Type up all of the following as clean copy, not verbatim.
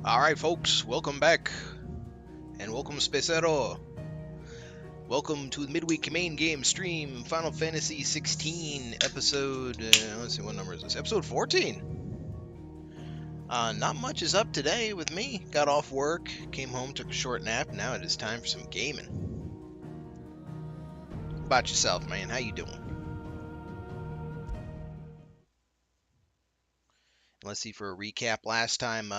Alright folks, welcome back, and welcome Spacero. Welcome to the midweek main game stream, Final Fantasy 16, episode, let's see, what number is this? Episode 14. Not much is up today with me. Got off work, came home, took a short nap, now it is time for some gaming. How about yourself, man? How you doing? Let's see, for a recap, last time,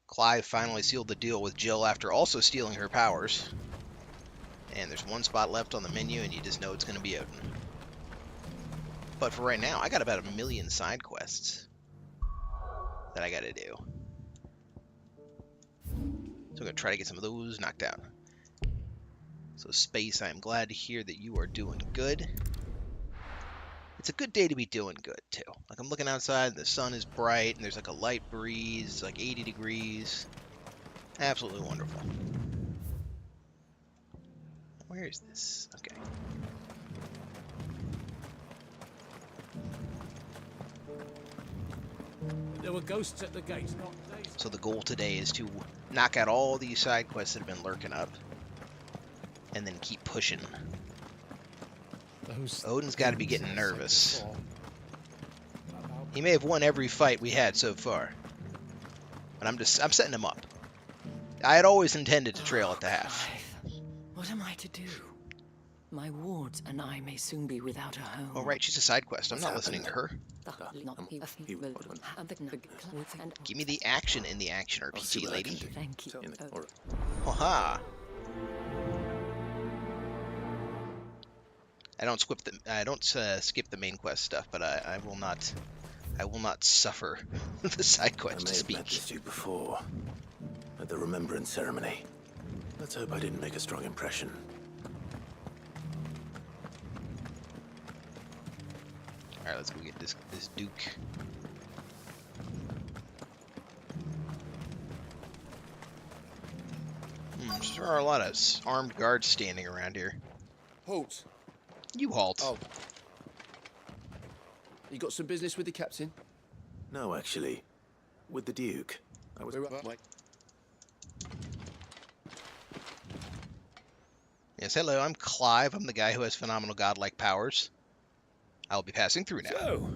Clive finally sealed the deal with Jill after also stealing her powers. And there's one spot left on the menu, and you just know it's going to be Odin. But for right now, I got about 1 million side quests that I got to do. So I'm going to try to get some of those knocked out. So Space, I'm glad to hear that you are doing good. It's a good day to be doing good, too. Like, I'm looking outside, the sun is bright, and there's like a light breeze, like 80 degrees. Absolutely wonderful. Where is this? Okay. There were ghosts at the gate, not days. So the goal today is to knock out all these side quests that have been lurking up, and then keep pushing. Odin's got to be getting nervous. He may have won every fight we had so far, but I'm setting him up. I had always intended to trail at the half. What am I to do? My wards and I may soon be without a home. Oh right, she's a side quest. I'm not listening to her. Give me the action in the action RPG, lady. Thank you. Haha. I don't skip the main quest stuff, but I will not suffer the side quest to speak. I may have met this dude before at the remembrance ceremony. Let's hope I didn't make a strong impression. All right, let's go get this Duke. There are a lot of armed guards standing around here. Halt. You halt. Oh. You got some business with the captain? No, actually. With the Duke. I was... Yes, hello, I'm Clive. I'm the guy who has phenomenal godlike powers. I'll be passing through now. So,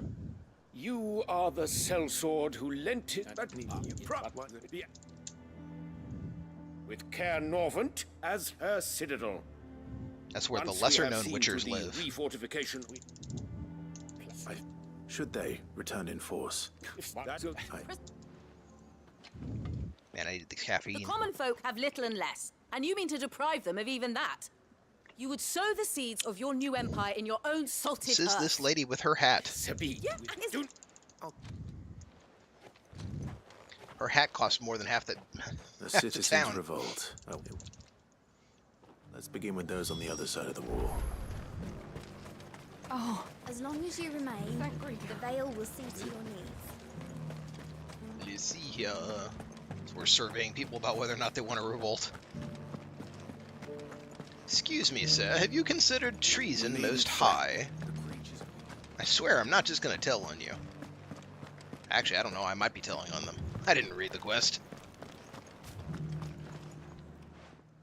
you are the sellsword who lent it with Caer Norvant as her citadel. That's where Once the lesser-known we have seen Witchers to the live. Refortification. Should they return in force? Man, I need the caffeine. The common folk have little and less, and you mean to deprive them of even that. You would sow the seeds of your new empire in your own salted This is earth. this lady with her hat. Sabi. Yeah, and Her hat costs more than half the The half the citizens town. revolt. Oh. Let's begin with those on the other side of the wall. Oh, As long as you remain, the veil will see to your needs. Let's see here. So we're surveying people about whether or not they want to revolt. Excuse me, sir. Have you considered treason most high? I swear, I'm not just gonna tell on you. Actually, I don't know. I might be telling on them. I didn't read the quest.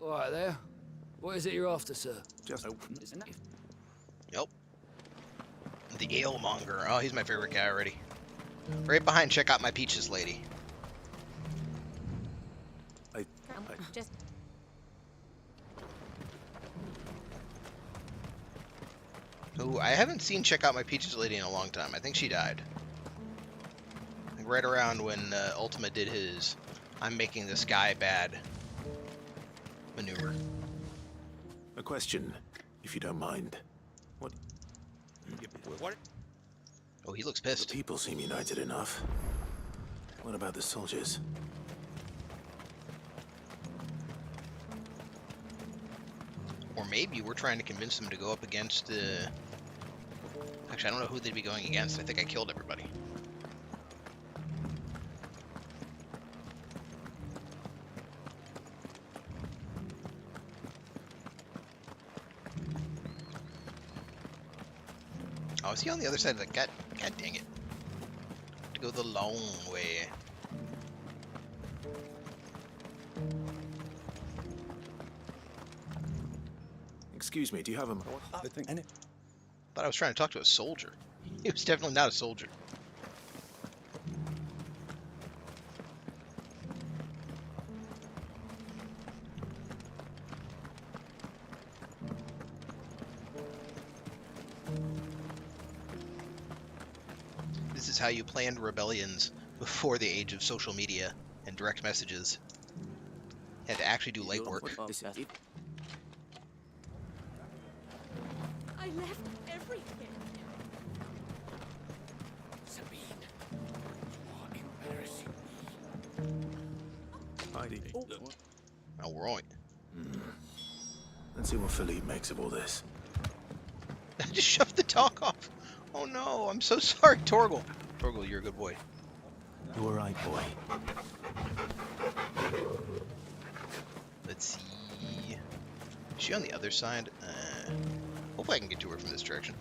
All right there. What is it you're after, sir? Just Yep. The alemonger. Oh, he's my favorite guy already. Right behind, check out my peaches lady. just Ooh, I haven't seen check out my peaches lady in a long time. I think she died. Like right around when Ultima did his I'm making this guy bad maneuver. a question, if you don't mind. What? Oh, he looks The pissed. people seem united enough. What about the soldiers? Or maybe we're trying to convince them to go up against actually, I don't know who they'd be going against. I think I killed everybody. Oh, is he on the other side of the... God dang it. To go the long way. Excuse me, do you have a... Thought I was trying to talk to a soldier. He was definitely not a soldier. This is how you planned rebellions before the age of social media and direct messages. Had to actually do legwork. I left everything. Sabine, you are embarrassing me. Heidi. Oh, right. Let's see what Philippe makes of all this. I just shoved the dog off. Oh no, I'm so sorry, Torgal. Torgal, you're a good boy. You alright, boy? Let's see. Is she on the other side? Hopefully I can get to her from this direction.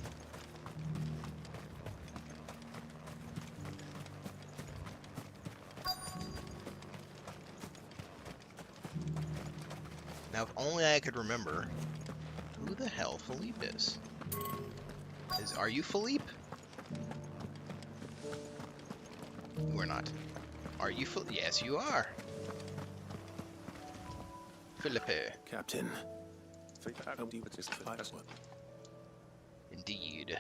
Now, if only I could remember who the hell Philippe is. Are you Philippe? You are not. Are you Philippe? Yes, you are. Philippe. Captain. Indeed.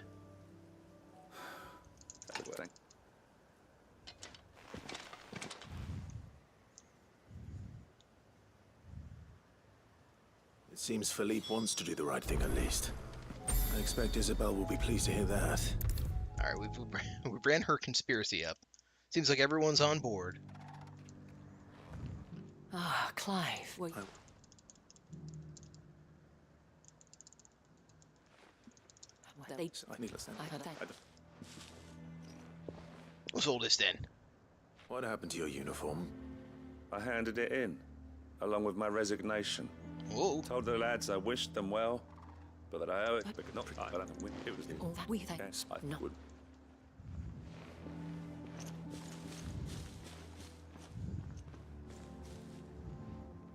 It seems Philippe wants to do the right thing at least. I expect Isabel will be pleased to hear that. Alright, we ran her conspiracy up. Seems like everyone's on board. Ah, Clive. Well, they... What's all this then? What happened to your uniform? I handed it in, along with my resignation. Whoa. Told the lads I wished them well, but that I owe it. But not I don't know. It was Oh, we think... yes, I No. would.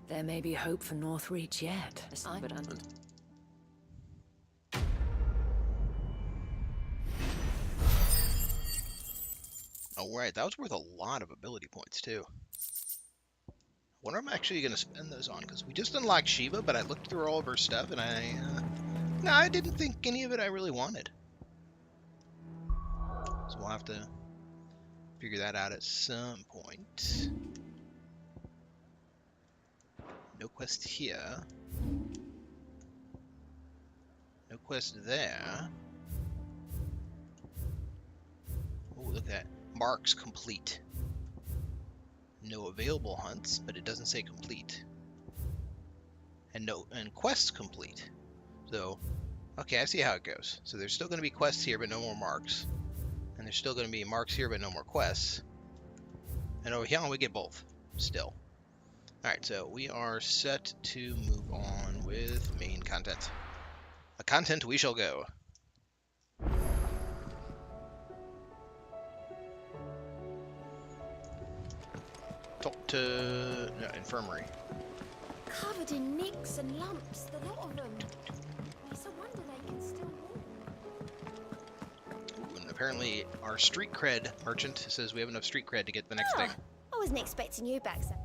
There may be hope for Northreach yet. But Oh, right. That was worth a lot of ability points, too. I wonder if I'm actually going to spend those on, because we just unlocked Shiva, but I looked through all of her stuff, and I didn't think any of it I really wanted. So we'll have to figure that out at some point. No quest here. No quest there. Oh, look at that. Marks complete. No available hunts, but it doesn't say complete. And quests complete. So, okay, I see how it goes. So there's still going to be quests here, but no more marks. And there's still going to be marks here, but no more quests. And over here, we get both. Still. Alright, so we are set to move on with main content. A content we shall go. Talk to... no, infirmary. Covered in nicks and lumps, the lot of them. It's a wonder they can still walk. Ooh, and apparently our street cred merchant says we have enough street cred to get the next thing. I wasn't expecting you back, sir.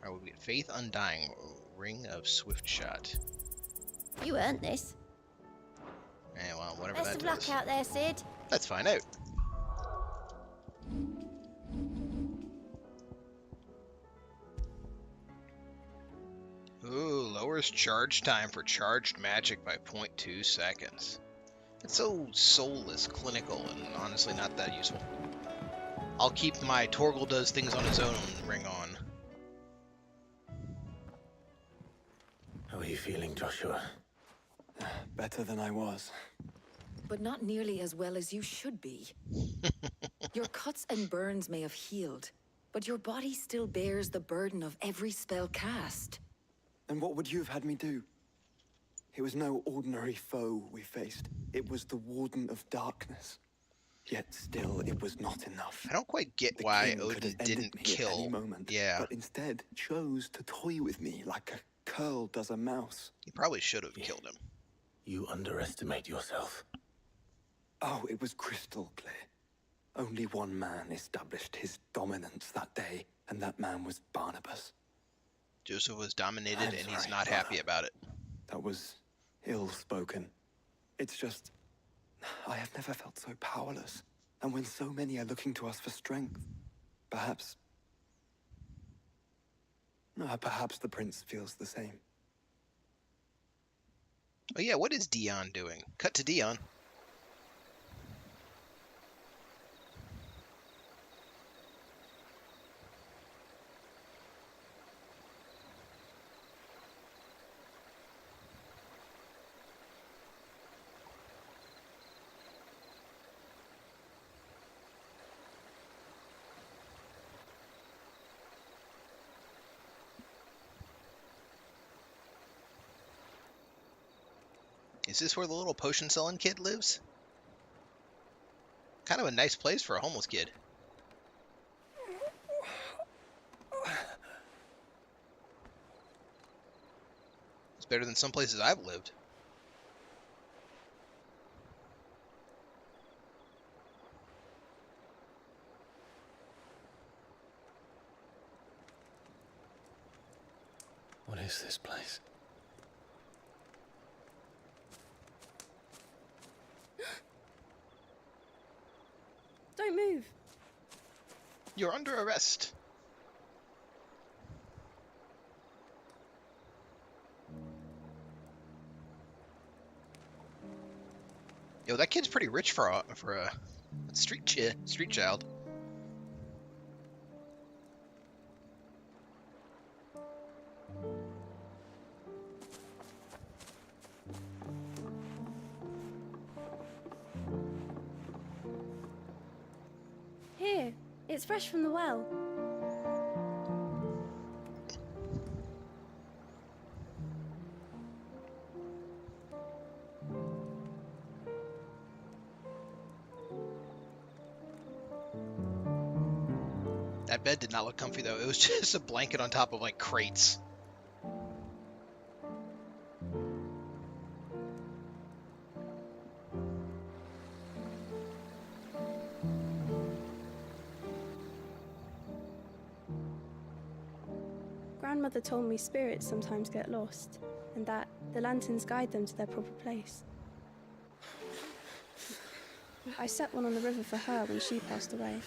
Alright, we get Faith Undying, Ring of Swift Shot. You earned this. Eh, well, whatever Best that of luck does. out there, Sid. Let's find out. Ooh, lowers charge time for charged magic by 0.2 seconds. It's so soulless, clinical, and honestly not that useful. I'll keep my Torgal does things on his own ring on. How are you feeling, Joshua? Better than I was. But not nearly as well as you should be. Your cuts and burns may have healed, but your body still bears the burden of every spell cast. Then what would you have had me do? It was no ordinary foe we faced. It was the Warden of Darkness. Yet still, it was not enough. I don't quite get The why king could Odin have ended didn't me at any kill. moment, Yeah. but instead chose to toy with me like a curled as a mouse. You probably should have killed him. You underestimate yourself. Oh, it was crystal clear. Only one man established his dominance that day, and that man was Barnabas. Joseph was dominated, I'm and he's sorry, not brother. happy about it. That was ill-spoken. It's just, I have never felt so powerless. And when so many are looking to us for strength, perhaps the prince feels the same. Oh yeah, what is Dion doing? Cut to Dion. Is this where the little potion selling kid lives? Kind of a nice place for a homeless kid. It's better than some places I've lived. What is this place? Don't move. You're under arrest. Yo, that kid's pretty rich for a street child. Here, it's fresh from the well. That bed did not look comfy though. It was just a blanket on top of like crates. Grandmother told me spirits sometimes get lost, and that the lanterns guide them to their proper place. I set one on the river for her when she passed away.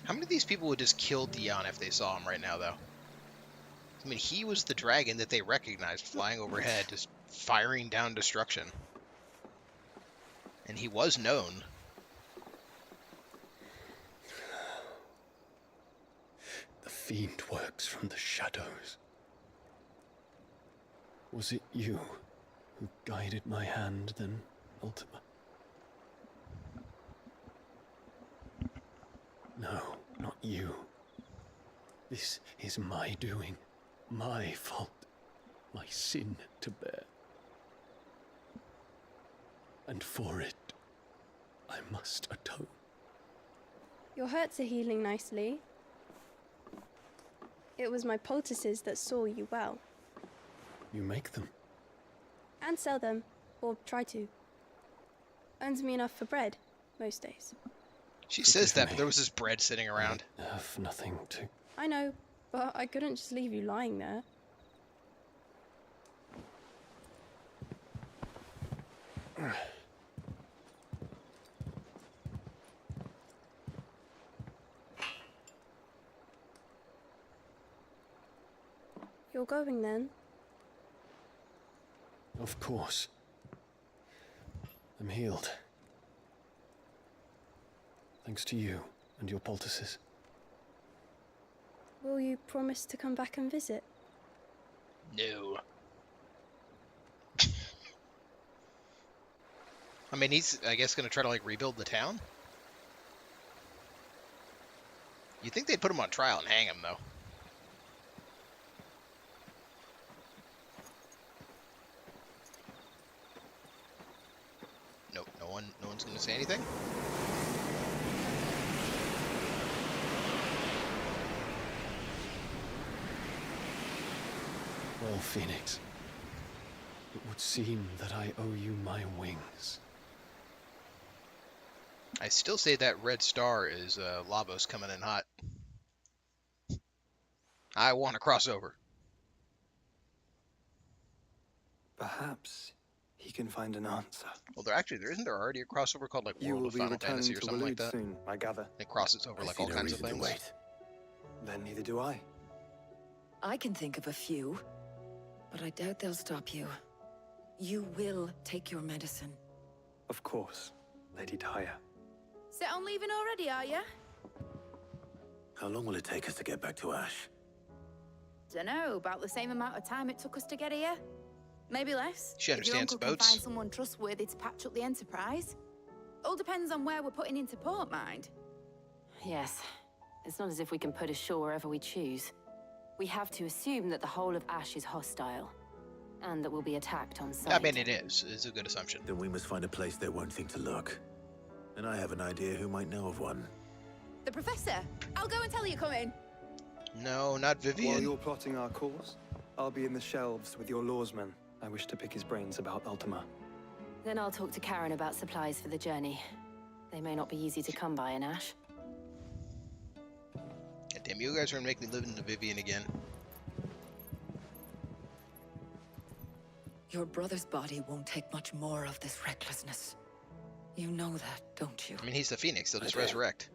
How many of these people would just kill Dion if they saw him right now, though? I mean, he was the dragon that they recognized flying overhead, just firing down destruction. And he was known. The fiend works from the shadows. Was it you who guided my hand then, Ultima? No, not you. This is my doing, my fault, my sin to bear. And for it, I must atone. Your hurts are healing nicely. It was my poultices that saw you well. You make them. And sell them, or try to. Earns me enough for bread, most days. She says Forgive that, me. but there was this bread sitting around. I have nothing to... I know, but I couldn't just leave you lying there. You're going then? Of course. I'm healed. Thanks to you and your poultices. Will you promise to come back and visit? No. I mean, he's, I guess, going to try to, like, rebuild the town? You'd think they'd put him on trial and hang him, though. one's gonna say anything. Well, Phoenix, it would seem that I owe you my wings. I still say that red star is Lavos coming in hot. I want to cross over. Perhaps he can find an answer. Well, there isn't there already a crossover called like You World will of be Final returning Fantasy or to something like Waloed that? soon, I gather. It crosses over like all kinds of things. Then neither do I. I can think of a few, but I doubt they'll stop you. You will take your medicine. Of course, Lady Daya. Set on leaving already, are you? How long will it take us to get back to Ash? Dunno, about the same amount of time it took us to get here. Maybe less. She if your understands uncle boats. can find someone trustworthy to patch up the Enterprise. All depends on where we're putting into port, mind. Yes. It's not as if we can put ashore wherever we choose. We have to assume that the whole of Ash is hostile, and that we'll be attacked on sight. I mean, it is. It's a good assumption. Then we must find a place they won't think to look. And I have an idea who might know of one. The Professor! I'll go and tell you coming. No, not Vivian. While you're plotting our course, I'll be in the shelves with your lawsman. I wish to pick his brains about Ultima. Then I'll talk to Karen about supplies for the journey. They may not be easy to come by in Ash. God damn, you guys are gonna make me live in the Vivian again. Your brother's body won't take much more of this recklessness. You know that, don't you? I mean, he's the Phoenix. He'll just resurrect.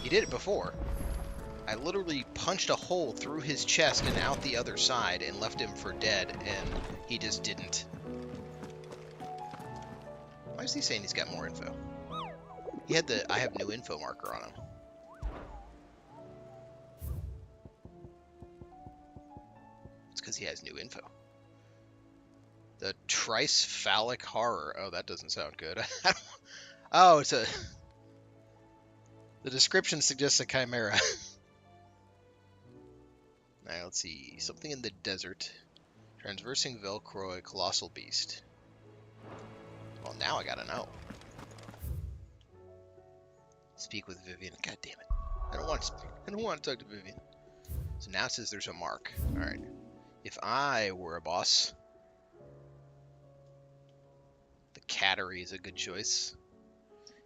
He did it before. I literally punched a hole through his chest and out the other side and left him for dead, and he just didn't. Why is he saying he's got more info? He had the I have new info marker on him. It's because he has new info. The tricephallic horror. Oh, that doesn't sound good. Oh, it's a... The description suggests a chimera. Now, let's see. Something in the desert. Transversing Velcroy, colossal beast. Well, now I gotta know. Speak with Vivian. God damn it. I don't want to speak. I don't want to talk to Vivian. So now it says there's a mark. Alright. If I were a boss, the Cattery is a good choice.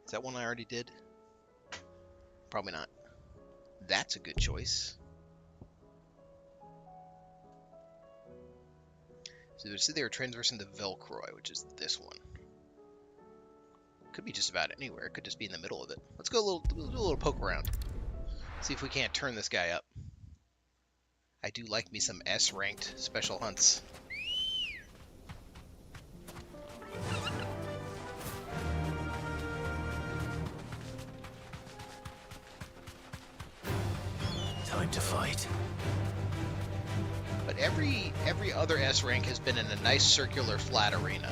Is that one I already did? Probably not. That's a good choice. So they said they were transversing the Velcroy, which is this one. Could be just about anywhere. It could just be in the middle of it. Let's go do a little poke around. See if we can't turn this guy up. I do like me some S-ranked special hunts. Time to fight. But every other S rank has been in a nice circular flat arena.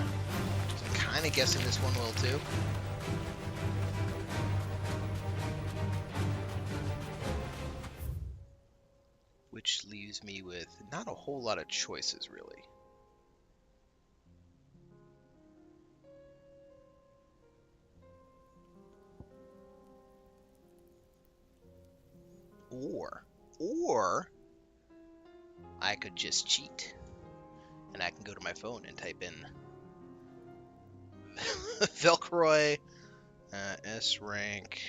So I'm kind of guessing this one will too. Which leaves me with not a whole lot of choices, really. Or I could just cheat, and I can go to my phone and type in Velcroy, S rank,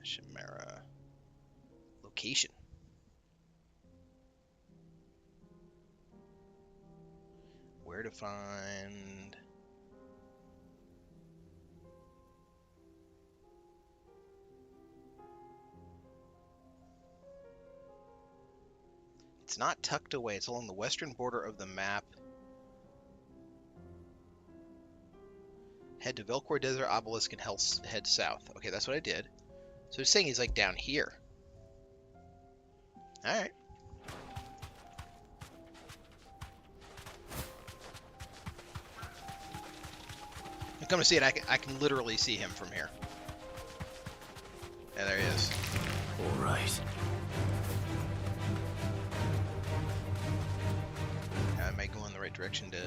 Chimera, location. Where to find... It's not tucked away. It's along the western border of the map. Head to Velcroy Desert Obelisk and head south. Okay, that's what I did. So it's saying he's like down here. Alright. I'm coming to see it. I can literally see him from here. Yeah, there he is. All right. I might go in the right direction to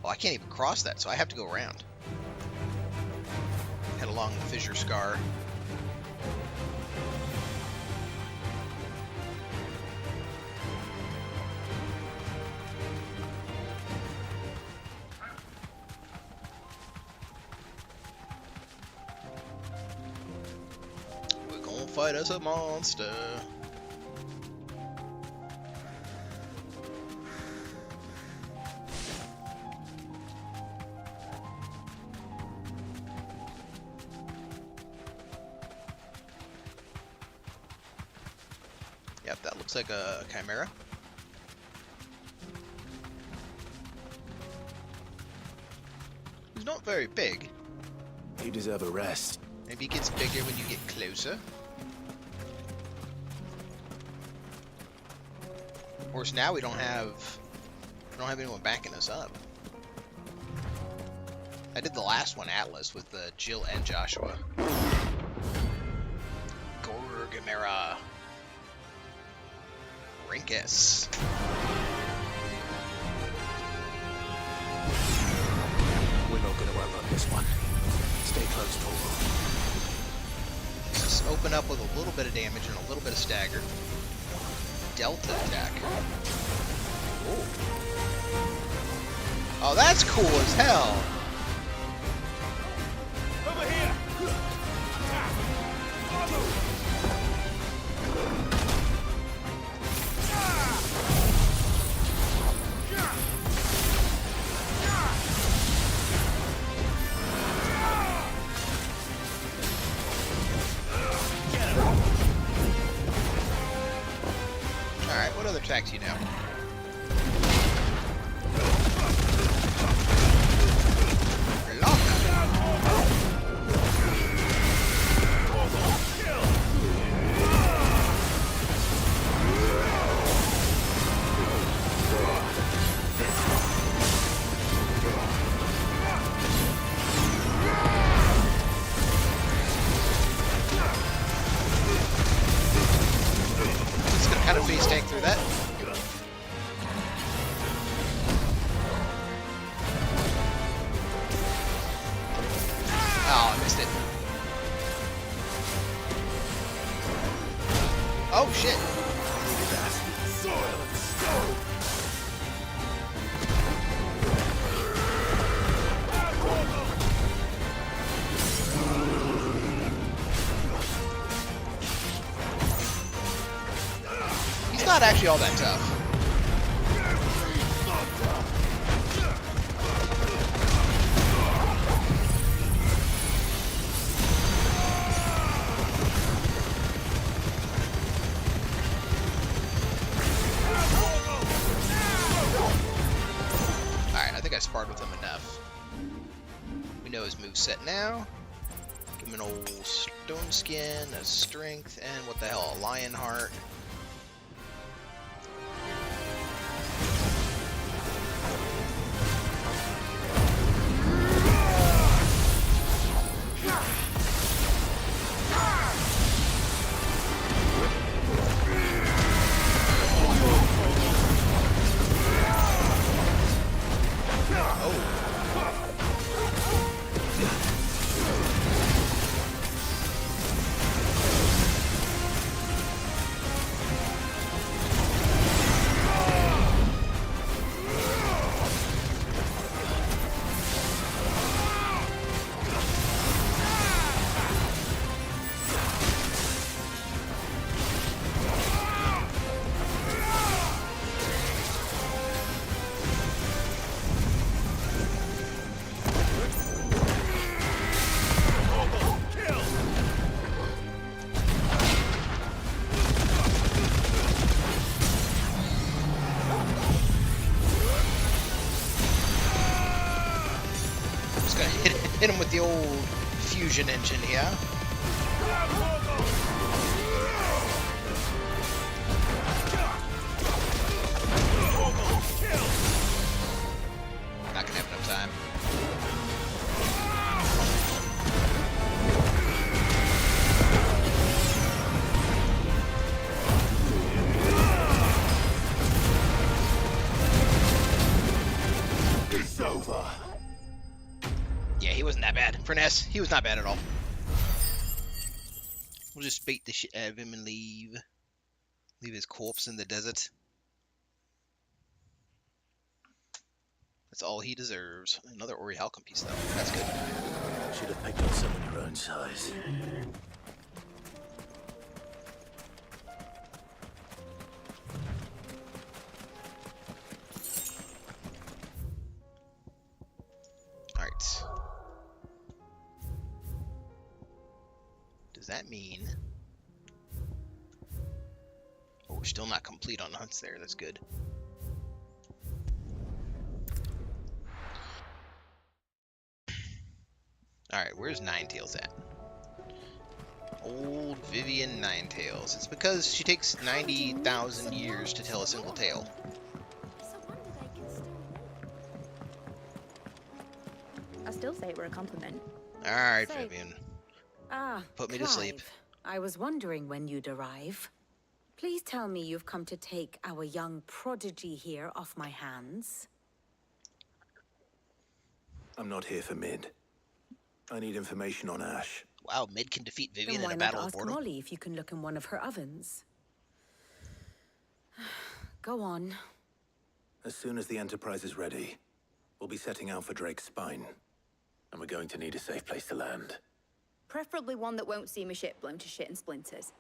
Oh, I can't even cross that, so I have to go around. Head along the fissure scar. We're gonna fight us a monster. Yep, that looks like a chimera. He's not very big. You deserve a rest. Maybe he gets bigger when you get closer. Of course, now we don't have anyone backing us up. I did the last one, Atlas, with Jill and Joshua. Gorgamera. Rinkus. We're not going to outrun this one. Stay close, Torvald. Just open up with a little bit of damage and a little bit of stagger. Delta attack. Ooh. Oh, that's cool as hell. Over here! Alright, what other attacks do you know? Kind of face tank through that. Oh, I missed it. Oh shit. He's not actually all that tough. Alright, I think I sparred with him enough. We know his moveset now. Give him an old stone skin, a strength, and what the hell, a lion heart. Hit him with the old fusion engine here. Not gonna have enough time. It's over. he wasn't that bad. For Ness, he was not bad at all. We'll just bait the shit out of him and leave. Leave his corpse in the desert. That's all he deserves. Another Ori Halcon piece, though. That's good. Should have picked on someone your own size. Alright. Does that mean... Oh, we're still not complete on hunts there. That's good. Alright, where's Ninetails at? Old Vivian Ninetails. It's because she takes 90,000 years to tell a single tale. I still say it were a compliment. Alright, Say- Vivian. Put me to sleep. I was wondering when you'd arrive. Please tell me you've come to take our young prodigy here off my hands. I'm not here for Mid. I need information on Ash. Wow, Mid can defeat Vivian Then in why a not battle of ask boredom. Molly if you can look in one of her ovens? Go on. As soon as the Enterprise is ready, we'll be setting out for Drake's Spine. And we're going to need a safe place to land. Preferably one that won't see my ship blown to shit and splinters.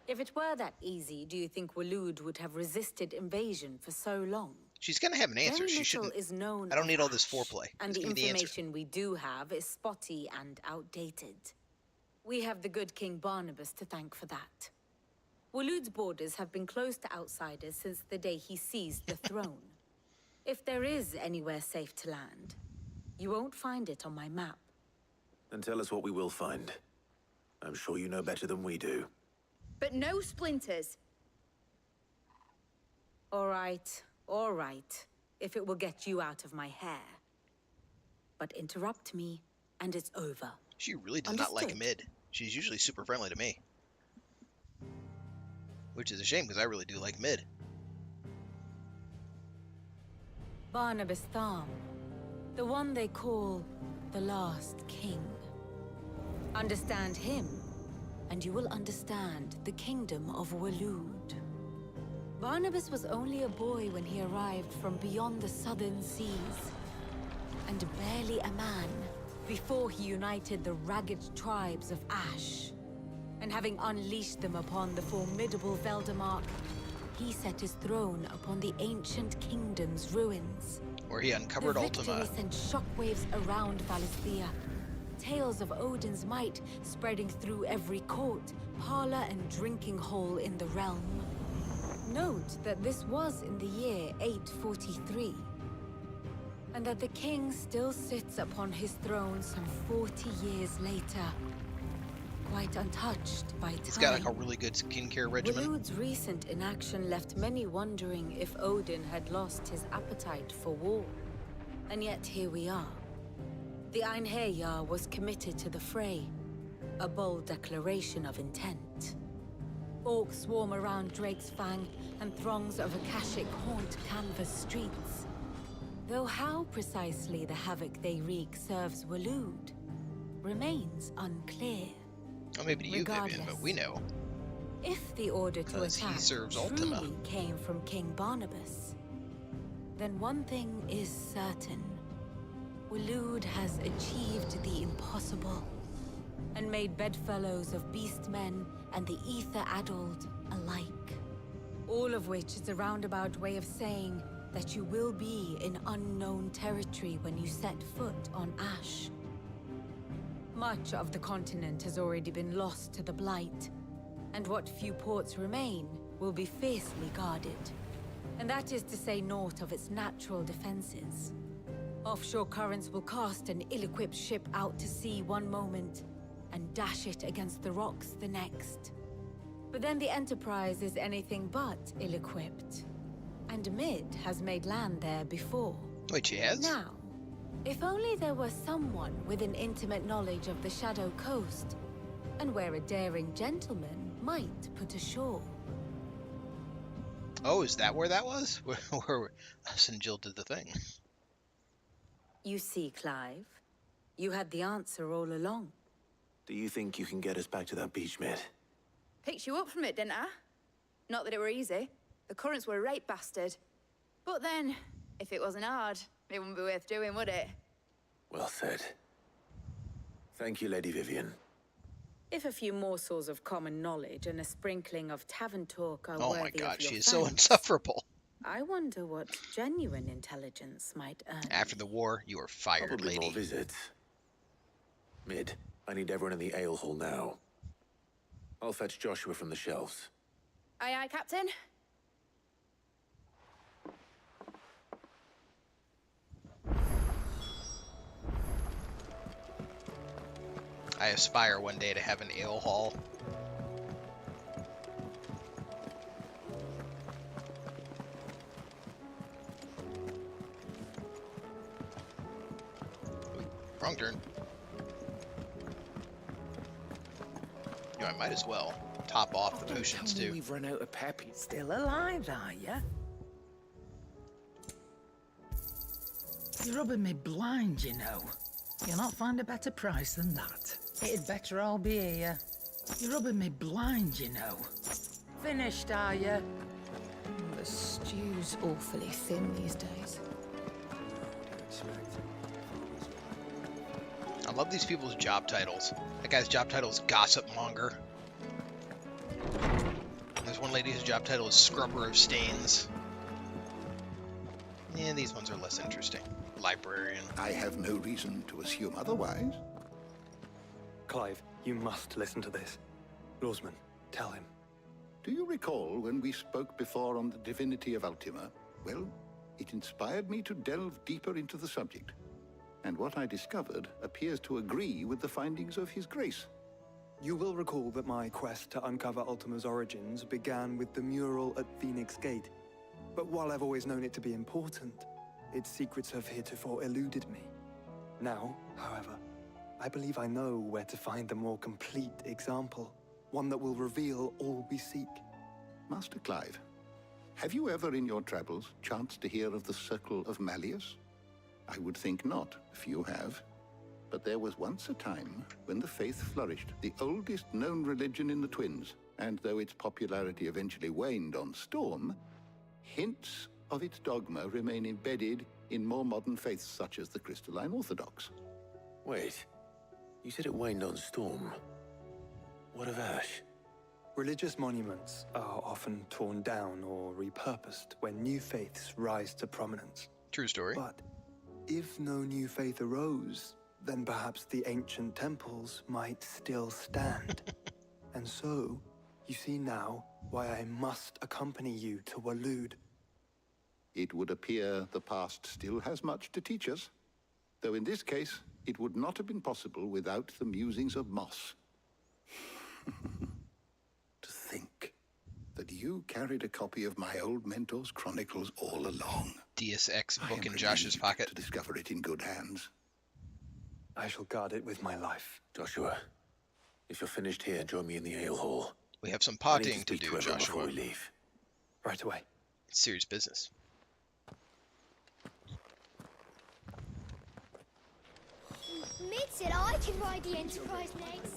If it were that easy, do you think Waloed would have resisted invasion for so long? She's gonna have an answer. Very She little shouldn't. is known I don't of need all this Ash, foreplay. And Just the give me the answer. information we do have is spotty and outdated. We have the good King Barnabas to thank for that. Waloed's borders have been closed to outsiders since the day he seized the throne. If there is anywhere safe to land, you won't find it on my map. Then tell us what we will find. I'm sure you know better than we do. But no splinters. All right, if it will get you out of my hair. But interrupt me, and it's over. She really does not like Understood. Mid. She's usually super friendly to me. Which is a shame, because I really do like Mid. Barnabas Thom, the one they call the last king. Understand him, and you will understand the kingdom of Waloed. Barnabas was only a boy when he arrived from beyond the southern seas, and barely a man before he united the ragged tribes of Ash. And having unleashed them upon the formidable Veldamark, he set his throne upon the ancient kingdom's ruins. Where he uncovered The victory Ultima. sent shockwaves around Valisthea. Tales of Odin's might spreading through every court, parlor, and drinking hole in the realm. Note that this was in the year 843, and that the king still sits upon his throne some 40 years later, quite untouched by time. He's got like a really good skincare regimen. Waloed's recent inaction left many wondering if Odin had lost his appetite for war. And yet here we are. The Einherjar was committed to the fray, a bold declaration of intent. Orcs swarm around Drake's Fang, and throngs of Akashic haunt canvas streets. Though how precisely the havoc they wreak serves Waloed remains unclear. Well, maybe to you, Vivian, but Regardless. we know. If the order to Because he attack serves truly Ultima. came from King Barnabas, then one thing is certain. Waloed has achieved the impossible, and made bedfellows of beastmen and the ether-addled alike. All of which is a roundabout way of saying that you will be in unknown territory when you set foot on Ash. Much of the continent has already been lost to the Blight, and what few ports remain will be fiercely guarded. And that is to say naught of its natural defenses. Offshore currents will cast an ill-equipped ship out to sea one moment, and dash it against the rocks the next. But then the Enterprise is anything but ill-equipped. And Mid has made land there before. Wait, she has? Now, if only there were someone with an intimate knowledge of the Shadow Coast, and where a daring gentleman might put ashore. Oh, is that where that was? Where us and Jill did the thing. You see, Clive, You had the answer all along. Do you think you can get us back to that beach, mate? Picked you up from it, didn't I? Not that it were easy. The currents were a right bastard. But then, if it wasn't hard, it wouldn't be worth doing, would it? Well said. Thank you, Lady Vivian. If a few morsels of common knowledge and a sprinkling of tavern talk are Oh worthy my god, of your she is so thanks, insufferable. I wonder what genuine intelligence might earn. After the war, you are fired, Probably lady. more visits. Mid, I need everyone in the ale hall now. I'll fetch Joshua from the shelves. Aye, aye, Captain. I aspire one day to have an ale hall. Ooh, wrong turn. You know, I might as well top off the potions too. We've run out of peppy. Still alive, are ya? You're rubbing me blind, you know. You'll not find a better price than that. It'd better all be here. You're rubbing me blind, you know. Finished, are ya? The stew's awfully thin these days. I love these people's job titles. That guy's job title is Gossip Monger. There's one lady whose job title is Scrubber of Stains. Yeah, these ones are less interesting. Librarian. I have no reason to assume otherwise. Clive, you must listen to this. Lawsman, tell him. Do you recall when we spoke before on the divinity of Ultima? Well, it inspired me to delve deeper into the subject. And what I discovered appears to agree with the findings of His Grace. You will recall that my quest to uncover Ultima's origins began with the mural at Phoenix Gate. But while I've always known it to be important, its secrets have heretofore eluded me. Now, however, I believe I know where to find the more complete example, one that will reveal all we seek. Master Clive, have you ever in your travels chanced to hear of the Circle of Malleus? I would think not, if you have. But there was once a time when the faith flourished, the oldest known religion in the Twins, and though its popularity eventually waned on Storm, hints of its dogma remain embedded in more modern faiths such as the Crystalline Orthodox. Wait, you said it waned on Storm. What of Ash? Religious monuments are often torn down or repurposed when new faiths rise to prominence. True story. But if no new faith arose, then perhaps the ancient temples might still stand. And so, you see now why I must accompany you to Waloed. It would appear the past still has much to teach us, though in this case, it would not have been possible without the musings of Moss. To think that you carried a copy of my old mentor's chronicles all along. Deus Ex book in Josh's pocket. To discover it in good hands. I shall guard it with my life. Joshua, if you're finished here, join me in the ale hall. We have some I need potting to speak do, everyone Joshua. before we leave. Right away. It's serious business. Mid said I can ride the Enterprise next.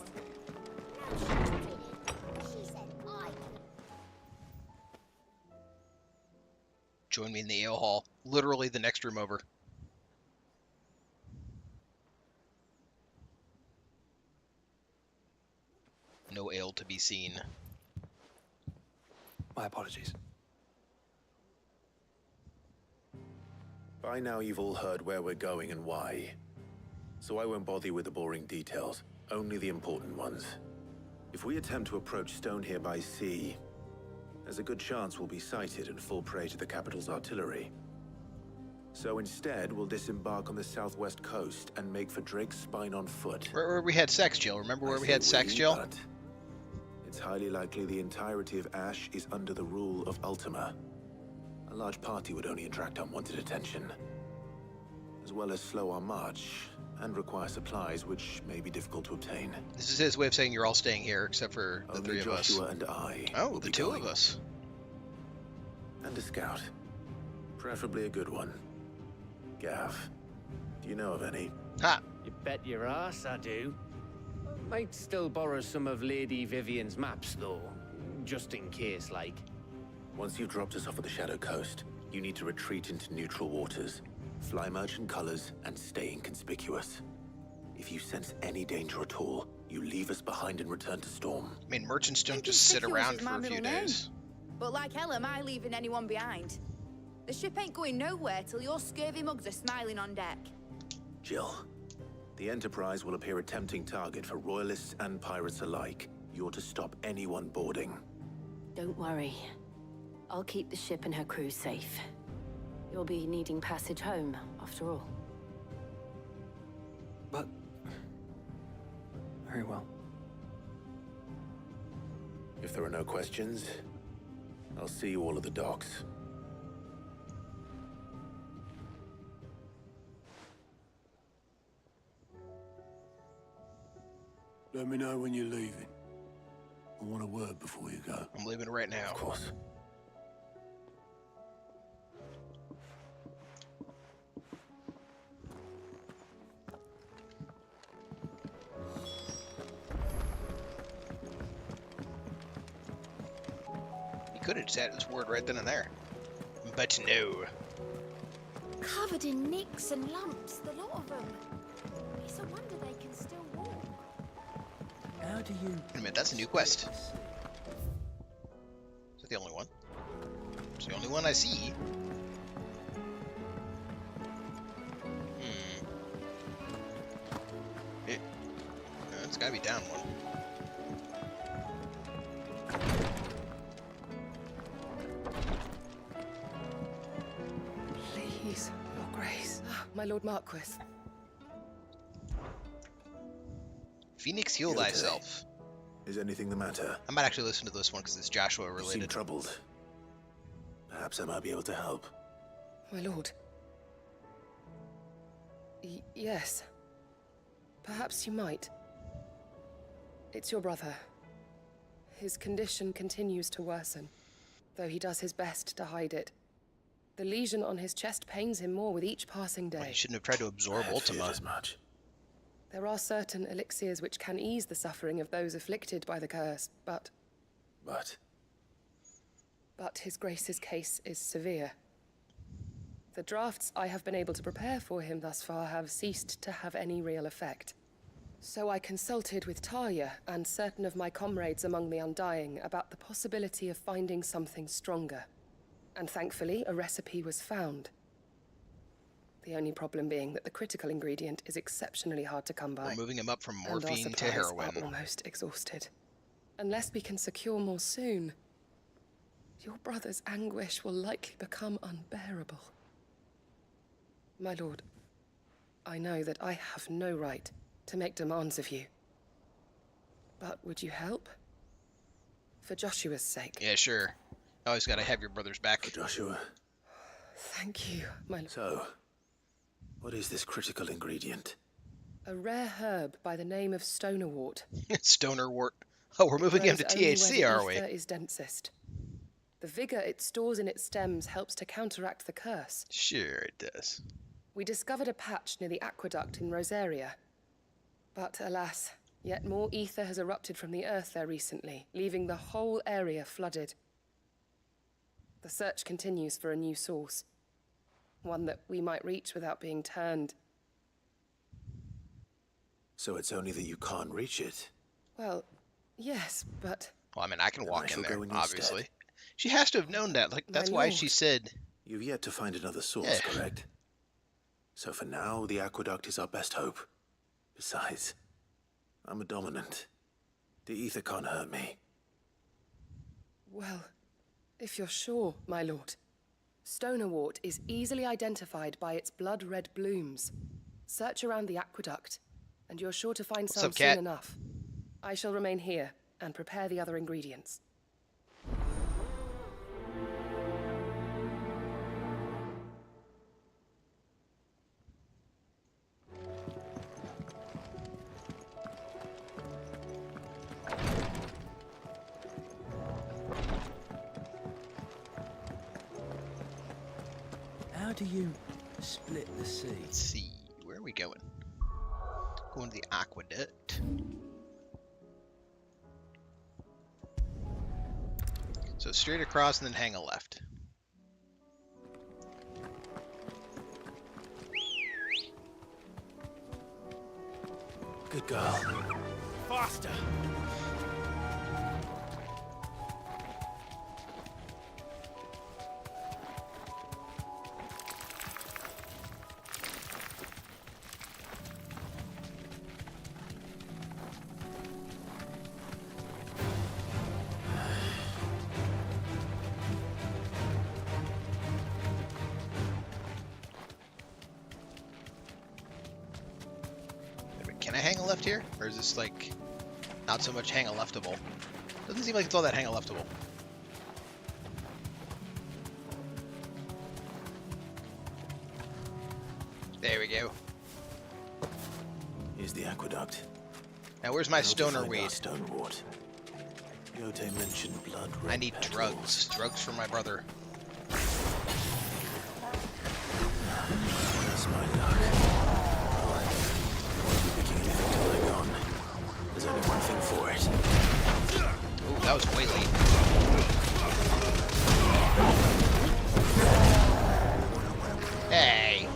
No, she didn't. She said I could. Join me in the ale hall. Literally the next room over. No ale to be seen. My apologies. By now you've all heard where we're going and why. So I won't bother you with the boring details, only the important ones. If we attempt to approach Stone here by sea, there's a good chance we'll be sighted and fall prey to the capital's artillery. So instead, we'll disembark on the southwest coast and make for Drake's Spine on foot. Where we had sex, Jill. Remember where we had sex, Jill? But it's highly likely the entirety of Ash is under the rule of Ultima. A large party would only attract unwanted attention, as well as slow our march and require supplies which may be difficult to obtain. This is his way of saying you're all staying here except for the Only three of us. Joshua and I. Oh, will the be two going. of us. And a scout. Preferably a good one. Gav, do you know of any? Ha! You bet your ass I do. Might still borrow some of Lady Vivian's maps, though. Just in case, like. Once you've dropped us off at the Shadow Coast, you need to retreat into neutral waters, fly merchant colors, and stay inconspicuous. If you sense any danger at all, you leave us behind and return to Storm. I mean, merchants don't just sit around for a few days. But like hell am I leaving anyone behind? The ship ain't going nowhere till your scurvy mugs are smiling on deck. Jill, the Enterprise will appear a tempting target for royalists and pirates alike. You're to stop anyone boarding. Don't worry. I'll keep the ship and her crew safe. You'll be needing passage home, after all. But... very well. If there are no questions, I'll see you all at the docks. Let me know when you're leaving. I want a word before you go. I'm leaving right now. Of course. He could have just had his word right then and there. But no. Covered in nicks and lumps, the lot of them. It's a wonder they can still walk. How do you... Wait a minute, that's a new quest. Is that the only one? It's the only one I see. It's gotta be down one. Please, Your Grace. My Lord Marquis. Phoenix, heal thyself. Is anything the matter? I might actually listen to this one because it's Joshua You related. seem troubled. Perhaps I might be able to help. My lord. Yes. Perhaps you might. It's your brother. His condition continues to worsen, though he does his best to hide it. The lesion on his chest pains him more with each passing day. Well, he shouldn't have tried to absorb Ultima. As much. There are certain elixirs which can ease the suffering of those afflicted by the curse, but his Grace's case is severe. The drafts I have been able to prepare for him thus far have ceased to have any real effect. So I consulted with Talia and certain of my comrades among the Undying about the possibility of finding something stronger. And thankfully, a recipe was found. The only problem being that the critical ingredient is exceptionally hard to come by. We're moving him up from and our morphine to supplies heroin. are almost exhausted. Unless we can secure more soon, your brother's anguish will likely become unbearable. My lord, I know that I have no right to make demands of you. But would you help? For Joshua's sake. Yeah, sure. Always gotta have your brother's back. Joshua. Thank you, my lord. So, what is this critical ingredient? A rare herb by the name of stonerwort. Stonerwort. Oh, we're moving him to THC, are we? The ether is densest. The vigor it stores in its stems helps to counteract the curse. Sure it does. We discovered a patch near the aqueduct in Rosaria. But alas, yet more ether has erupted from the earth there recently, leaving the whole area flooded. The search continues for a new source. One that we might reach without being turned. So it's only that you can't reach it? Well, yes, but... Well, I mean, I can walk in there, go in obviously. instead. She has to have known that. Like, that's why she said... You've yet to find another source, correct? So for now, the aqueduct is our best hope. Besides, I'm a dominant. The ether can't hurt me. Well, if you're sure, my lord. Stonerwort is easily identified by its blood-red blooms. Search around the aqueduct, and you're sure to find some soon enough. I shall remain here and prepare the other ingredients. How do you split the sea? Let's see. Where are we going? Going to the aqueduct. So straight across and then hang a left. Good girl. Faster! Can I hang a left here? Or is this like not so much hang a leftable? Doesn't seem like it's all that hang a leftable. There we go. Here's the aqueduct. Now where's my stoner weed? Stonewort. Yote mentioned blood. I need drugs. Drugs for my brother. That's my luck. Won't be picking anything till they're gone. There's only one thing for it. Ooh, that was way late. Hey.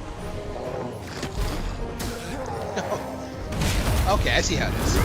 Okay, I see how it is.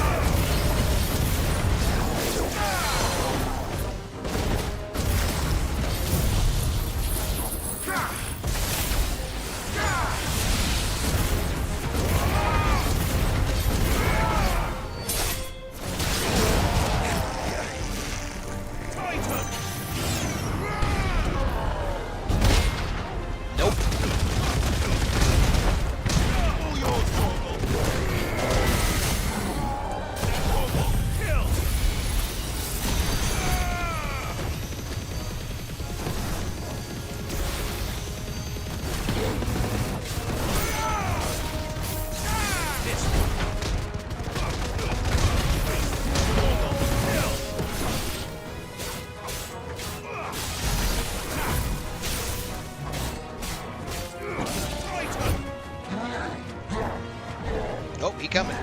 Oh, he coming.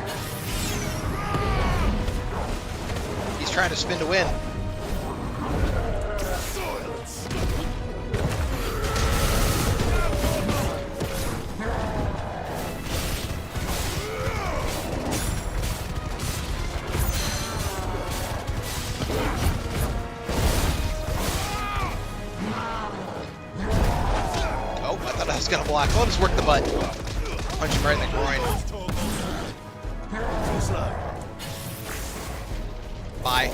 He's trying to spin to win. Oh, I thought I was gonna block. I'll just work the butt. Punch him right in the groin. Bye.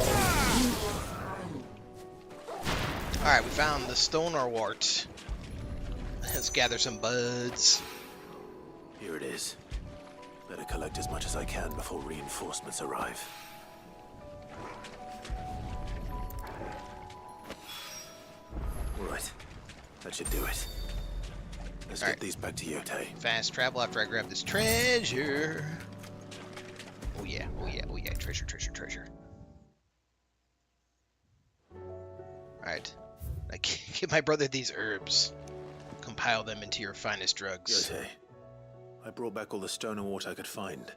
Alright, we found the stoner wart. Let's gather some buds. Here it is. Better collect as much as I can before reinforcements arrive. All right. That should do it. Let's get these back to Yote. Fast travel after I grab this treasure. Oh yeah, oh yeah, oh yeah. Treasure, treasure, treasure. Alright. I give my brother these herbs. Compile them into your finest drugs. Yote, I brought back all the stone and water I could find.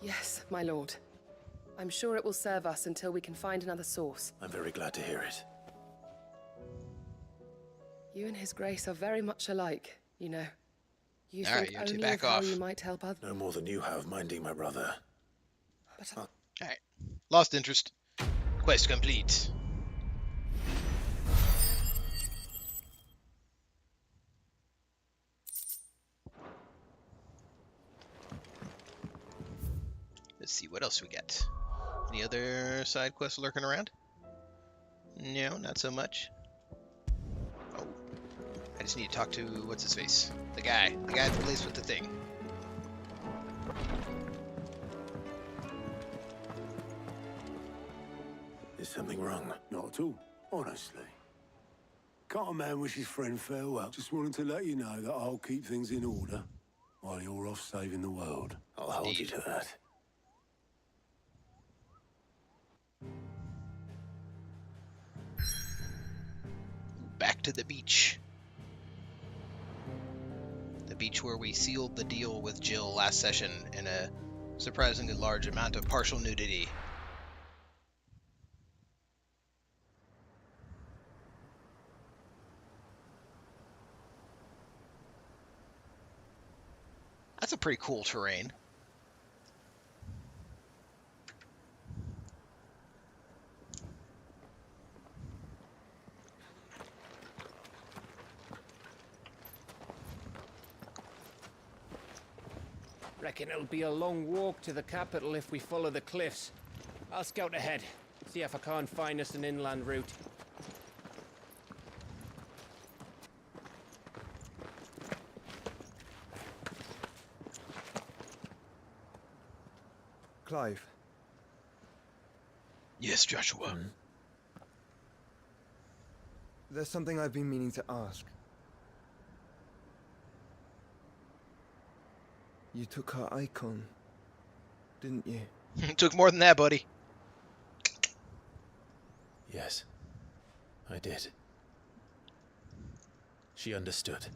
Yes, my lord. I'm sure it will serve us until we can find another source. I'm very glad to hear it. You and His Grace are very much alike, you know. You All think right, Yote, only back of how off. you might help others. No more than you have minding my brother. But Alright. Lost interest. Quest complete. Let's see, what else we got? Any other side quests lurking around? No, not so much. Oh. I just need to talk to, what's his face? The guy at the place with the thing. Is something wrong? Not at all, honestly. Can't a man wish his friend farewell? Just wanted to let you know that I'll keep things in order while you're off saving the world. I'll hold you to that. to the beach. The beach where we sealed the deal with Jill last session in a surprisingly large amount of partial nudity. That's a pretty cool terrain. Reckon it'll be a long walk to the capital if we follow the cliffs. I'll scout ahead, see if I can't find us an inland route. Clive. Yes, Joshua. There's something I've been meaning to ask. You took her icon, didn't you? Took more than that, buddy. Yes, I did. She understood.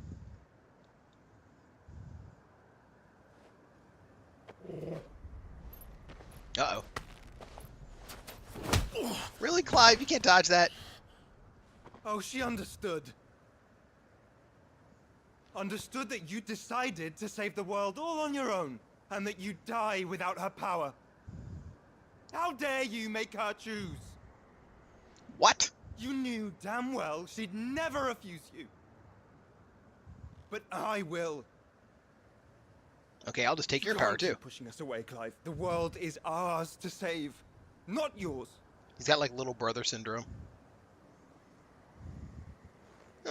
Uh-oh. Really, Clive? You can't dodge that. Oh, she understood. Understood that you decided to save the world all on your own, and that you'd die without her power. How dare you make her choose? What? You knew damn well she'd never refuse you. But I will. Okay, I'll just take your power, too. Pushing us away, Clive. The world is ours to save, not yours. He's got, like, little brother syndrome.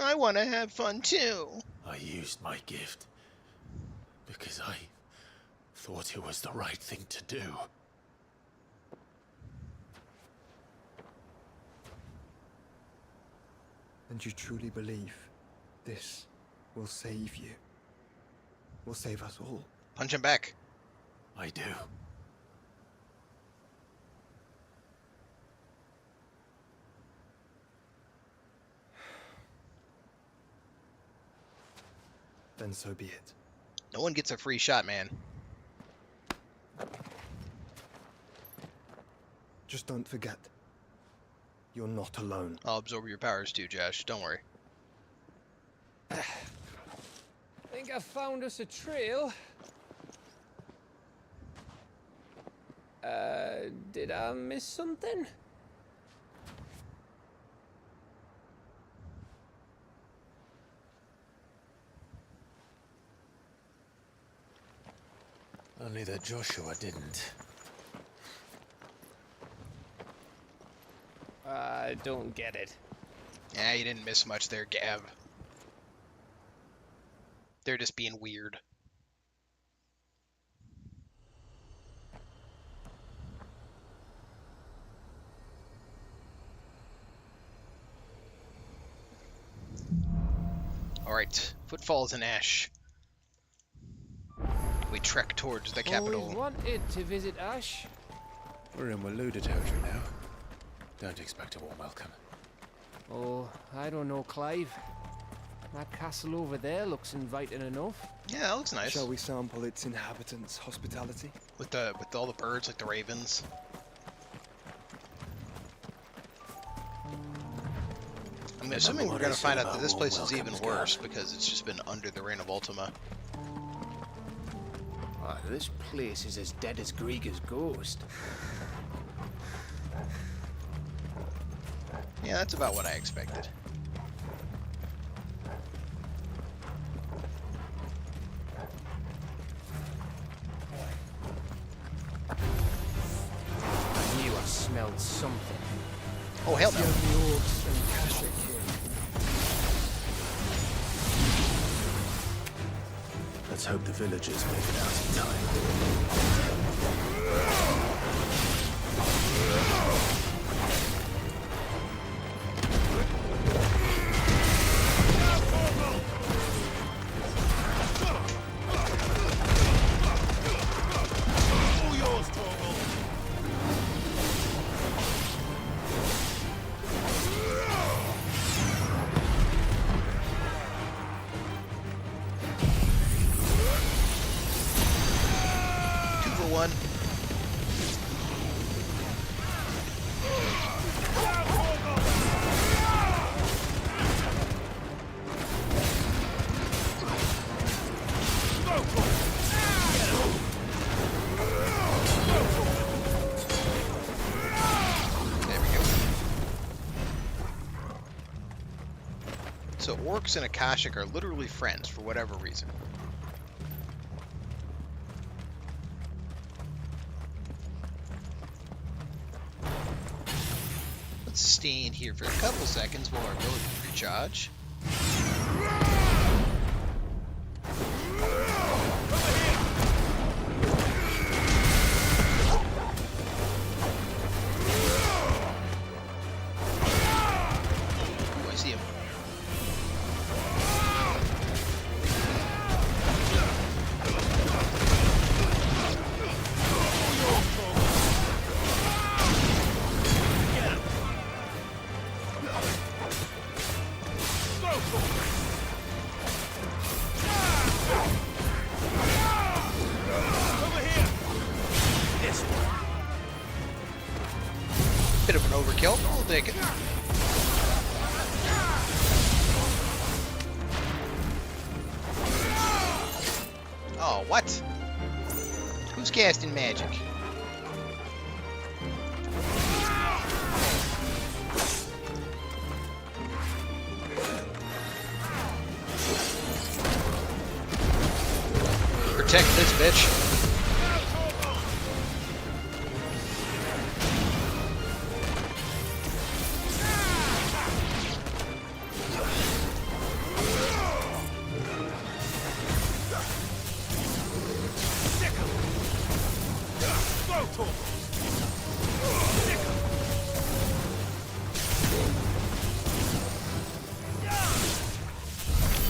I want to have fun, too. I used my gift because I thought it was the right thing to do. And you truly believe this will save you? Will save us all? Punch him back. I do. Then so be it. No one gets a free shot, man. Just don't forget. You're not alone. I'll absorb your powers too, Josh. Don't worry. Think I found us a trail. Did I miss something? Only that Joshua didn't. I don't get it. Yeah, you didn't miss much there, Gav. They're just being weird. Alright, footfalls in ash. We trek towards the capital. Always wanted to visit Ash. We're in Waluda territory now. Don't expect a warm welcome. Oh, I don't know, Clive. That castle over there looks inviting enough. Yeah, that looks nice. Shall we sample its inhabitants' hospitality? With all the birds, like the ravens. I'm assuming we're gonna find out that this place is even worse because it's just been under the reign of Ultima. Oh, this place is as dead as Grieger's ghost. Yeah, that's about what I expected. I knew I smelled something. Oh, hell no. Let's hope the villagers make it out in time. one. So orcs and Akashic are literally friends for whatever reason. Let's stay in here for a couple seconds while our abilities recharge. Ooh, I see him. Bit of an overkill, we'll take it. Oh, what? Who's casting magic? Protect this bitch.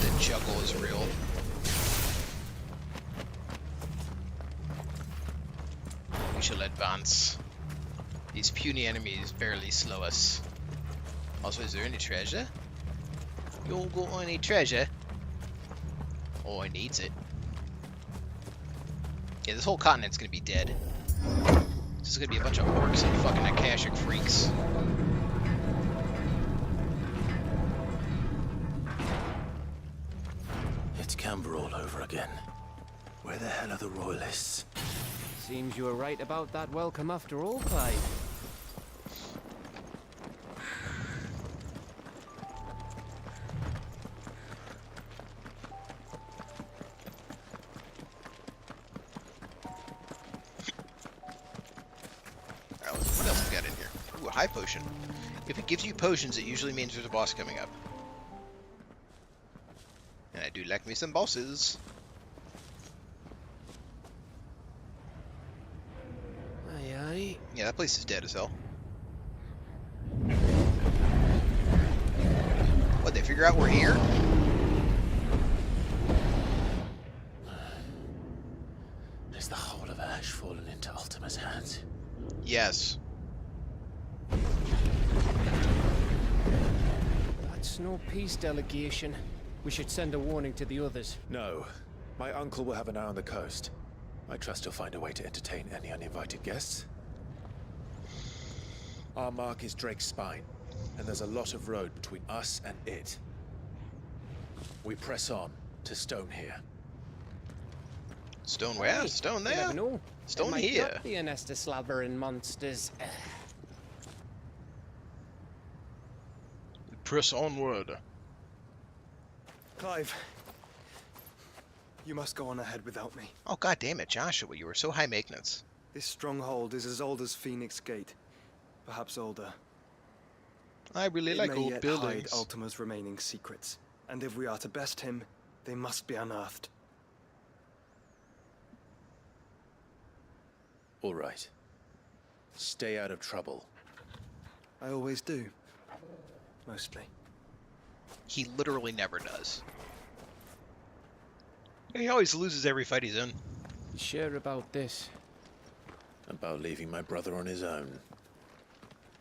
The juggle is real. We shall advance. These puny enemies barely slow us. Also, is there any treasure? You won't got any treasure? Oh, I needs it. Yeah, this whole continent's gonna be dead. This is gonna be a bunch of orcs and fucking Akashic freaks. It's Canberra all over again. Where the hell are the royalists? Seems you were right about that welcome after all, Clive. What else we got in here? Ooh, a high potion. If it gives you potions, it usually means there's a boss coming up. And I do like me some bosses. Aye, aye. Yeah, that place is dead as hell. What, they figure out we're here? Is the whole of Ash fallen into Ultima's hands? Yes. That's no peace delegation. We should send a warning to the others. No. My uncle will have an eye on the coast. I trust he'll find a way to entertain any uninvited guests. Our mark is Drake's Spine, and there's a lot of road between us and it. We press on to Stone here. Stone where? Stone there? You never know. Stone It might here. not be a nest of slavering monsters. Press onward. Clive, you must go on ahead without me. Oh, god damn it, Joshua, you were so high maintenance. This stronghold is as old as Phoenix Gate, perhaps older. I really like old buildings. Hide Ultima's remaining secrets, and if we are to best him, they must be unearthed. All right. Stay out of trouble. I always do. Mostly. He literally never does. He always loses every fight he's in. Sure about this? About leaving my brother on his own.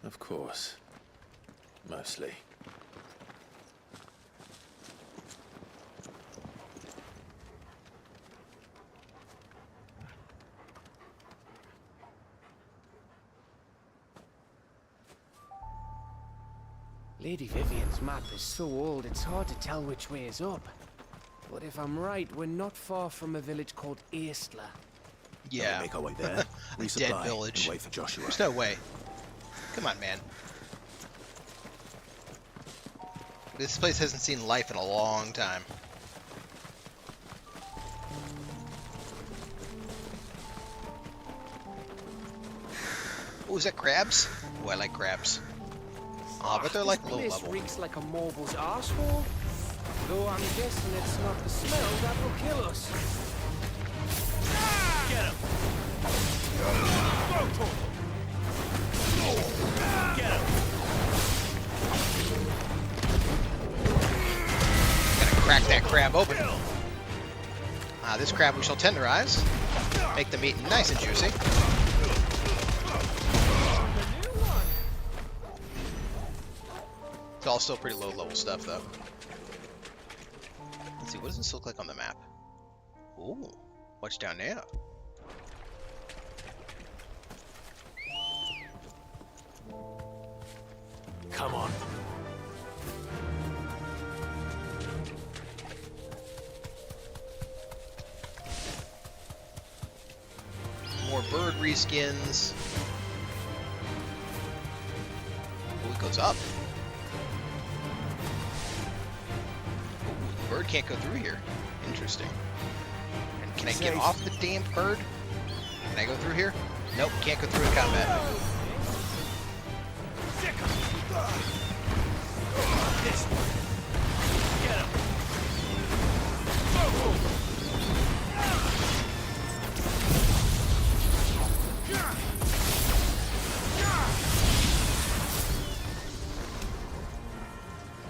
Of course. Mostly. Lady Vivian's map is so old it's hard to tell which way is up. But if I'm right, we're not far from a village called Aistla. Yeah. Make our way there. A dead village. Wait for Joshua. There's no way. Come on, man. This place hasn't seen life in a long time. Oh, is that crabs? Oh, I like crabs. Oh, but they're like low This level. reeks like a moble's arsehole. Though I'm guessing it's not the smell that will kill us. Get him! Get him! Gotta crack that crab open. This crab we shall tenderize. Make the meat nice and juicy. It's all still pretty low level stuff though. Let's see, what does this look like on the map? Ooh, what's down there? Come on. More bird reskins. Oh, it goes up. Ooh, the bird can't go through here. Interesting. And can I get off the damn bird? Can I go through here? Nope, can't go through in combat. This one. Get him.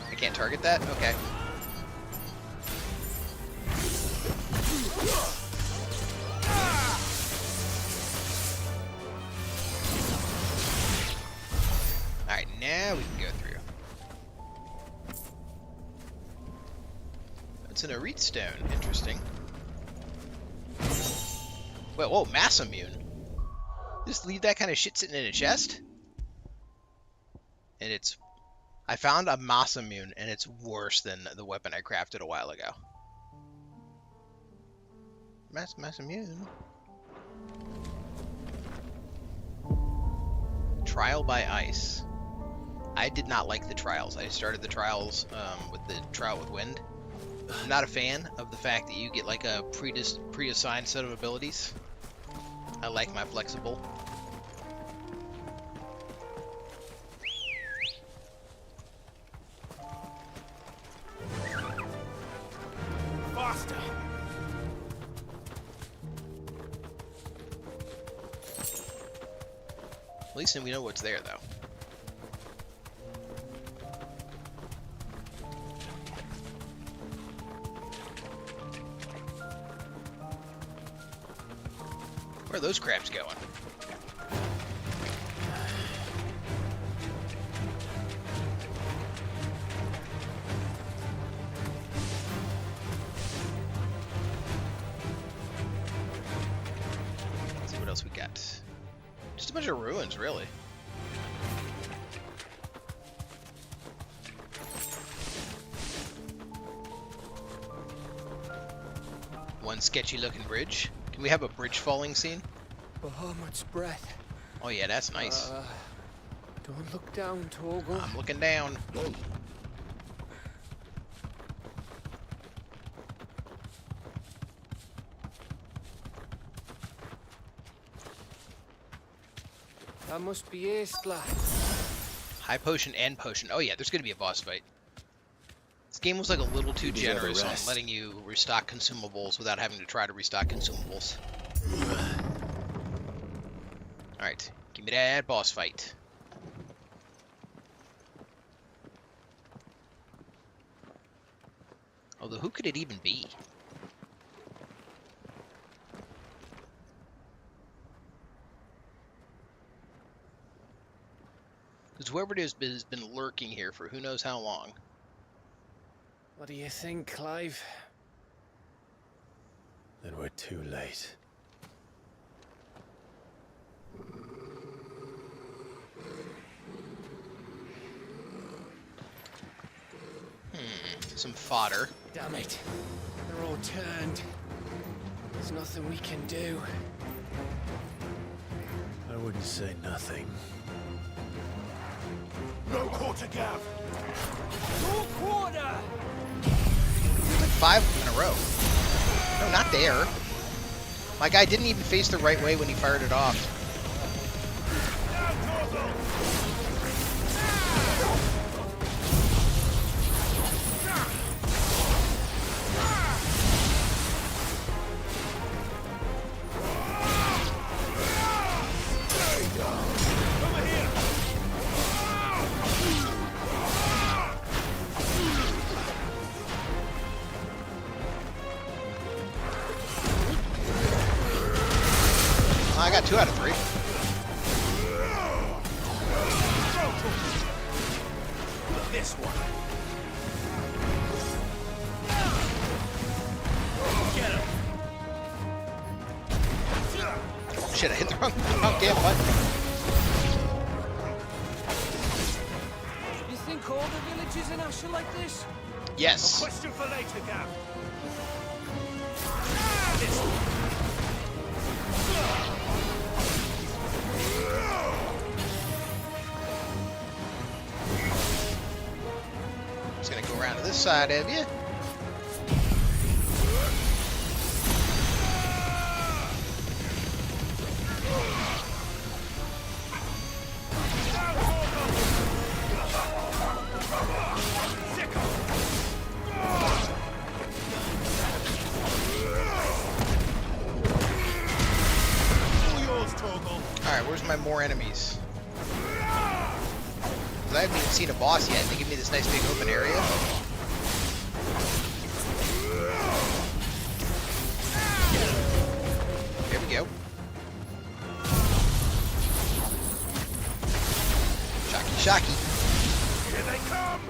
I can't target that? Okay. Alright, now we can go through. It's an Arete stone. Interesting. Wait, whoa, mass immune. Just leave that kind of shit sitting in a chest? And it's... I found a mass immune, and it's worse than the weapon I crafted a while ago. Mass immune. Trial by ice. I did not like the trials. I started the trials with the trial with wind. I'm not a fan of the fact that you get like a pre-assigned set of abilities. I like my flexible. Faster. At least then we know what's there, though. Where are those crabs going? Let's see what else we got. Just a bunch of ruins, really. One sketchy looking bridge. Can we have a bridge falling scene? Bahamut's breath. Oh yeah, that's nice. Don't look down, Torgal. I'm looking down. That must be Aistla. High potion and potion. Oh yeah, there's gonna be a boss fight. This game was like a little too generous on letting you restock consumables without having to try to restock consumables. Alright, give me that boss fight. Although, who could it even be? Because whoever it is has been lurking here for who knows how long. What do you think, Clive? Then we're too late. some fodder. Damn it. They're all turned. There's nothing we can do. I wouldn't say nothing. No quarter, Gav! No quarter! Like 5 in a row. No, not there. My guy didn't even face the right way when he fired it off. I got 2 out of 3. This one. Get him. Oh shit, I hit the wrong damn button. You think all the villages in Ash are like this? Yes. A question for later, Gav. Just gonna go around to this side of you. Alright, where's my more enemies? Because I haven't even seen a boss yet. They give me this nice big open area. There we go. Shocky, shocky. Here they come!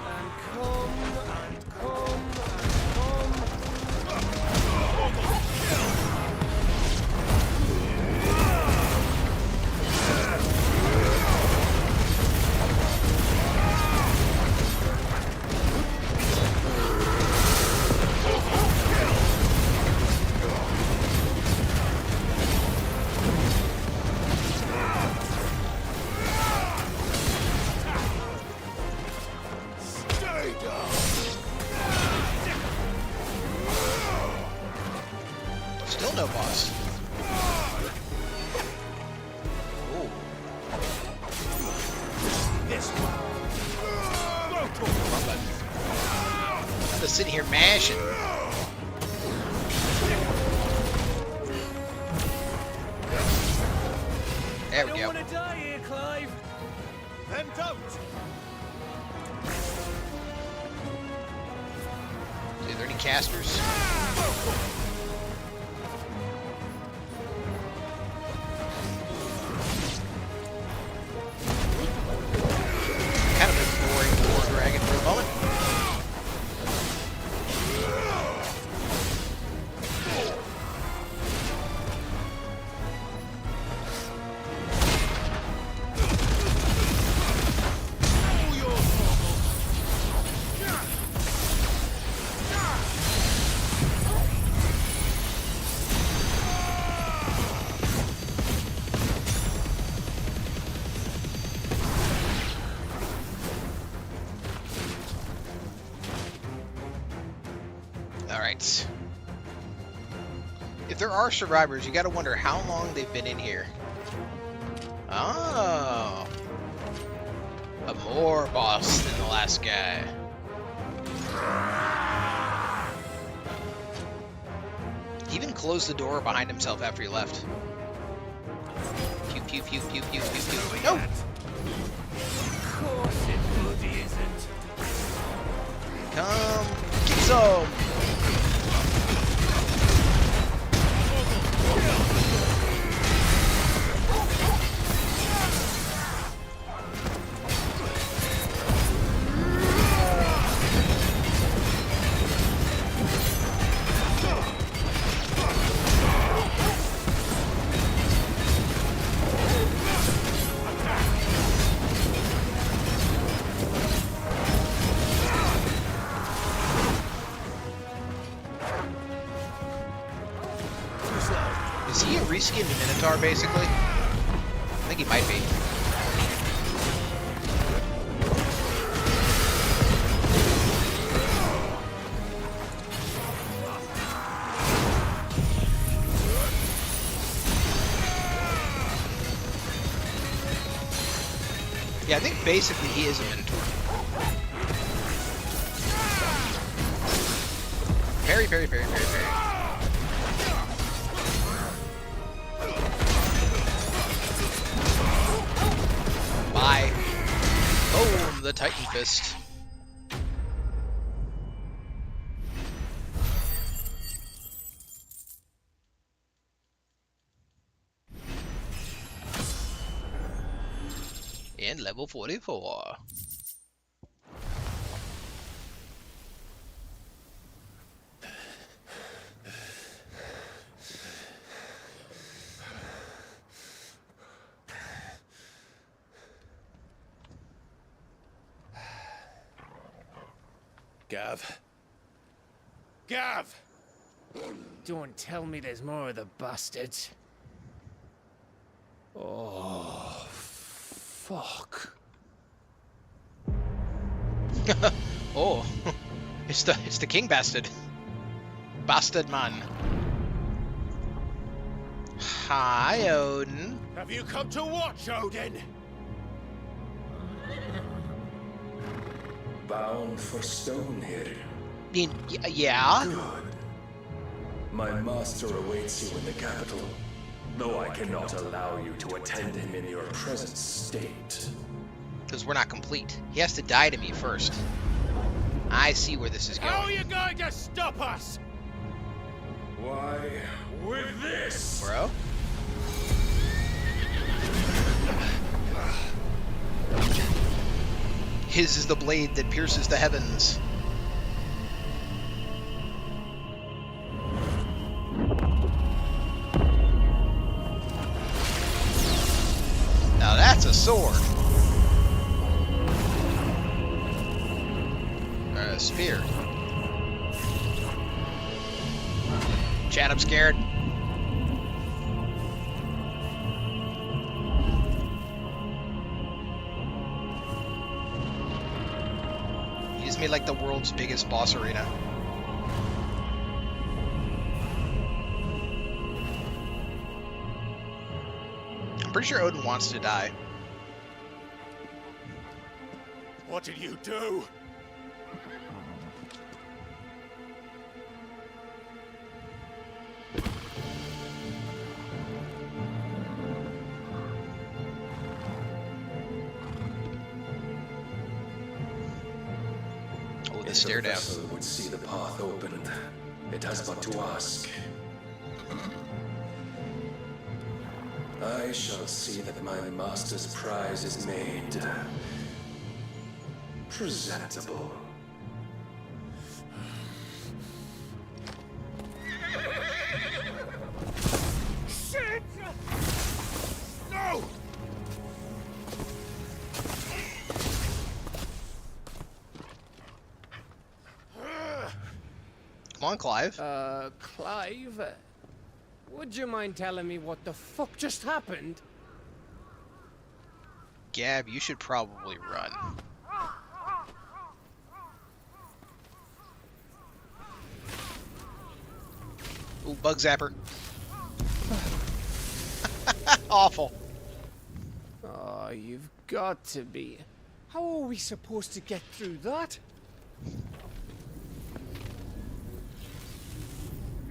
And come, and come, and Still no boss. Ooh. This one. I'm just sitting here mashing. There we Don't go. want to die here, Clive. Then don't. Are there any casters? Kind of a boring war dragon for the moment. Alright. If there are survivors, you gotta wonder how long they've been in here. Oh. A more boss than the last guy. He even closed the door behind himself after he left. Pew pew pew pew pew pew pew. No! Of course it bloody isn't. Come get some! Is he a reskinned Minotaur, basically? I think he might be. Yeah, I think basically he is a Minotaur. Parry, parry, parry, parry, parry. Bye. Boom, the Titan Fist. And level 44. Gav. Gav! Don't tell me there's more of the bastards. Oh, fuck. Oh, it's the king bastard. Bastard man. Hi, Odin. Have you come to watch, Odin? Bound for Stonehill. Yeah? Good. My master awaits you in the capital, though I cannot allow you to attend him in your present state. Because we're not complete. He has to die to me first. I see where this is going. How are you going to stop us? Why, with this! Bro? His is the blade that pierces the heavens. Now that's a sword. A spear. Chat, I'm scared. Use me like the world's biggest boss arena. I'm pretty sure Odin wants to die. What did you do? Oh, the If stare the down. vessel would see the path opened, it has but to ask. I shall see that my master's prize is made presentable. Shit! No! Come on, Clive. Clive? Would you mind telling me what the fuck just happened? Gab, you should probably run. Ooh, bug zapper. Awful. Oh, you've got to be. How are we supposed to get through that?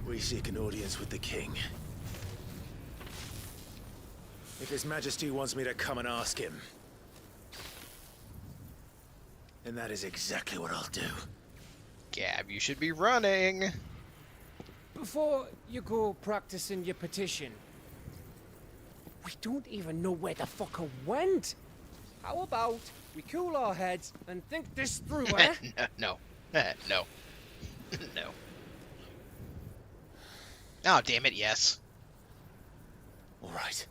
We seek an audience with the king. If His Majesty wants me to come and ask him, then that is exactly what I'll do. Gab, you should be running. Before you go practicing your petition, we don't even know where the fucker went. How about we cool our heads and think this through, eh? No. No. No. Oh, damn it, yes. All right.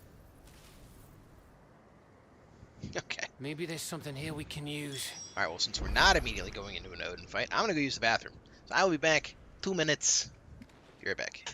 Okay. Maybe there's something here we can use. Alright, well, since we're not immediately going into an Odin fight, I'm gonna go use the bathroom. So I will be back 2 minutes. Be right back.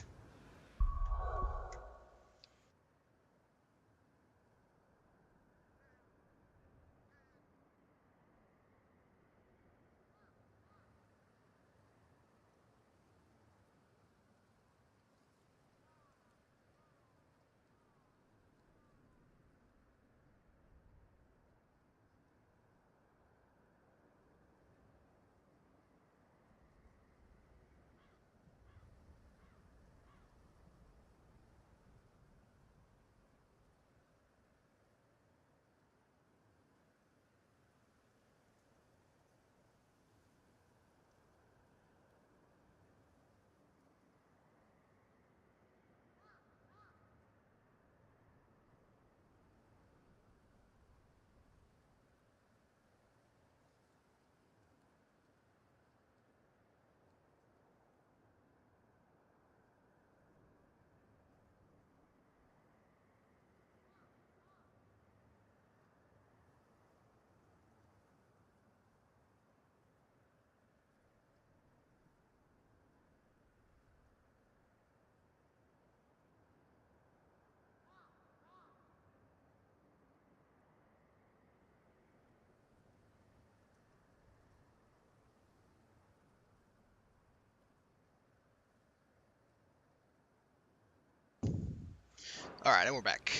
Alright, and we're back.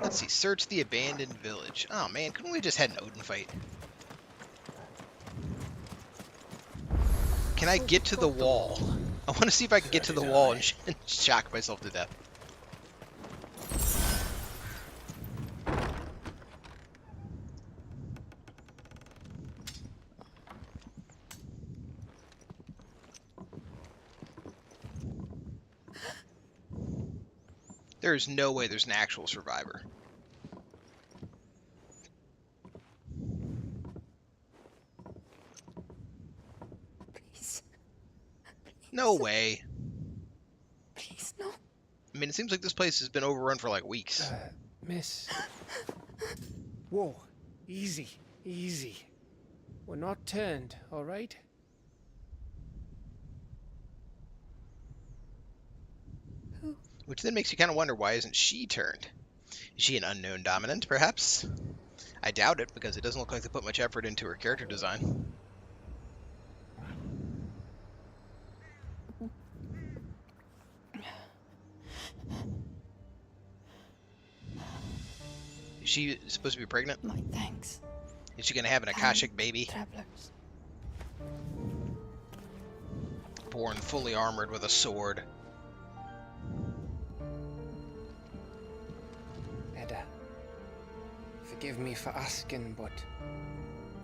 Let's see. Search the abandoned village. Oh man, couldn't we just had an Odin fight? Can I get to the wall? I want to see if I can get to the wall and shock myself to death. There's no way there's an actual survivor. Please. No way. Please, no. I mean, it seems like this place has been overrun for like weeks. Miss. Whoa. Easy. Easy. We're not turned, alright? Which then makes you kind of wonder, why isn't she turned? Is she an unknown dominant, perhaps? I doubt it, because it doesn't look like they put much effort into her character design. Is she supposed to be pregnant? My thanks. Is she going to have an Akashic baby? Travelers. Born fully armored with a sword. Edda, forgive me for asking, but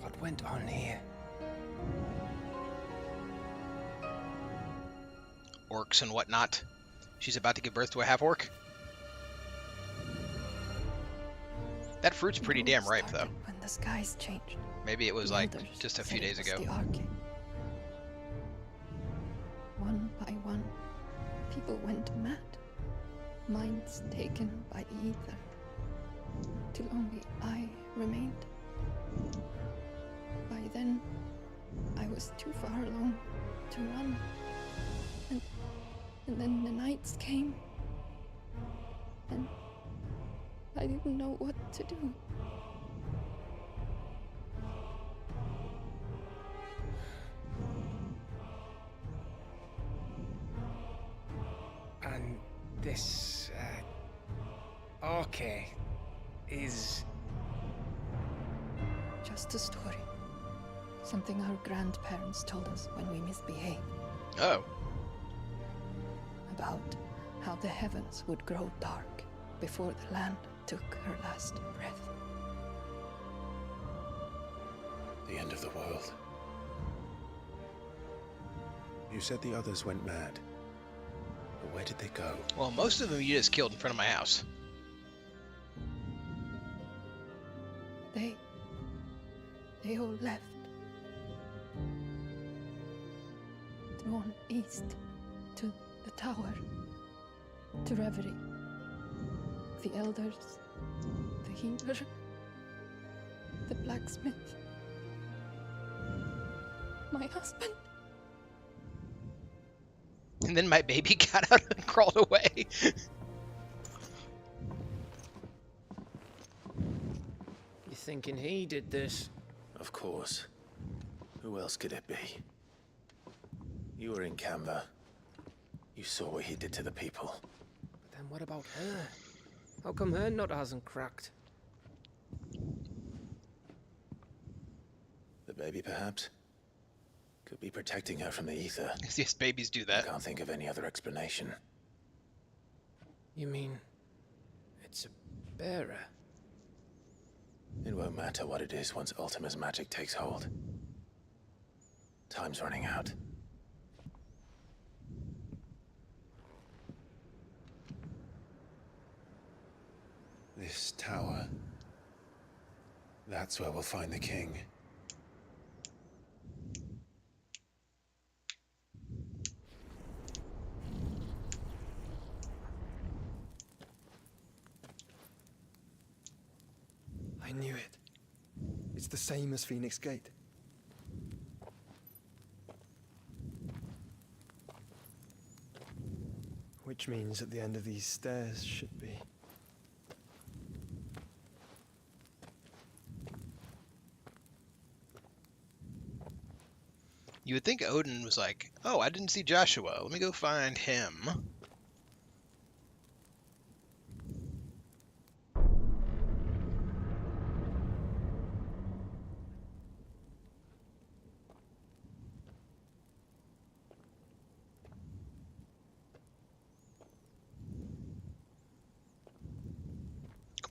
what went on here? Orcs and whatnot. She's about to give birth to a half-orc? That fruit's pretty damn ripe, though. When the skies changed. Maybe it was like just a few days ago. One by one, people went mad. Minds taken by the ether. Till only I remained. By then, I was too far along to run. And then the nights came. And I didn't know what to do. And this, Arche is... Just a story. Something our grandparents told us when we misbehaved. Oh. About how the heavens would grow dark before the land took her last breath. The end of the world. You said the others went mad. But where did they go? Well, most of them you just killed in front of my house. They all left. Drawn east to the tower, to reverie. The elders, the healer, the blacksmith, my husband. And then my baby got out and crawled away. You thinking he did this? Of course. Who else could it be? You were in Canva. You saw what he did to the people. But then what about her? How come her nut hasn't cracked? The baby, perhaps? Could be protecting her from the ether. Yes, babies do that. I can't think of any other explanation. You mean... it's a bearer? It won't matter what it is once Ultima's magic takes hold. Time's running out. This tower. That's where we'll find the king. I knew it. It's the same as Phoenix Gate. Which means at the end of these stairs should be... You would think Odin was like, oh, I didn't see Joshua. Let me go find him.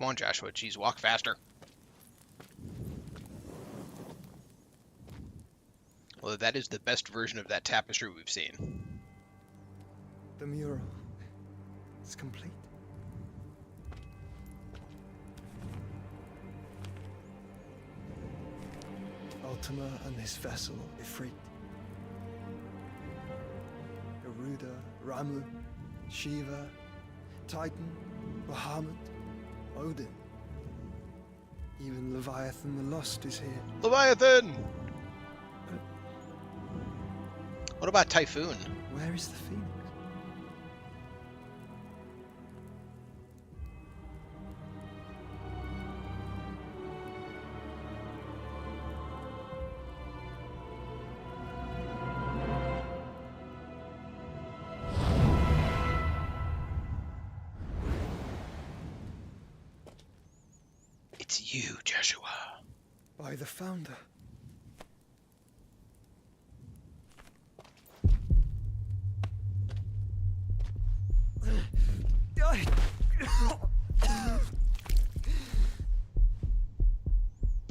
Come on, Joshua. Jeez, walk faster. Well, that is the best version of that tapestry we've seen. The mural. It's complete. Ultima and his vessel, Ifrit. Garuda, Ramu, Shiva, Titan, Bahamut, Odin. Even Leviathan the Lost is here. Leviathan! What about Typhoon? Where is the Phoenix? It's you, Joshua. By the Founder.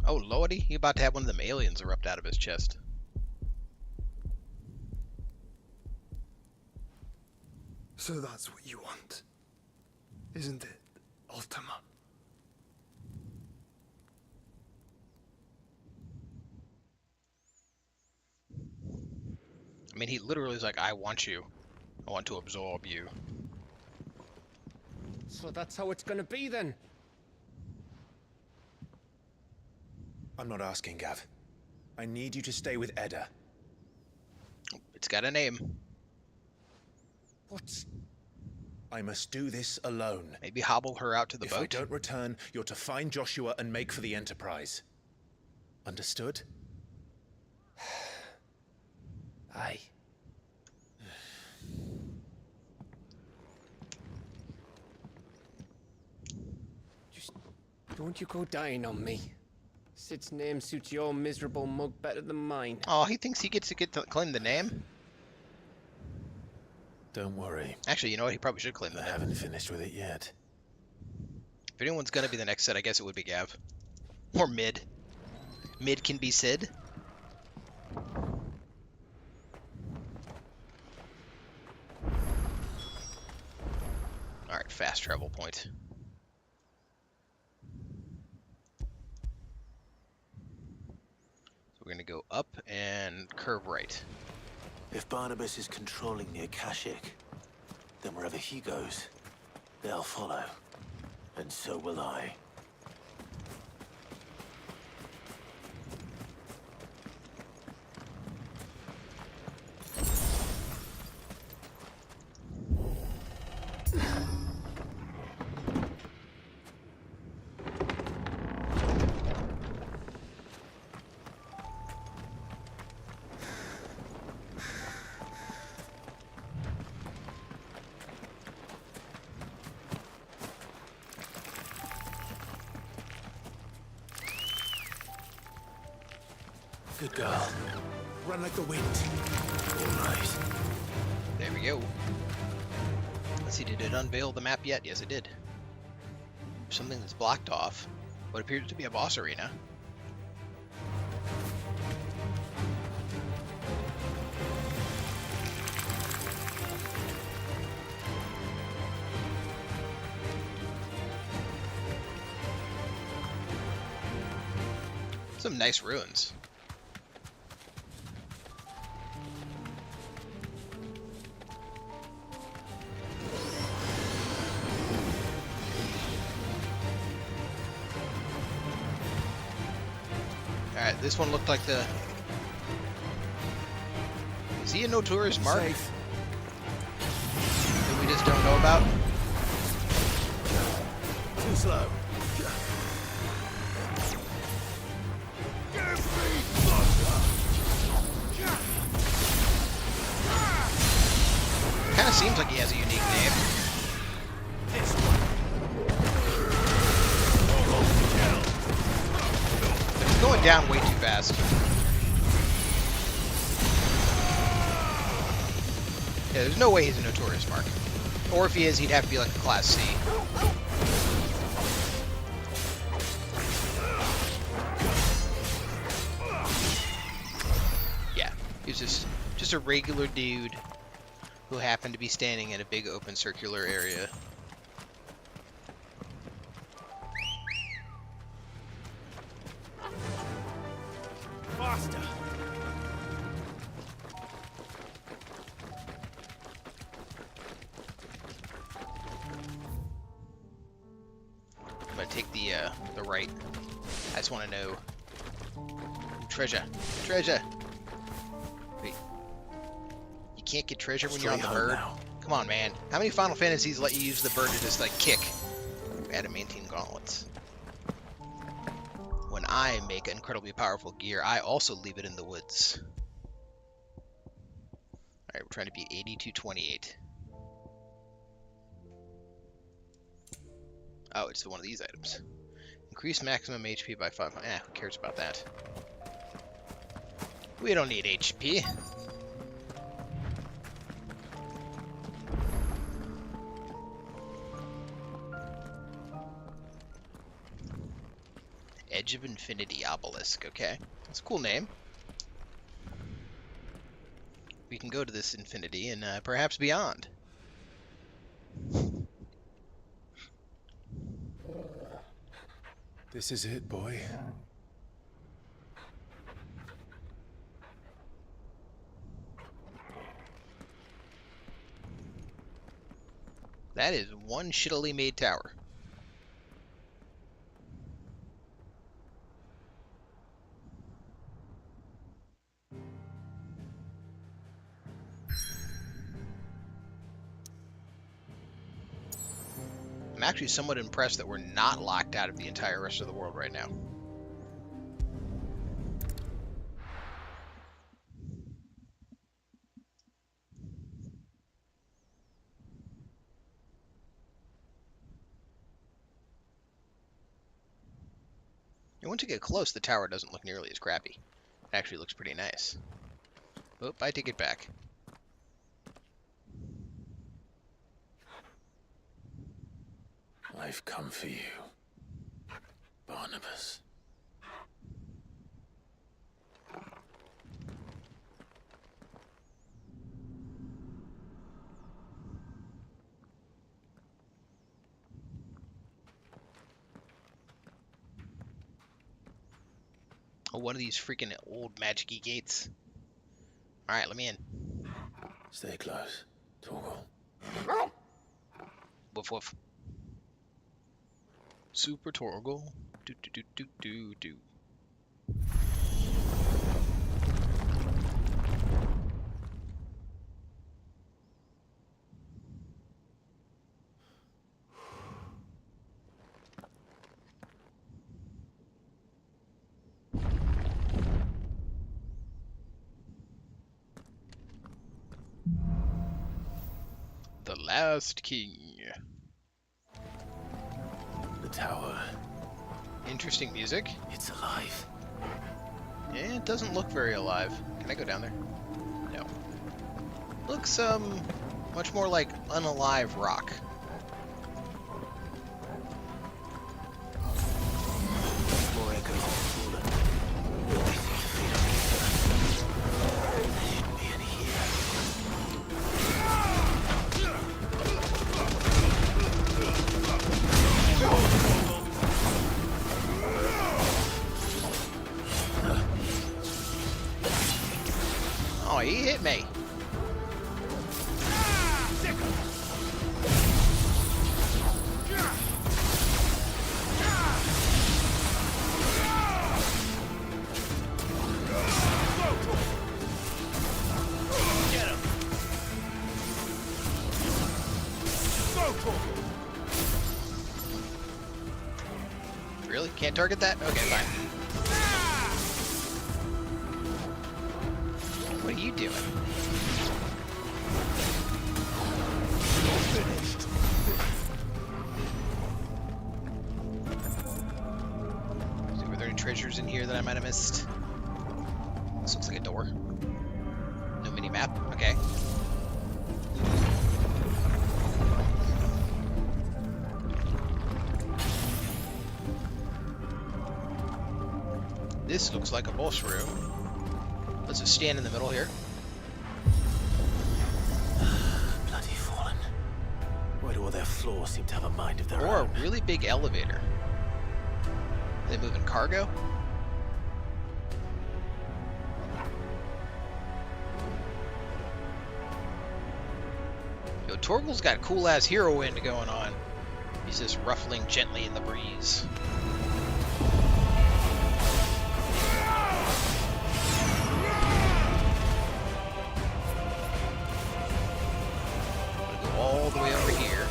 Oh, lordy, he about to have one of them aliens erupt out of his chest. So that's what you want, isn't it, Ultima? I mean, he literally is like, I want you. I want to absorb you. So that's how it's gonna be then? I'm not asking, Gav. I need you to stay with Edda. It's got a name. What? I must do this alone. Maybe hobble her out to the boat. If I don't return, you're to find Joshua and make for the Enterprise. Understood? Aye. Just don't you go dying on me. Sid's name suits your miserable mug better than mine. Oh, he thinks he gets to claim the name? Don't worry. Actually, you know what? He probably should claim the name. I haven't finished with it yet. If anyone's gonna be the next Sid, I guess it would be Gav. Or Mid. Mid can be Sid. Alright, fast travel point. So we're gonna go up and curve right. If Barnabas is controlling the Akashic, then wherever he goes, they'll follow. And so will I. Good girl. Run like the wind. All right. There we go. Let's see, did it unveil the map yet? Yes, it did. Something that's blocked off. What appears to be a boss arena. Some nice ruins. Alright, this one looked like the... Is he a notorious mark that we just don't know about? Too slow. Kind of seems like he has a unique name. But he's going down way too fast. Yeah, there's no way he's a notorious mark. Or if he is, he'd have to be like a Class C. just a regular dude who happened to be standing in a big open circular area. Faster! I'm gonna take the right. I just want to know. Treasure. Treasure! Wait. You can't get treasure when you're on the bird? Come on, man. How many Final Fantasies let you use the bird to just, like, kick? Adamantine gauntlets. When I make incredibly powerful gear, I also leave it in the woods. Alright, we're trying to beat 8228. Oh, it's one of these items. Increase maximum HP by 5. Who cares about that? We don't need HP. Edge of Infinity Obelisk, okay. That's a cool name. We can go to this infinity and perhaps beyond. This is it, boy. That is one shittily made tower. I'm actually somewhat impressed that we're not locked out of the entire rest of the world right now. And once you get close, the tower doesn't look nearly as crappy. It actually looks pretty nice. Oop, I take it back. I've come for you, Barnabas. Oh, one of these freaking old magic-y gates. Alright, let me in. Stay close, Torgal. Woof woof. Super Torgal. Do do do do do do. The Last King. The tower. Interesting music. It's alive. Yeah, it doesn't look very alive. Can I go down there? No. Looks, much more like unalive rock. More echoes have fallen. There shouldn't be any here. Oh, he hit me. Really? Can't target that? Okay, fine. What are you doing? Finished. Were there any treasures in here that I might have missed? This looks like a door. No mini map. Okay. This looks like a boss room. Let's just stand in the middle here. Or their floors seem to have a mind of their Or own. a really big elevator. They moving cargo? Yo, Torgal's got cool-ass hero wind going on. He's just ruffling gently in the breeze. I'm gonna go all the way over here.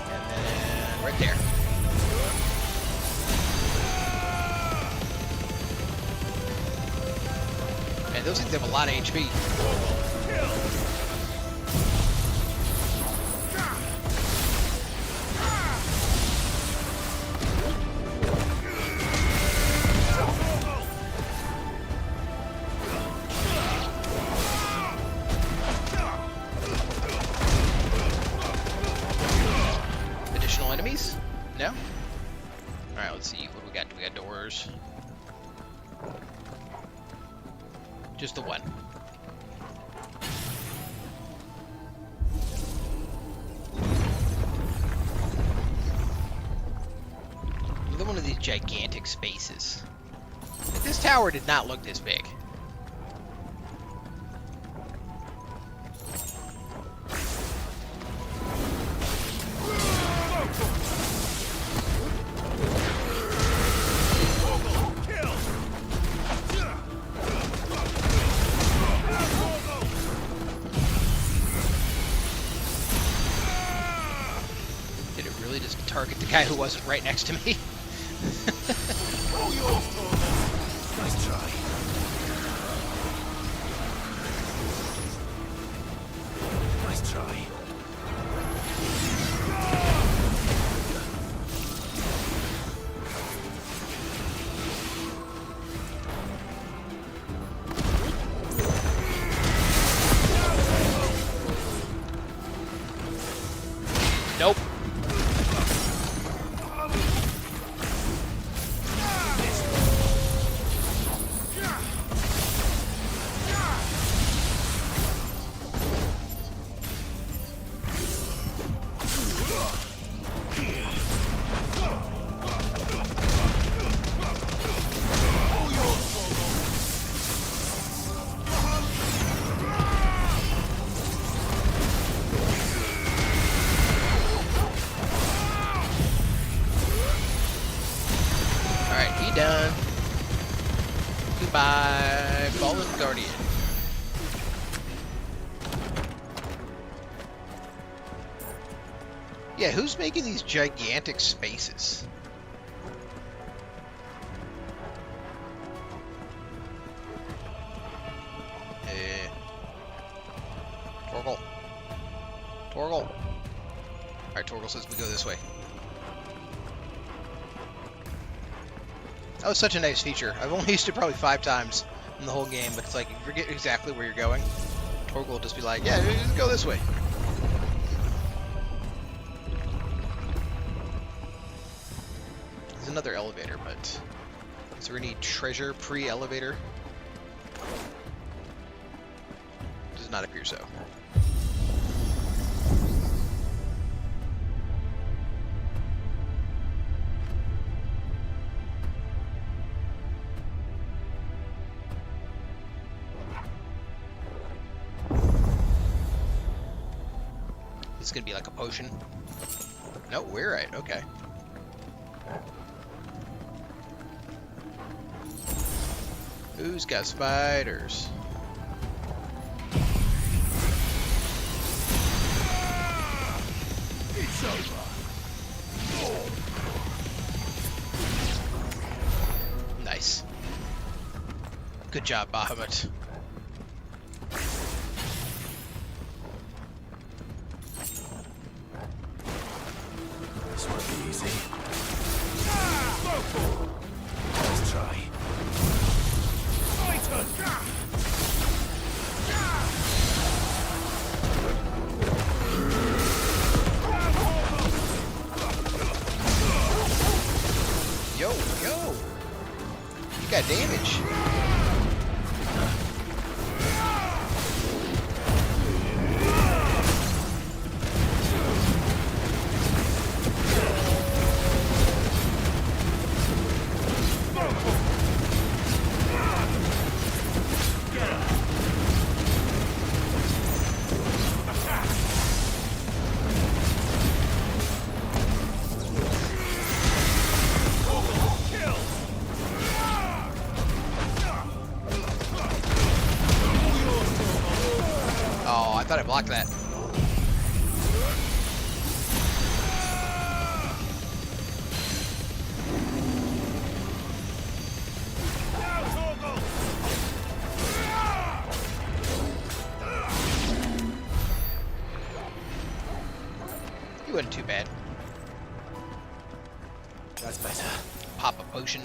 And then right there. Man, those things have a lot of HP. Additional enemies? No? Alright, let's see. What do we got? Do we got doors? Just the one. Another one of these gigantic spaces. This tower did not look this big. Did it really just target the guy who wasn't right next to me? Nice try. Nice try. Nope. Alright, he done. Goodbye, Fallen Guardian. Yeah, who's making these gigantic spaces? Torgal. Torgal. Alright, Torgal says we go this way. That was such a nice feature. I've only used it probably 5 times in the whole game, but it's like, you forget exactly where you're going. Torgal will just be like, yeah, just go this way. There's another elevator, but is there any treasure pre-elevator? Does not appear so. It's gonna be like a potion. No, we're right. Okay. Who's got spiders? It's over. Nice. Good job, Bahamut. This won't be easy. Let's try. Yo, yo! You got damage. thought I blocked that. He wasn't too bad. That's better. Pop a potion.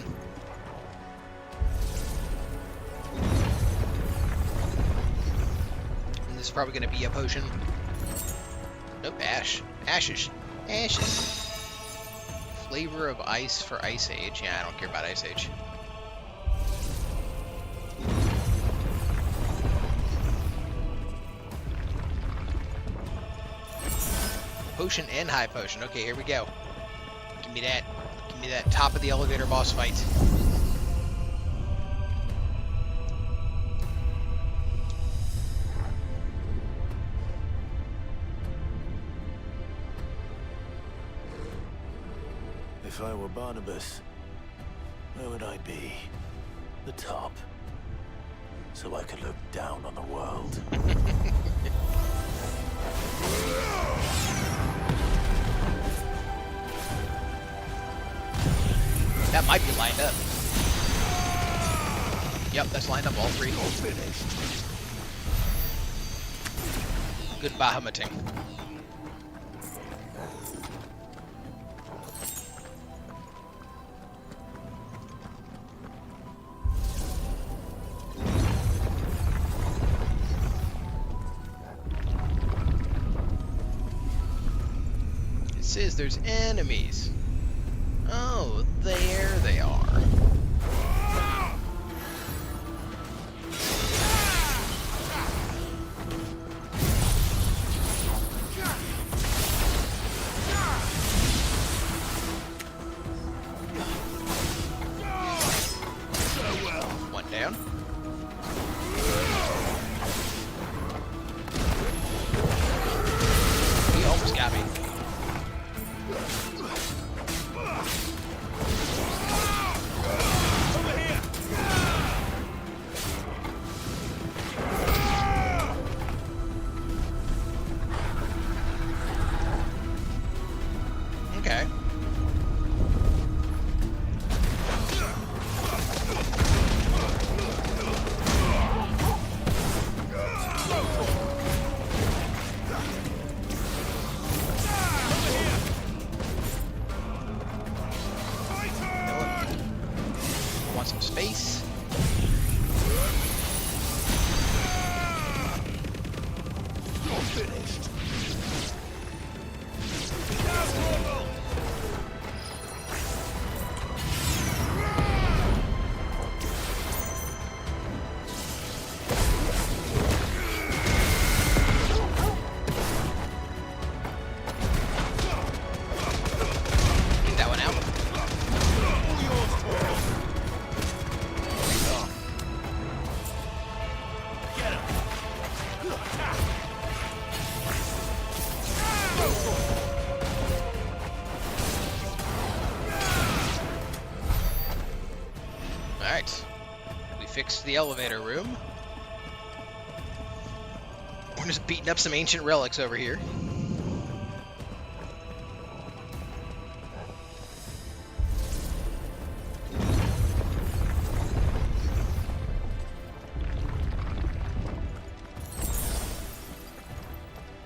And this is probably going to be a potion. Nope, ash. Ashes. Ashes. Flavor of ice for Ice Age. Yeah, I don't care about Ice Age. Potion and high potion. Okay, here we go. Give me that. Give me that top of the elevator boss fight. If I were Barnabas, where would I be? The top. So I could look down on the world. That might be lined up. Yep, that's lined up all three. Good Bahamutting. It says there's enemies. Oh, there they are. One down. He almost got me. Okay. Want some space? Finished. Get that one out. Alright. We fixed the elevator room. We're just beating up some ancient relics over here.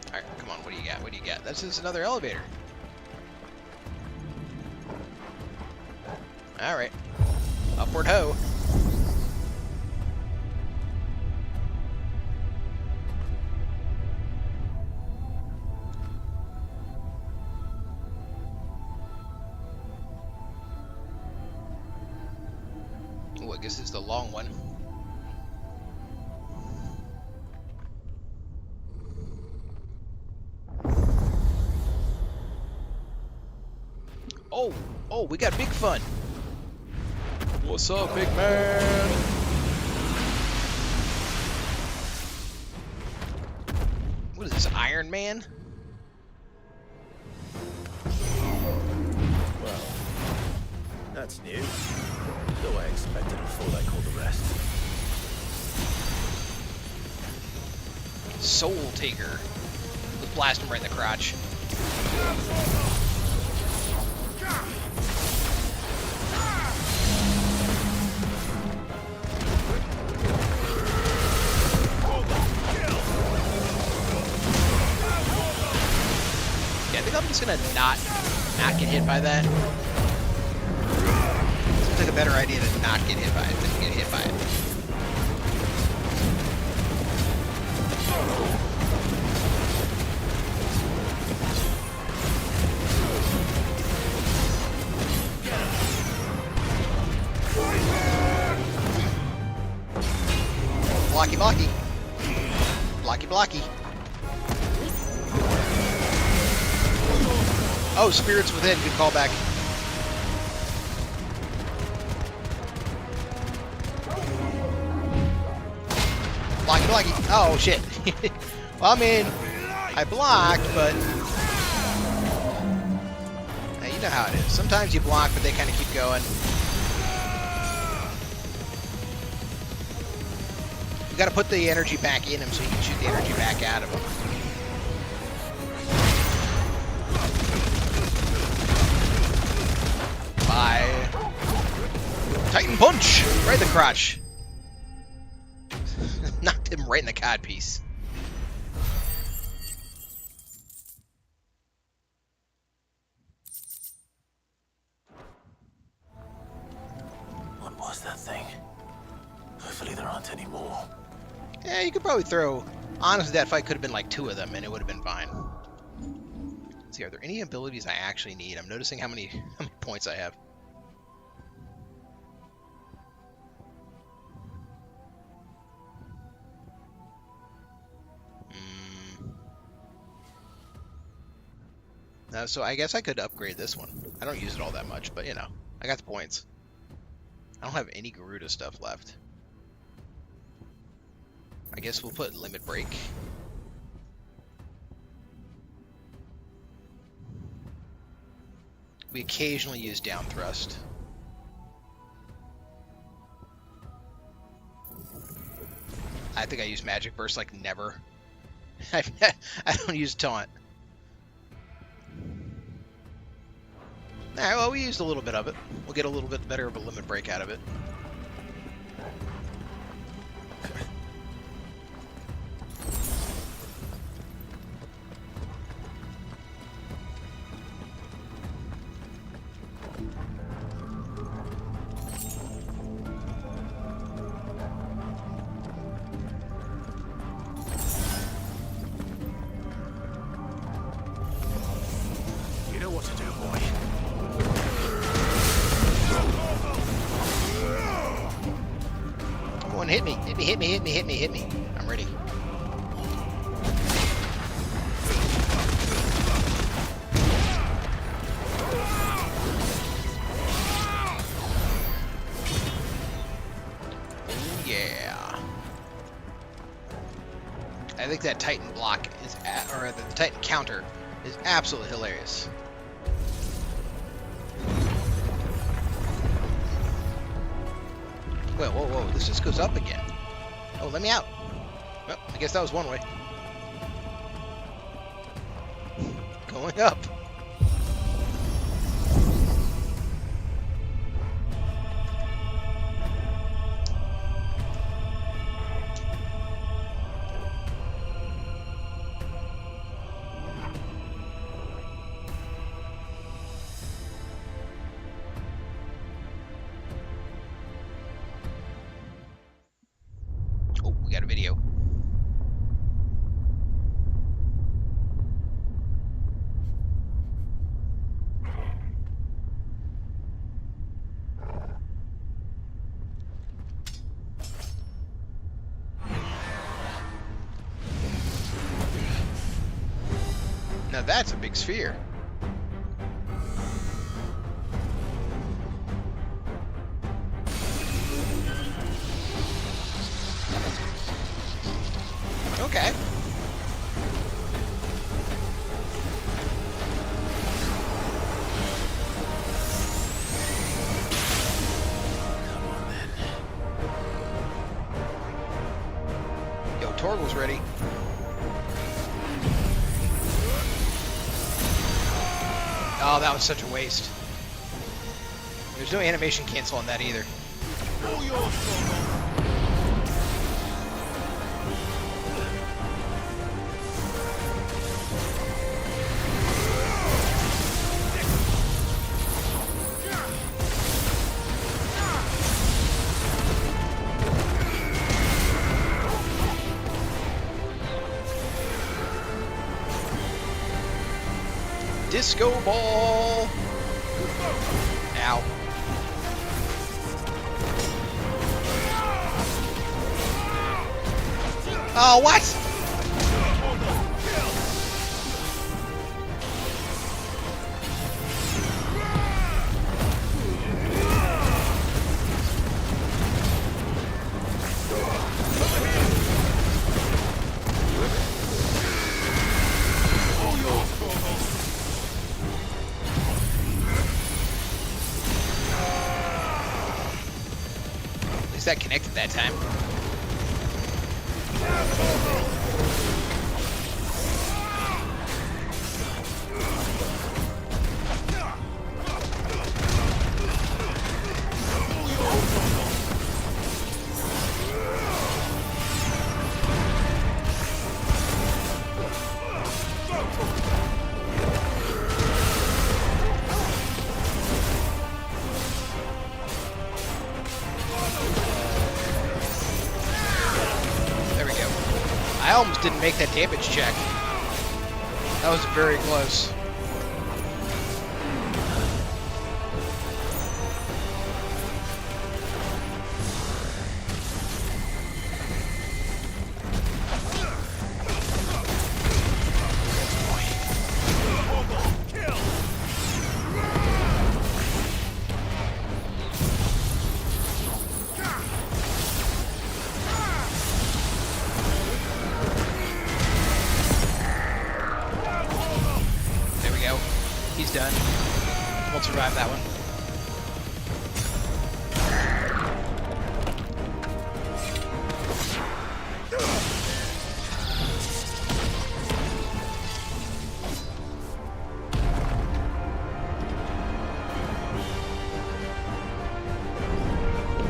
Alright, come on, what do you got? What do you got? This is another elevator. Alright. Upward ho. Ooh, I guess it's the long one. Oh, we got big fun. What's up, big man? What is this, Iron Man? Well, that's new. Though I expected a fall like all the rest. Soul Taker. Let's blast him right in the crotch. Yeah, I think I'm just gonna not get hit by that. Seems like a better idea to not get hit by it than to get hit by it. Blocky, blocky. Blocky, blocky. Oh, Spirits Within. Good callback. Blocky, blocky. Oh, shit. Well, I mean, I blocked, but... Now, you know how it is. Sometimes you block, but they kind of keep going. You gotta put the energy back in him so you can shoot the energy back out of him. Bye. Titan Punch! Right in the crotch. Knocked him right in the codpiece. What was that thing? Hopefully there aren't any more. Yeah, you could probably throw... Honestly, that fight could have been like 2 of them, and it would have been fine. Let's see, are there any abilities I actually need? I'm noticing how many points I have. So I guess I could upgrade this one. I don't use it all that much, but you know, I got the points. I don't have any Garuda stuff left. I guess we'll put Limit Break. We occasionally use Down Thrust. I think I use Magic Burst like never. I don't use Taunt. Alright, well, we used a little bit of it. We'll get a little bit better of a Limit Break out of it. You know what to do, boy. Come on, hit me. Hit me, hit me, hit me, hit me, hit me. I'm ready. Oh, yeah. I think that Titan block is, or the Titan counter is absolutely hilarious. Whoa, whoa, whoa, this just goes up again. Oh, let me out. Well, I guess that was one way. Going up. Oh, we got a video. Now that's a big sphere. Okay. Yo, Torgal's ready. Oh, that was such a waste. There's no animation cancel on that either. Disco ball! Ow. Oh, what? At least that connected that time. I almost didn't make that damage check. That was very close. He's done. Won't survive that one.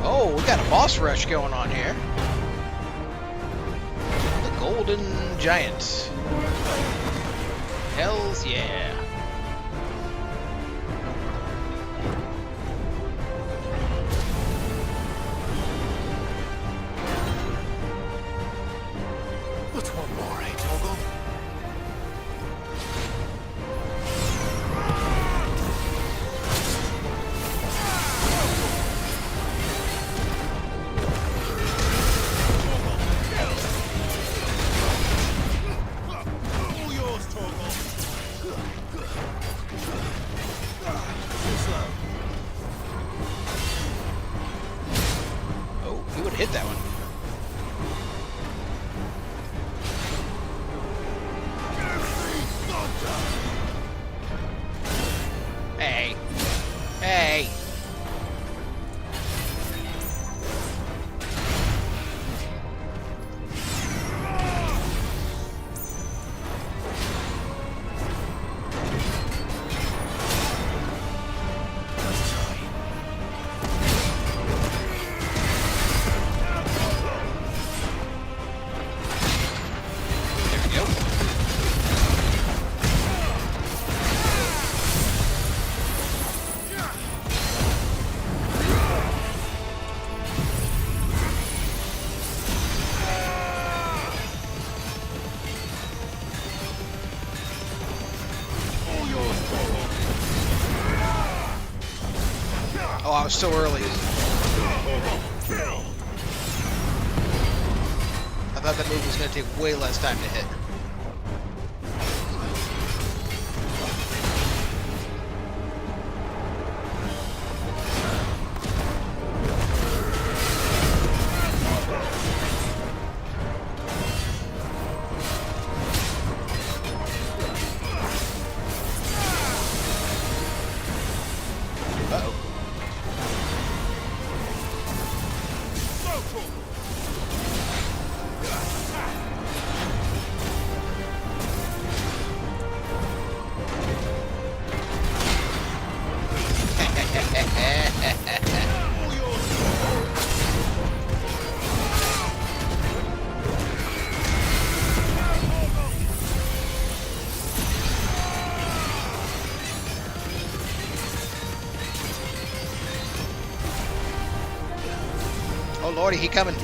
Oh, we got a boss rush going on here. The Golden Giant. Hells yeah. What's one more, eh, Toggle? All yours, Toggle. Oh, he would have hit that one. Hey. Hey. There we go. Oh, I was so early. I thought that move was going to take way less time to hit. Uh-oh. lordy, he coming.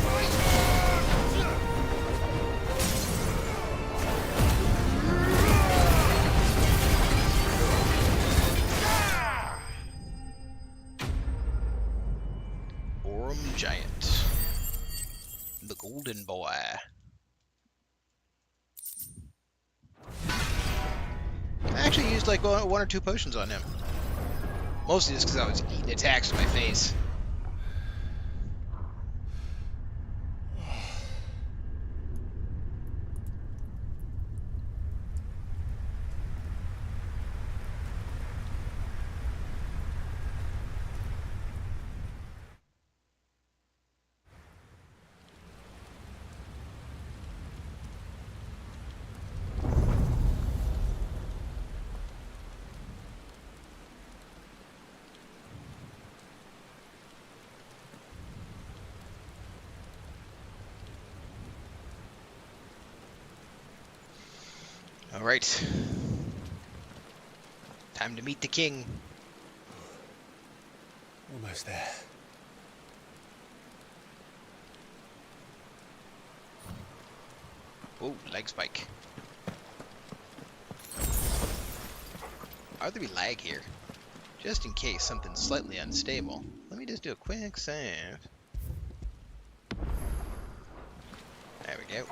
Giant. The golden boy. I actually used like one or two potions on him. Mostly just because I was eating attacks in my face. All right. Time to meet the king. Almost there. Oh, leg spike. Why would there be lag here? Just in case something's slightly unstable. Let me just do a quick save. There we go.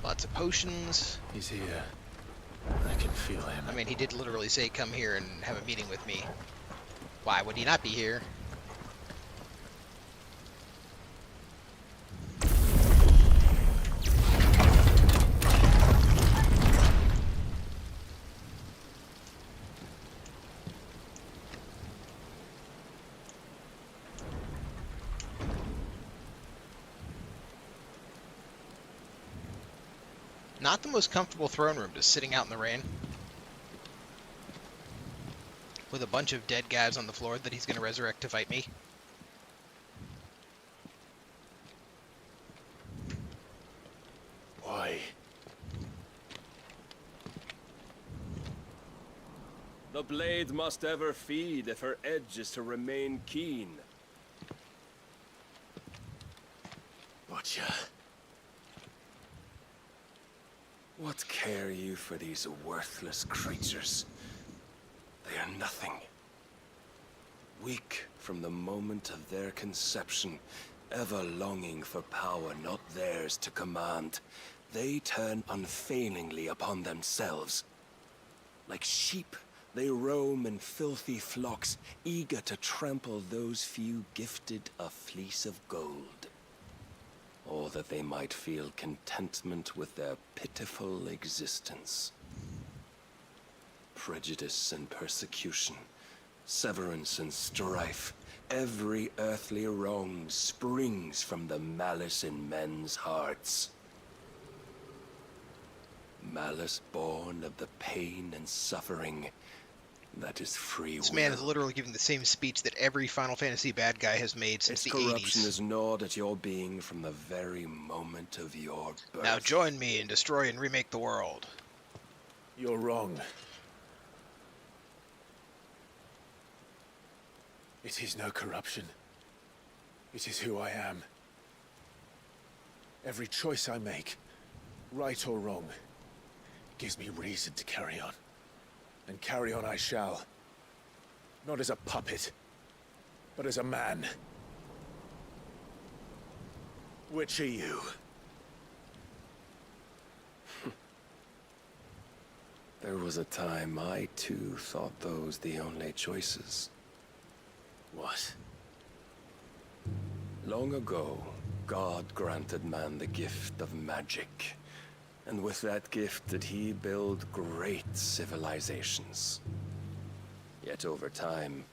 Lots of potions. He's here. I can feel him. I mean, he did literally say come here and have a meeting with me. Why would he not be here? Not the most comfortable throne room, just sitting out in the rain. With a bunch of dead guys on the floor that he's going to resurrect to fight me. Why? The blade must ever feed if her edge is to remain keen. Butcher. What care you for these worthless creatures? They are nothing. Weak from the moment of their conception, ever longing for power not theirs to command, they turn unfailingly upon themselves. Like sheep, they roam in filthy flocks, eager to trample those few gifted a fleece of gold. Or that they might feel contentment with their pitiful existence. Prejudice and persecution, severance and strife, every earthly wrong springs from the malice in men's hearts. Malice born of the pain and suffering that is free will. This man is literally giving the same speech that every Final Fantasy bad guy has made since the 80s. Corruption is gnawed at your being from the very moment of your birth. Now join me and destroy and remake the world. You're wrong. It is no corruption. It is who I am. Every choice I make, right or wrong, gives me reason to carry on. And carry on I shall. Not as a puppet, but as a man. Which are you? There was a time I too thought those the only choices. What? Long ago, God granted man the gift of magic. And with that gift did he build great civilizations. Yet over time,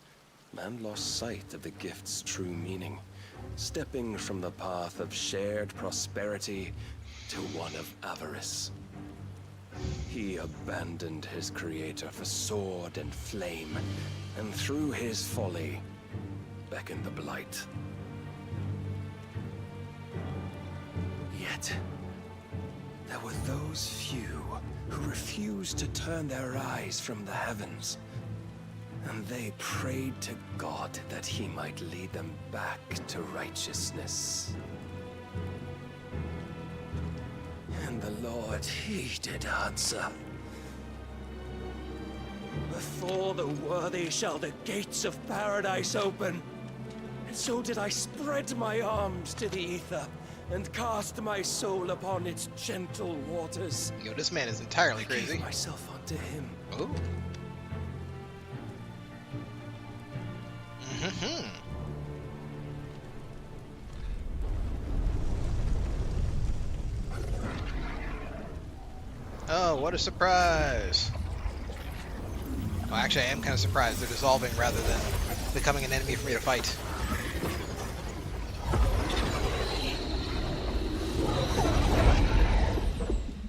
man lost sight of the gift's true meaning, stepping from the path of shared prosperity to one of avarice. He abandoned his creator for sword and flame, and through his folly, beckon the blight. Yet, there were those few who refused to turn their eyes from the heavens, and they prayed to God that he might lead them back to righteousness. And the Lord, he did answer. Before the worthy shall the gates of paradise open. And so did I spread my arms to the ether, and cast my soul upon its gentle waters. Yo, this man is entirely crazy. I gave myself unto him. Oh. Mm-hmm. Oh, what a surprise! Well, actually, I am kind of surprised they're dissolving rather than becoming an enemy for me to fight.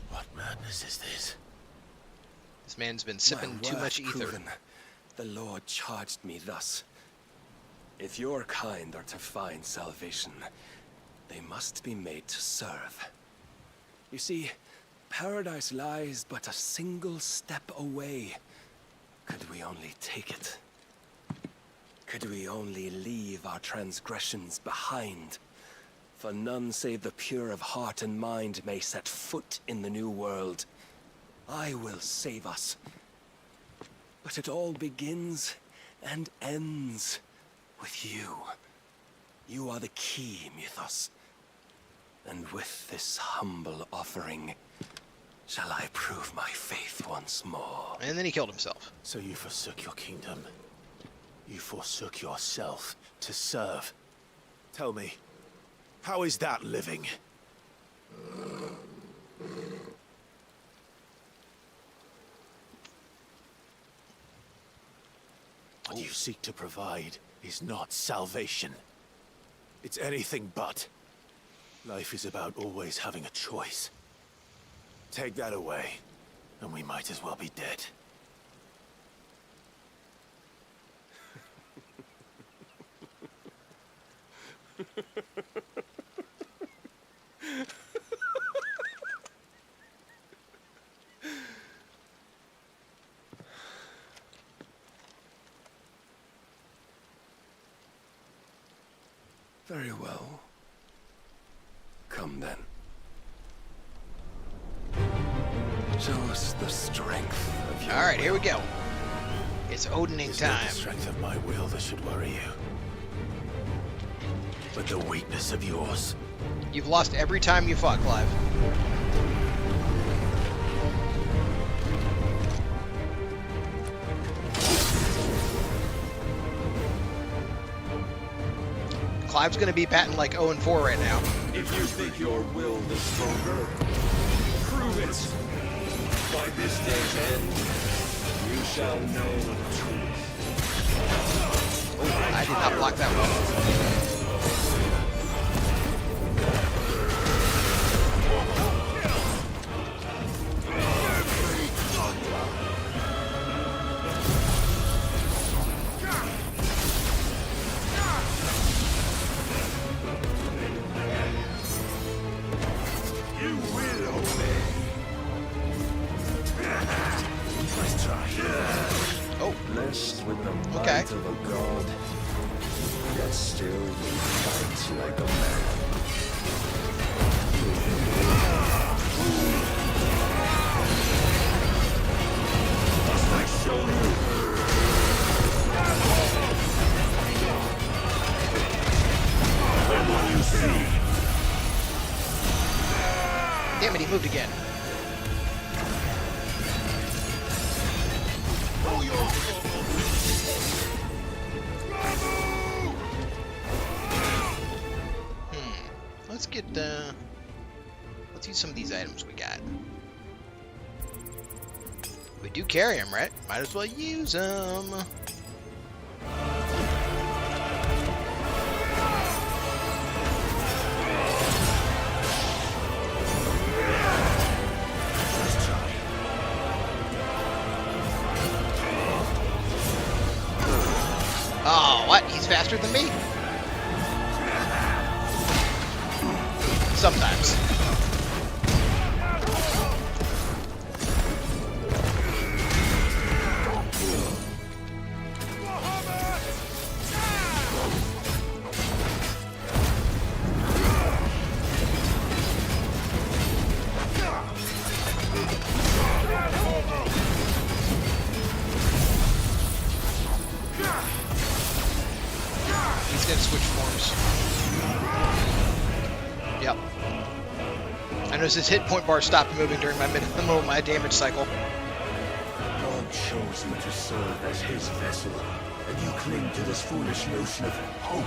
What madness is this? This man's been sipping too much ether. Proven, the Lord charged me thus. If your kind are to find salvation, they must be made to serve. You see, paradise lies but a single step away. Could we only take it? Could we only leave our transgressions behind? For none save the pure of heart and mind may set foot in the new world. I will save us. But it all begins and ends with you. You are the key, Mythos. And with this humble offering, shall I prove my faith once more. And then he killed himself. So you forsook your kingdom. You forsook yourself to serve. Tell me, how is that living? What you seek to provide is not salvation. It's anything but. Life is about always having a choice. Take that away, and we might as well be dead. Very well. Come then. Show us the strength of your Alright, here we will. go. It's Odining It's not time. the strength of my will that should worry you, but the weakness of yours. You've lost every time you fought, Clive. Clive's gonna be batting like 0-4 right now. If you think your will is stronger, prove it. By this day's end, you shall know the truth. I did not block that one. You will obey. Let's try. Oh. Blessed with the might Okay. of a god, yet still you fight like a man. Must I show you? What will you see? Damn it, he moved again. Let's get, let's use some of these items we got. We do carry them, right? Might as well use them. Oh, what? He's faster than me? Sometimes. He's gonna switch forms. Yep. I noticed his hit point bar stopped moving during the middle of my damage cycle. God chose you to serve as his vessel, and you cling to this foolish notion of hope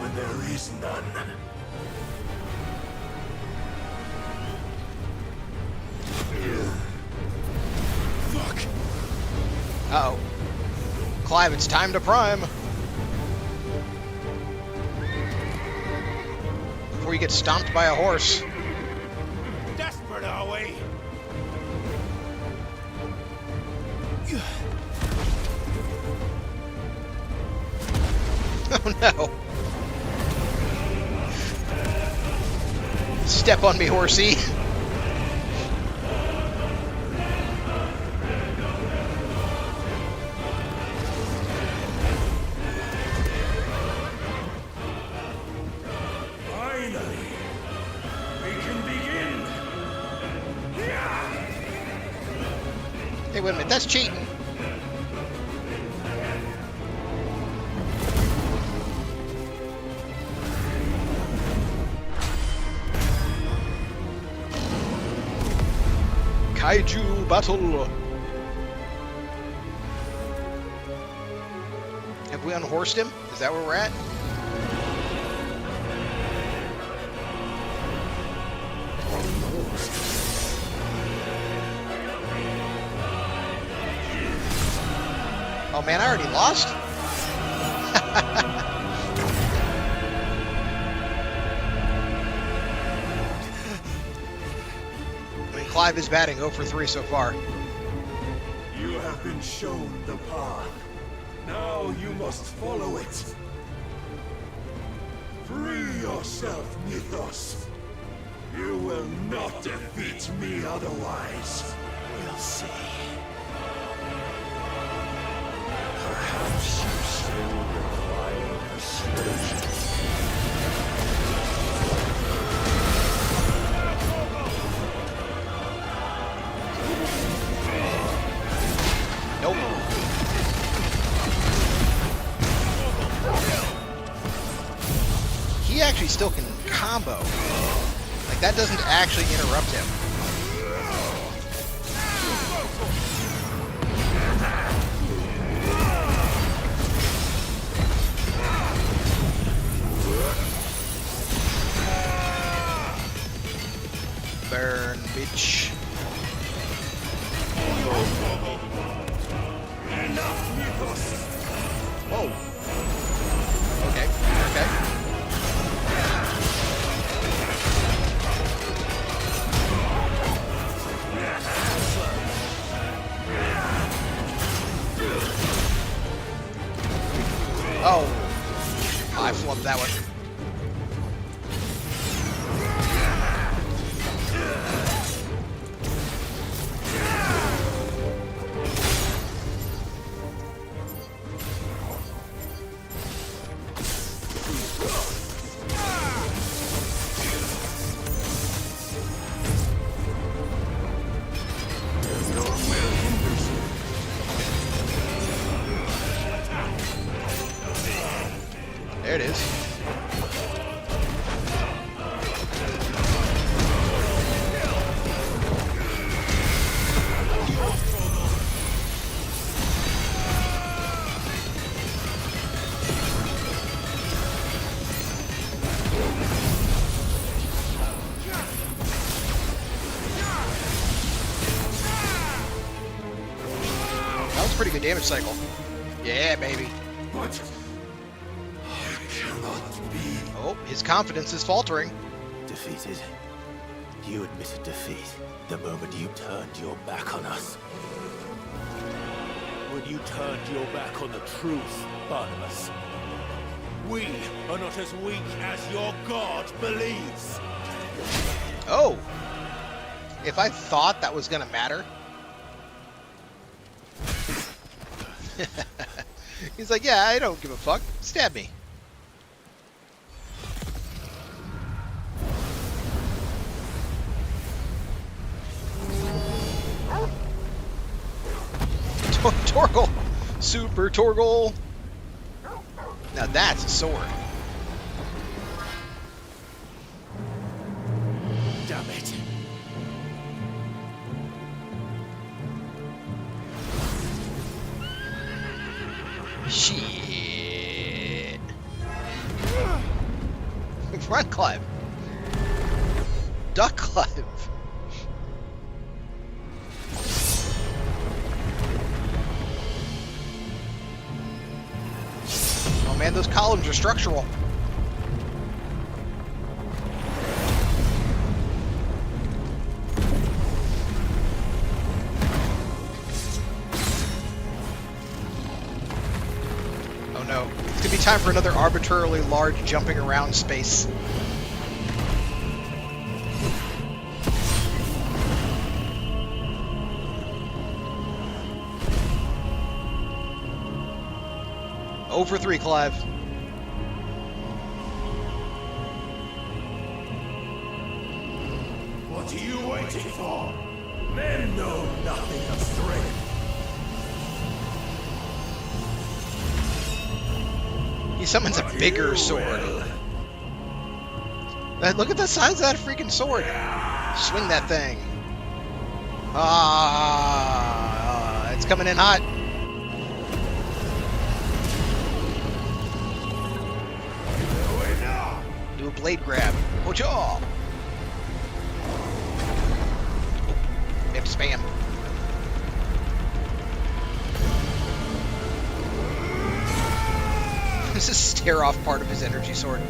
when there is none. Fuck. Uh-oh. Clive, it's time to prime. Before you get stomped by a horse. Desperate, are we? Oh no. Step on me, horsey. Finally, we can begin. Hey, wait a minute, that's cheating. Kaiju battle. Have we unhorsed him? Is that where we're at? Oh man, I already lost? I mean, Clive is batting 0 for 3 so far. You have been shown the path. Now you must follow it. Free yourself, Mythos. You will not defeat me otherwise. We'll see. Perhaps you still require persuasion. Nope. He actually still can combo. Like, that doesn't actually interrupt him. Burn, bitch. Whoa. Okay, okay. Oh. I flubbed that one. There it is. That was a pretty good damage cycle. Yeah, baby. What? Oh, his confidence is faltering. Defeated. You admitted defeat the moment you turned your back on us. When you turned your back on the truth, Barnabas. We are not as weak as your god believes. If I thought that was gonna matter. He's like, yeah, I don't give a fuck. Stab me. Torgal! Super Torgal! Now that's a sword. Damn it. Shit. Front Clive. Duck Clive. Oh man, those columns are structural. Oh no, it's gonna be time for another arbitrarily large jumping around space. Over 3, Clive. What are you waiting for? Men know nothing of strength. He summons a bigger sword. Look at the size of that freaking sword. Swing that thing. It's coming in hot. Do a blade grab. Ocha! We have to spam. This is stare off part of his energy sword.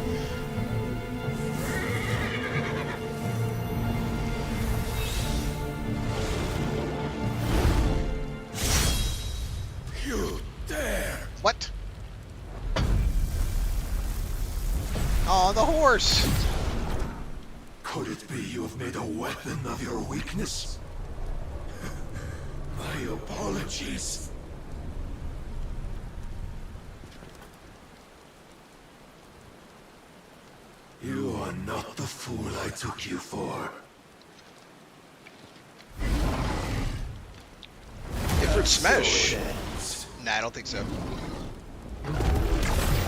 You dare! What? Oh, the horse! Could it be you have made a weapon of your weakness? My apologies. You are not the fool I took you for. Different smash. Nah, I don't think so.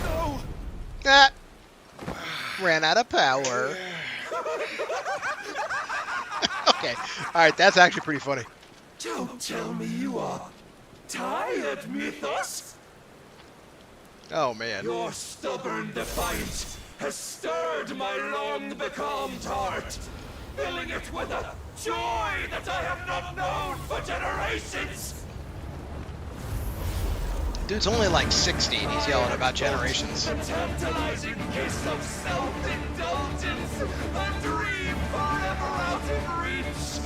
No. Ah! Ran out of power. Okay. Alright, that's actually pretty funny. Don't tell me you are tired, Mythos. Oh, man. Your stubborn defiance has stirred my long-becalmed heart, filling it with a joy that I have not known for generations. Dude's only like 60 and he's yelling about generations. A tantalizing kiss of self-indulgence, a dream forever out of reach.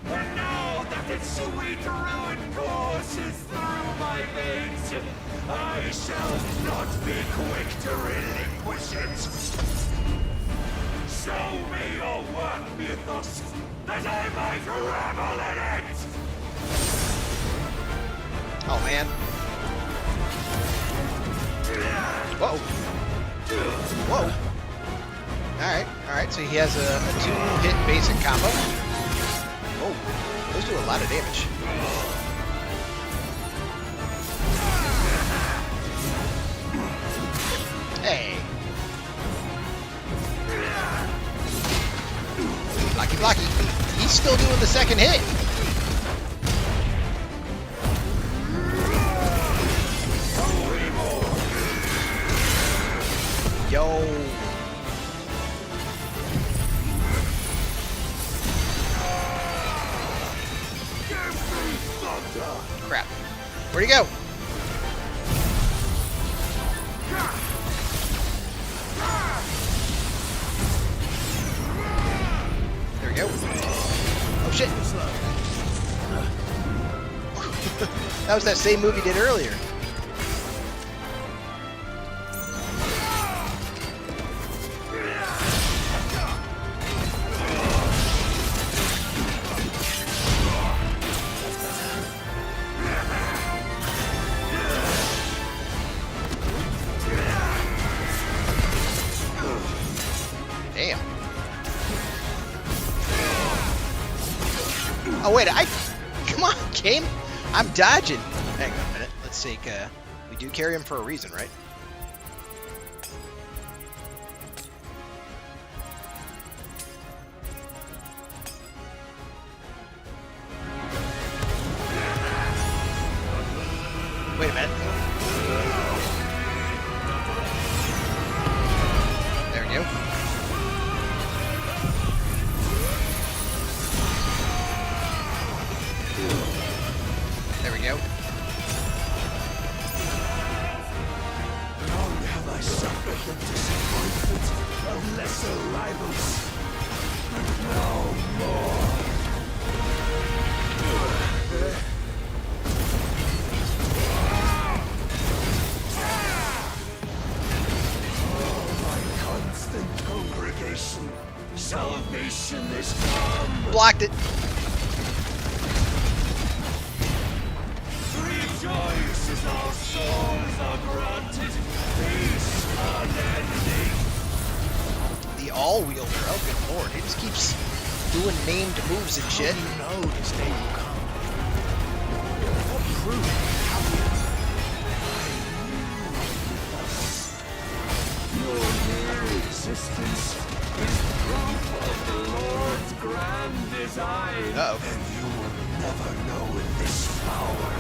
And now that its sweet ruin courses through my veins, I shall not be quick to relinquish it. Show me your work, Mythos, that I might revel in it! Oh, man. Whoa. Whoa. Alright, so he has a 2-hit basic combo. Oh, those do a lot of damage. Hey. Blocky, blocky. He's still doing the second hit. Yo. Crap. Where'd he go? There we go. Oh shit. That was that same move he did earlier. Oh wait, come on, game. I'm dodging. Hang on a minute. Let's take. We do carry him for a reason, right? Wait a minute. There we go. There we go. Long have I suffered the disappointment of lesser rivals, but now more. Constant congregation, salvation is come. Blocked it. Rejoice as our souls are granted peace unending. The all-wielder. Oh, good lord. He just keeps doing named moves and shit. How do you know this day will come? What proof have you? Your mere existence is proof of the Lord's grand design. Uh-oh. And you will never know this power.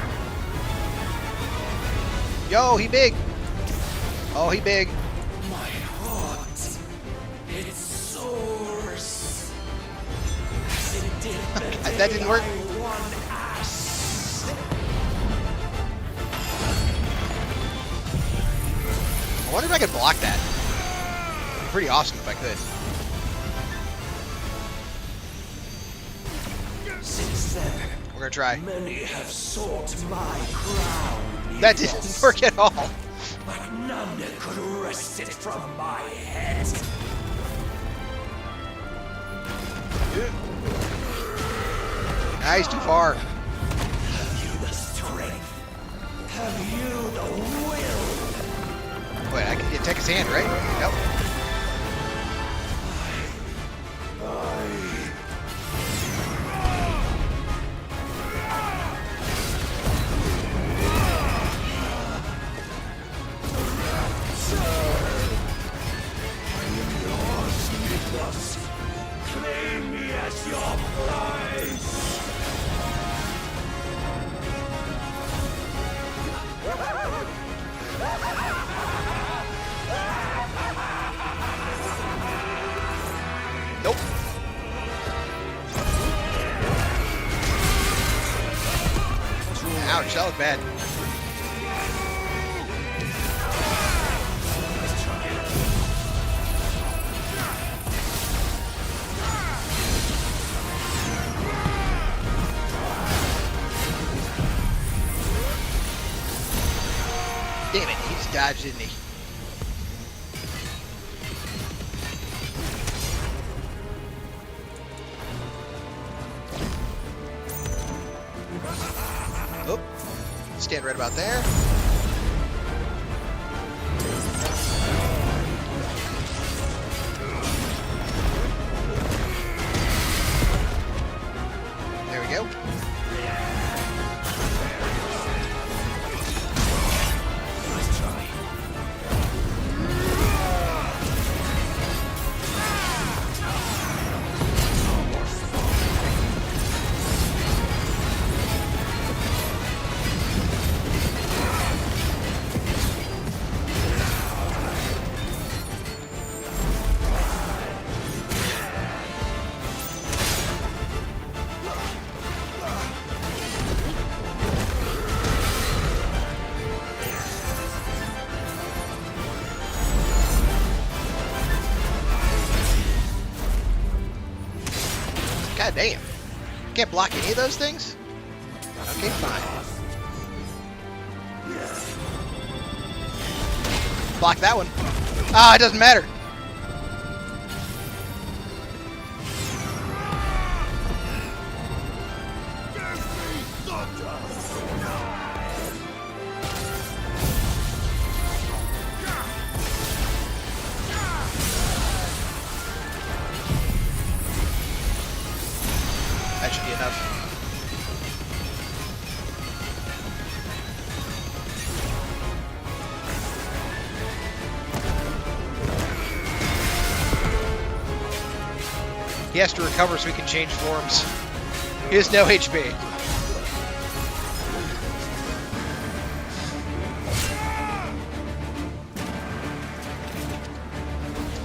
Yo, he big. Oh, he big. My heart, it soars. As it did the That didn't work. I won Ash. I wonder if I could block that. It'd be pretty awesome if I could. Since then, We're gonna try. many have sought my crown. That didn't work at all. But none could wrest it from my head. Nice, too far. Have you the strength? Have you the will? Wait, I can take his hand, right? Yep. Claim me as your prize! Nope. Ouch, that was bad. Damn it, he just dodged, didn't he? Oh, stand right about there. There we go. God damn. Can't block any of those things? Okay, fine. Block that one. Ah, it doesn't matter. That should be enough. He has to recover so he can change forms. He has no HP.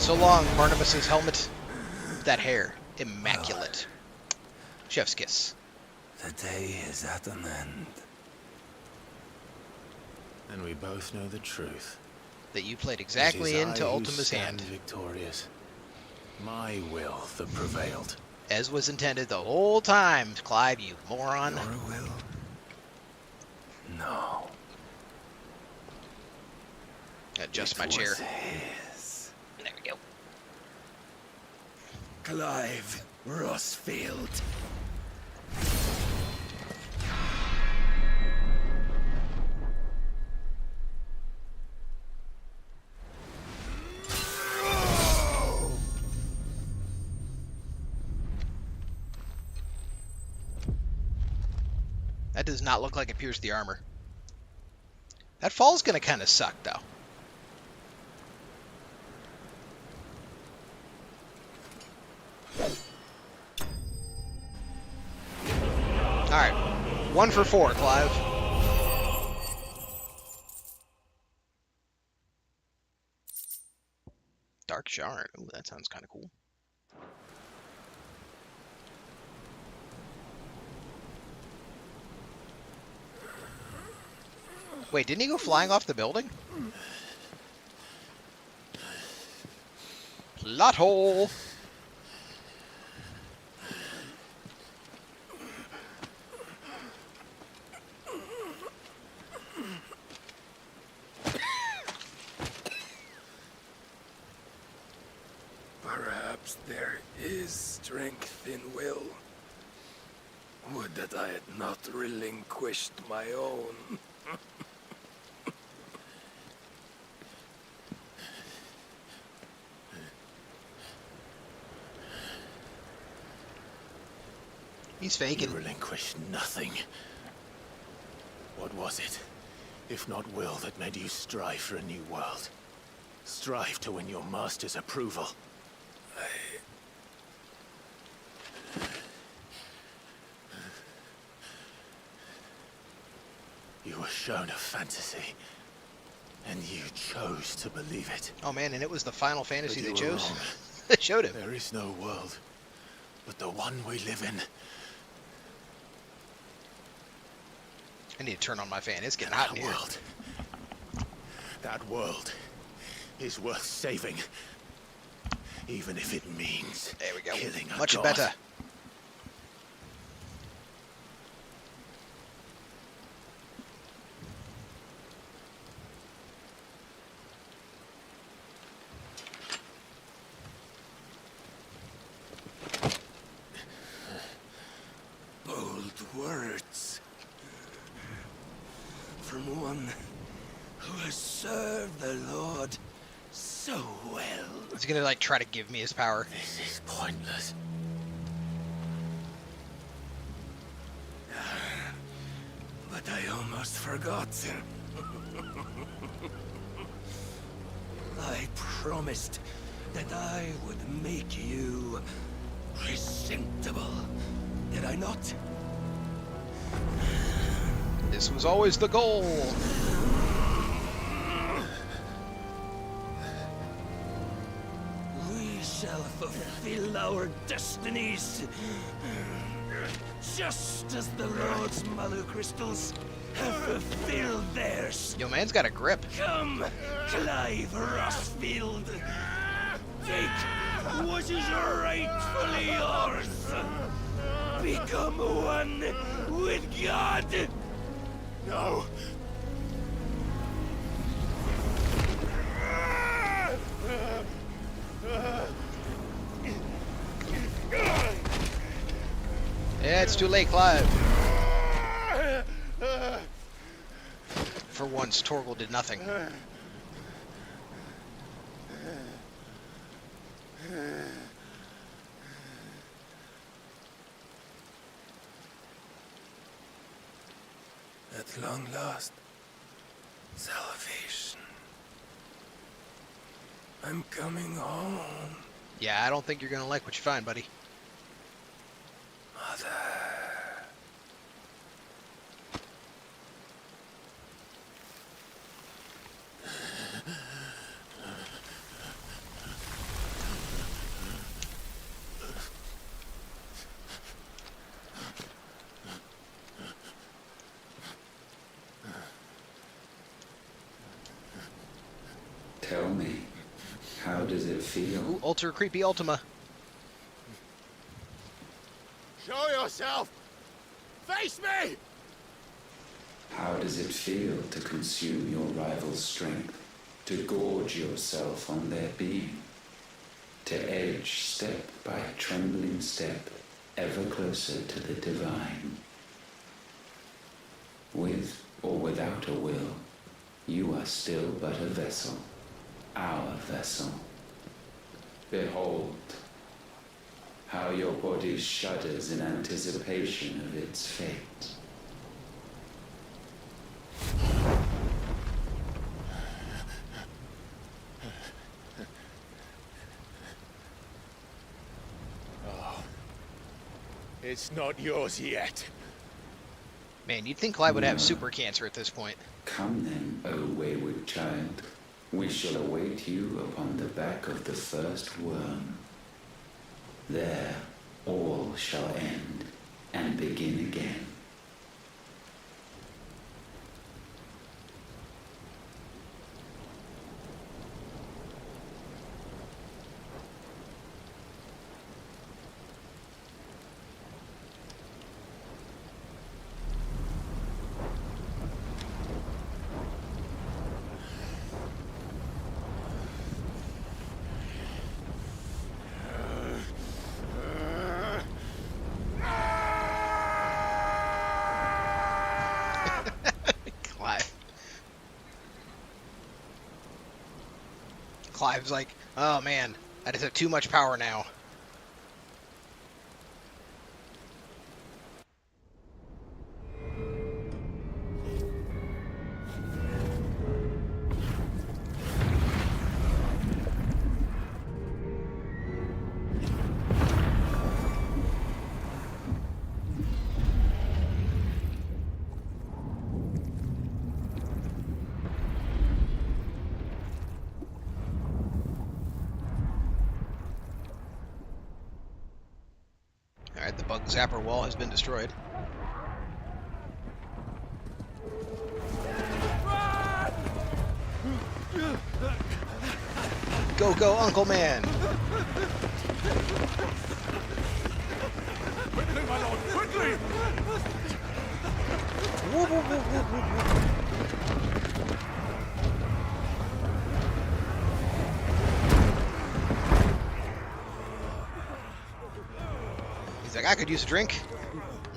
So long, Barnabas's helmet. That hair, immaculate. Chef's kiss. The day is at an end. And we both know the truth. That you played exactly into Ultima's hand. Victorious. My will that prevailed. As was intended the whole time, Clive, you moron. Your will? No. Adjust my chair. His. There we go. Clive Rossfield. That does not look like it pierced the armor. That fall's gonna kind of suck, though. Alright. 1 for 4, Clive. Dark Shard. Ooh, that sounds kind of cool. Wait, didn't he go flying off the building? Plot hole! Perhaps there is strength in will. Would that I had not relinquished my own. He's faking. You relinquished nothing. What was it, if not will, that made you strive for a new world? Strive to win your master's approval. You were shown a fantasy, and you chose to believe it. Oh man, and it was the Final Fantasy But they you were chose? wrong. They showed him. There is no world, but the one we live in. I need to turn on my fan. It's getting hot in here. That world is worth saving, even if it means there we go. Killing a Much god. better. Bold words. From one who has served the Lord so well. He's gonna like try to give me his power. This is pointless. But I almost forgot. I promised that I would make you presentable. Did I not? This was always the goal. We shall fulfill our destinies. Just as the Lord's Malu crystals have fulfilled theirs. Yo, man's got a grip. Come, Clive Rossfield. Take what is rightfully yours. Become one with God. No. Yeah, it's too late, Clive. For once, Torgal did nothing. At long last, salvation. I'm coming home. Yeah, I don't think you're gonna like what you find, buddy. Mother. Tell me, how does it feel? Ooh, ultra creepy Ultima. Show yourself! Face me! How does it feel to consume your rival's strength? To gorge yourself on their beam? To edge step by trembling step ever closer to the divine? With or without a will, you are still but a vessel. Our vessel. Behold, how your body shudders in anticipation of its fate. Oh, it's not yours yet. Man, you'd think Clive would have super cancer at this point. Come then, O wayward child. We shall await you upon the back of the first worm. There, all shall end and begin again. Clive's like, oh man, I just have too much power now. Alright, the bug zapper wall has been destroyed. Go, go, Uncle Man! Quickly, my lord, quickly! Whoop, whoop, whoop, whoop, whoop. He's like, I could use a drink.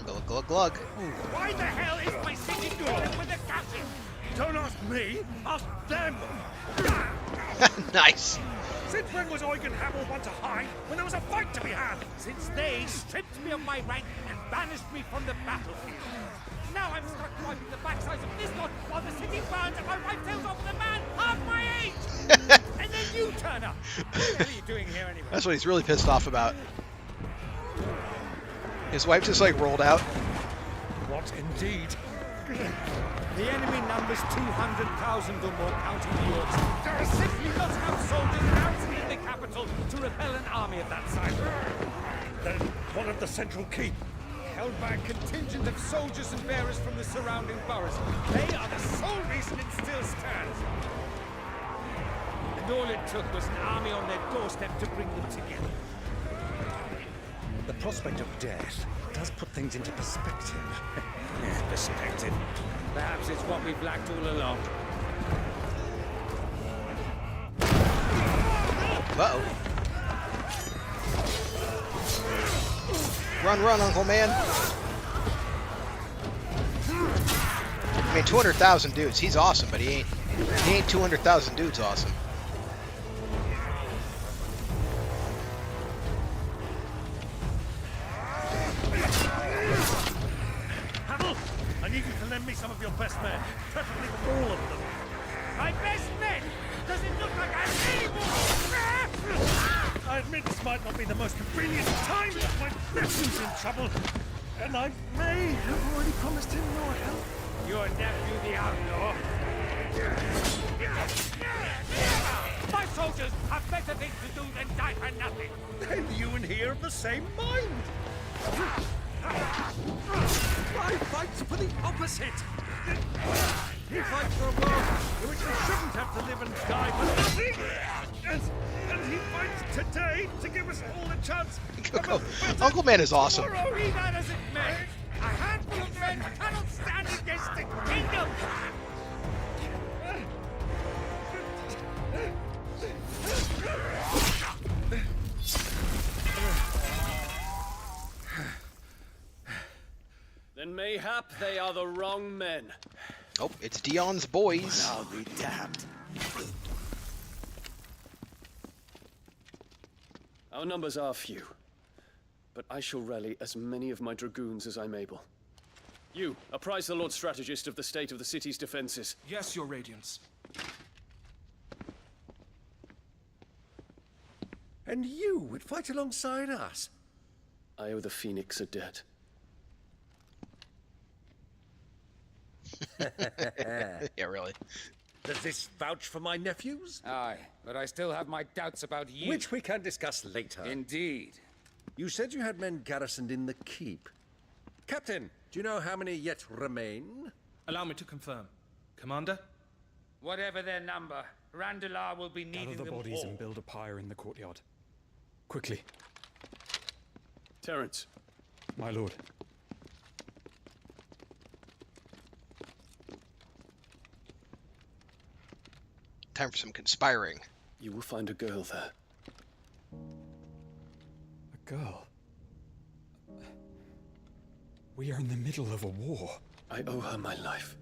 Glug, glug, glug. Why the hell is my city doing it with the gases? Don't ask me, ask them! Nice. Since when was Eugen Hamel one to hide when there was a fight to be had? Since they stripped me of my rank and banished me from the battlefield. Now I'm stuck wiping the backsides of this lot while the city burns and my wife tails off with a man half my age! And then you turn up! What the hell are you doing here anyway? That's what he's really pissed off about. His wife just like rolled out. What indeed? The enemy numbers 200,000 or more, counting yours. There are simply not enough soldiers outside in the capital to repel an army of that size. Then one of the central keep, held by a contingent of soldiers and bearers from the surrounding boroughs. They are the sole reason it still stands. And all it took was an army on their doorstep to bring them together. The prospect of death does put things into perspective. Perspective. Perhaps it's what we've lacked all along. Uh-oh. Run, run, Uncle Man. I mean, 200,000 dudes. He's awesome, but he ain't 200,000 dudes awesome. Hamel, I need you to lend me some of your best men, preferably all of them. My best men! Does it look like I'm any more? I admit this might not be the most convenient time, but my nephew's in trouble, and I may have already promised him your help. Your nephew, the outlaw? My soldiers have better things to do than die for nothing. Then you and he are of the same mind. I fight for the opposite. He fights for a world in which we shouldn't have to live and die for nothing. And he fights today to give us all a chance. Uncle Man is awesome. Tomorrow, be that as it may, a handful of men cannot stand against the kingdom. Then mayhap they are the wrong men. Oh, it's Dion's boys. I'll be damned. Our numbers are few, but I shall rally as many of my dragoons as I'm able. You, apprise the Lord Strategist of the state of the city's defenses. Yes, Your Radiance. And you would fight alongside us? I owe the Phoenix a debt. Yeah, really. Does this vouch for my nephews? Aye, but I still have my doubts about you. Which we can discuss later. Indeed. You said you had men garrisoned in the keep. Captain, do you know how many yet remain? Allow me to confirm. Commander? Whatever their number, Randalar will be needing Gather the them bodies all. and build a pyre in the courtyard. Quickly. Terence. My lord. Time for some conspiring. You will find a girl there. A girl? We are in the middle of a war. I owe her my life,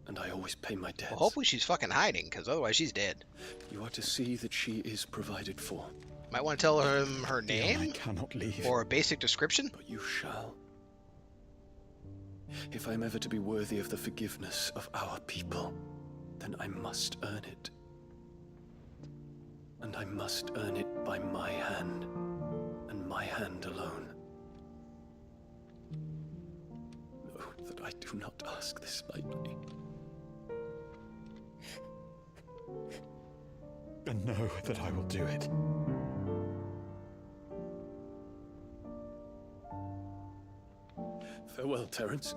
and I always pay my debts. Well, hopefully she's fucking hiding, because otherwise she's dead. You are to see that she is provided for. Might want to tell him her name? I cannot leave. Or a basic description? But you shall. If I'm ever to be worthy of the forgiveness of our people, then I must earn it. And I must earn it by my hand, and my hand alone. Know that I do not ask this lightly. And know that I will do it. Farewell, Terence.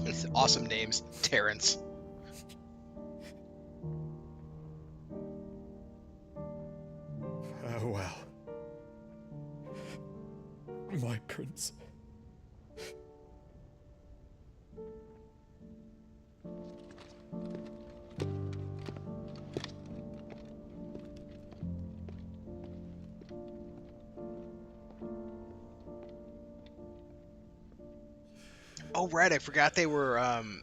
It's awesome names. Terence. Farewell. My prince. Oh, right, I forgot they were,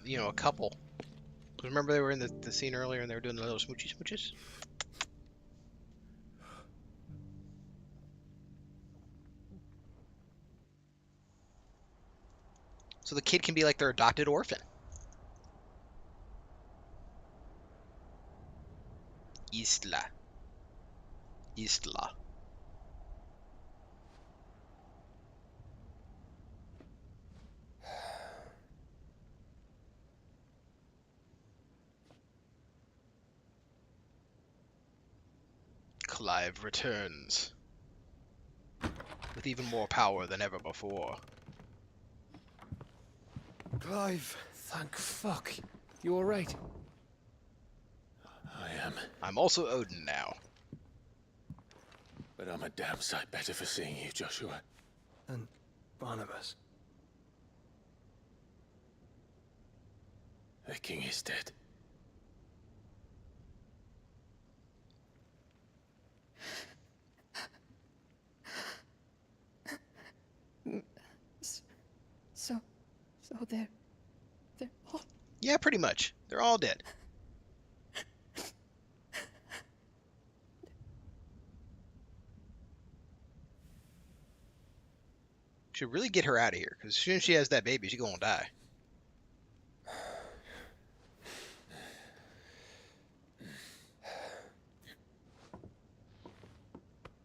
you know, a couple. Remember they were in the scene earlier and they were doing the little smoochy smooches? So the kid can be like their adopted orphan. Isla. Clive returns. With even more power than ever before. Clive. Thank fuck. You alright? I am. I'm also Odin now. But I'm a damn sight better for seeing you, Joshua. And Barnabas. The king is dead. So they're all... Yeah, pretty much. They're all dead. Should really get her out of here, because as soon as she has that baby, she's gonna die.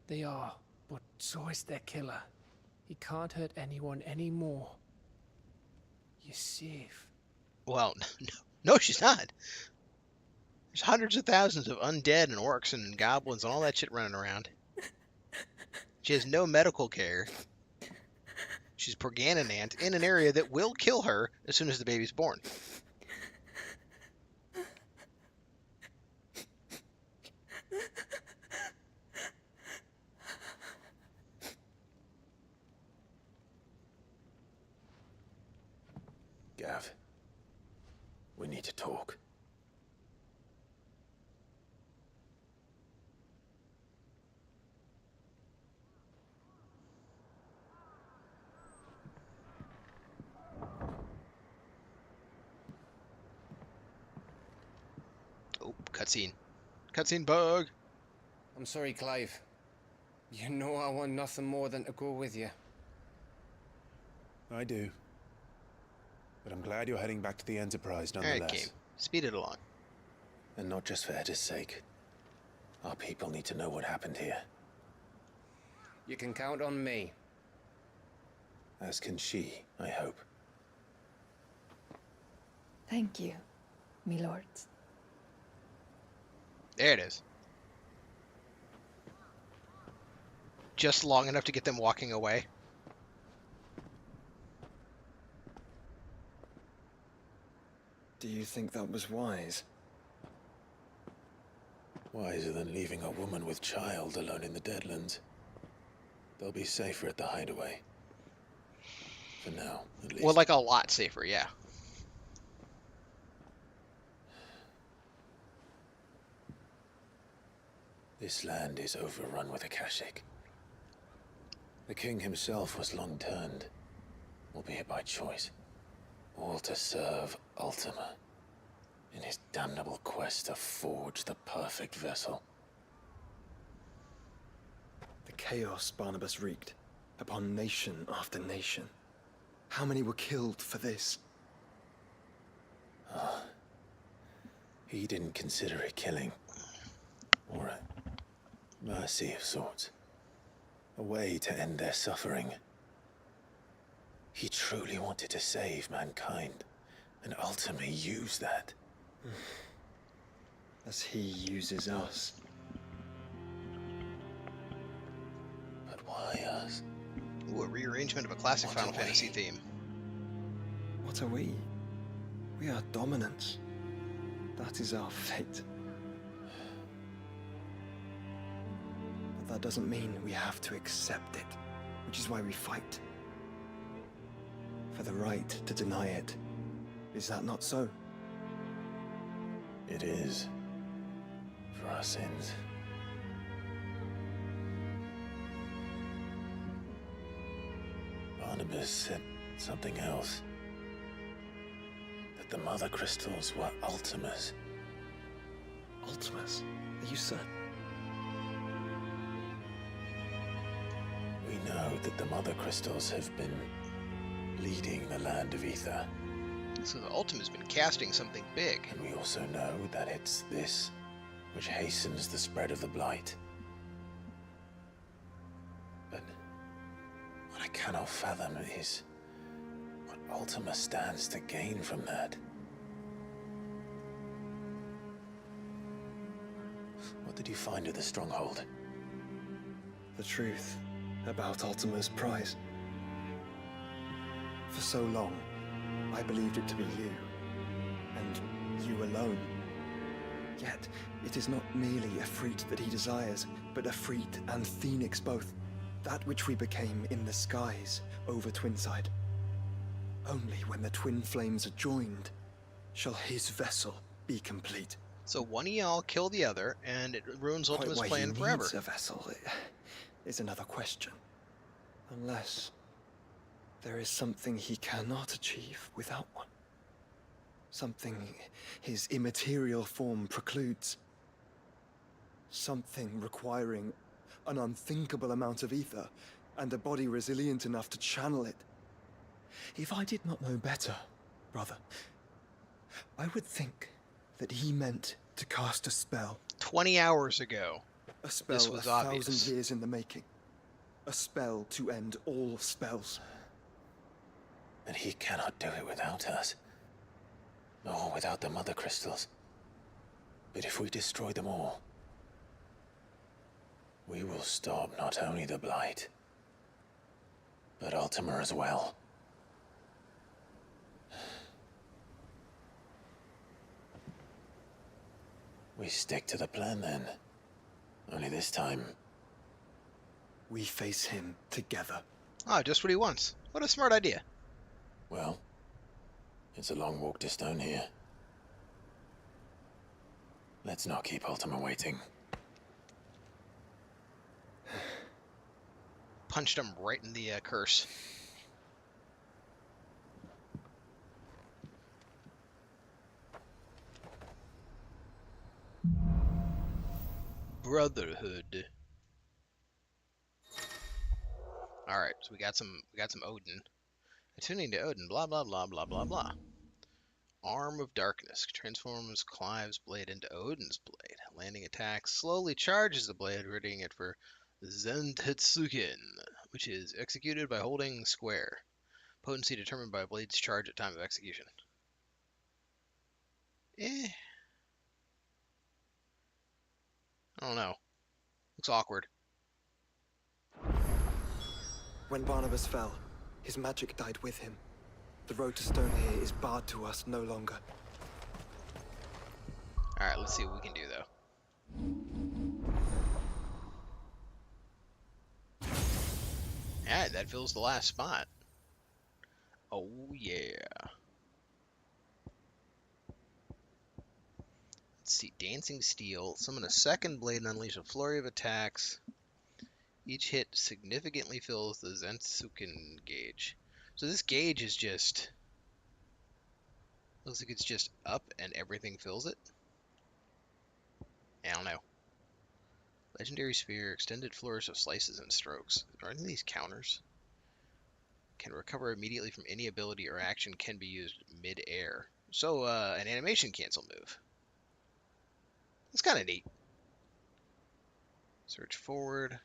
They are, but so is their killer. He can't hurt anyone anymore. You're safe. Well, no, she's not. There's hundreds of thousands of undead and orcs and goblins and all that shit running around. She has no medical care. She's Porgananant in an area that will kill her as soon as the baby's born. Gav, we need to talk. Oh, cutscene. Cutscene bug. I'm sorry, Clive. You know I want nothing more than to go with you. I do. But I'm glad you're heading back to the Enterprise nonetheless. Alright, game. Speed it along. And not just for Edda's sake. Our people need to know what happened here. You can count on me. As can she, I hope. Thank you, me lords. There it is. Just long enough to get them walking away. Do you think that was wise? Wiser than leaving a woman with child alone in the Deadlands. They'll be safer at the hideaway. For now, at least. Well, like a lot safer, yeah. This land is overrun with Akashic. The king himself was long turned, albeit by choice, all to serve Ultima, in his damnable quest to forge the perfect vessel. The chaos Barnabas wreaked upon nation after nation. How many were killed for this? He didn't consider it killing, or a mercy of sorts. A way to end their suffering. He truly wanted to save mankind, and ultimately used that. As he uses us. But why us? Ooh, a rearrangement of a classic Final Fantasy theme. What are we? We are dominance. That is our fate. But that doesn't mean we have to accept it, which is why we fight. For the right to deny it. Is that not so? It is. For our sins. Barnabas said something else. That the Mother Crystals were Ultimas. Ultimas? Are you certain? We know that the Mother Crystals have been leading the land of Ether. So the Ultima's been casting something big. And we also know that it's this which hastens the spread of the Blight. But what I cannot fathom is what Ultima stands to gain from that. What did you find at the Stronghold? The truth about Ultima's prize. For so long, I believed it to be you, and you alone. Yet, it is not merely a freat that he desires, but a freat and phoenix both. That which we became in the skies over Twinside. Only when the twin flames are joined, shall his vessel be complete. So one of y'all kill the other, and it ruins Ultima's plan forever. Quite why he needs a vessel is another question. Unless there is something he cannot achieve without one. Something his immaterial form precludes. Something requiring an unthinkable amount of ether and a body resilient enough to channel it. If I did not know better, brother, I would think that he meant to cast a spell. 20 hours ago. A spell This was 1,000 obvious. years in the making. A spell to end all spells. And he cannot do it without us. Nor without the Mother Crystals. But if we destroy them all, we will stop not only the Blight, but Ultima as well. We stick to the plan then. Only this time, we face him together. Oh, just what he wants. What a smart idea. well, it's a long walk to Stone here. Let's not keep Ultima waiting. Punched him right in the curse. Brotherhood. All right, so we got some Odin. Attuning to Odin. Blah blah blah blah blah blah. Arm of Darkness transforms Clive's blade into Odin's blade. Landing attacks slowly charges the blade, readying it for Zentetsuken, which is executed by holding square. Potency determined by a blade's charge at time of execution. I don't know. Looks awkward. When Barnabas fell, his magic died with him. The road to Stone here is barred to us no longer. Alright, let's see what we can do, though. Alright, that fills the last spot. Oh, yeah. Let's see. Dancing Steel. Summon a second blade and unleash a flurry of attacks. Each hit significantly fills the Zentetsuken gauge. So this gauge is just... looks like it's just up and everything fills it. I don't know. Legendary Spear, extended flourish of slices and strokes. Are any of these counters? Can recover immediately from any ability or action, can be used mid-air. So, an animation cancel move. That's kind of neat. Search forward.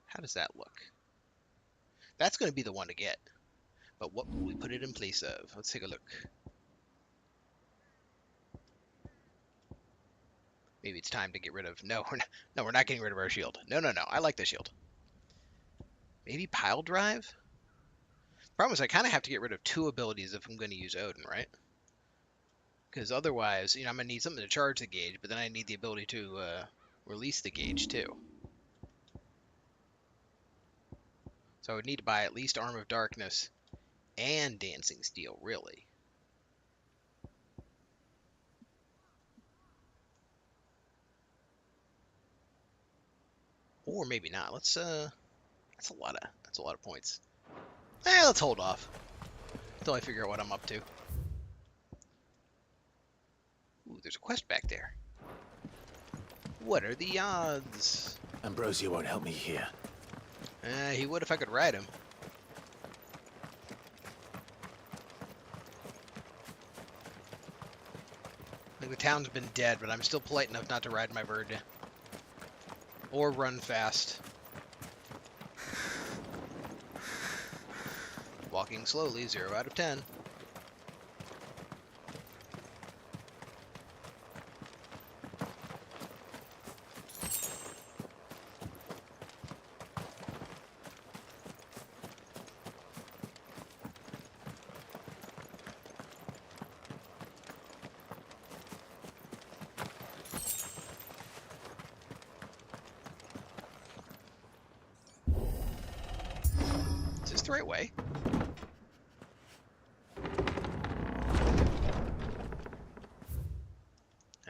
How does that look? That's going to be the one to get. But what will we put it in place of? Let's take a look. Maybe it's time to get rid of... No, we're not getting rid of our shield. No. I like the shield. Maybe Pile Drive? Problem is, I kind of have to get rid of two abilities if I'm going to use Odin, right? Because otherwise, I'm going to need something to charge the gauge, but then I need the ability to release the gauge, too. So I would need to buy at least Arm of Darkness and Dancing Steel, really. Or maybe not. Let's that's a lot of points. Let's hold off until I figure out what I'm up to. Ooh, there's a quest back there. What are the odds? Ambrosia won't help me here. He would if I could ride him. Like the town's been dead, but I'm still polite enough not to ride my bird. Or run fast. Walking slowly, 0 out of 10. Is this the right way?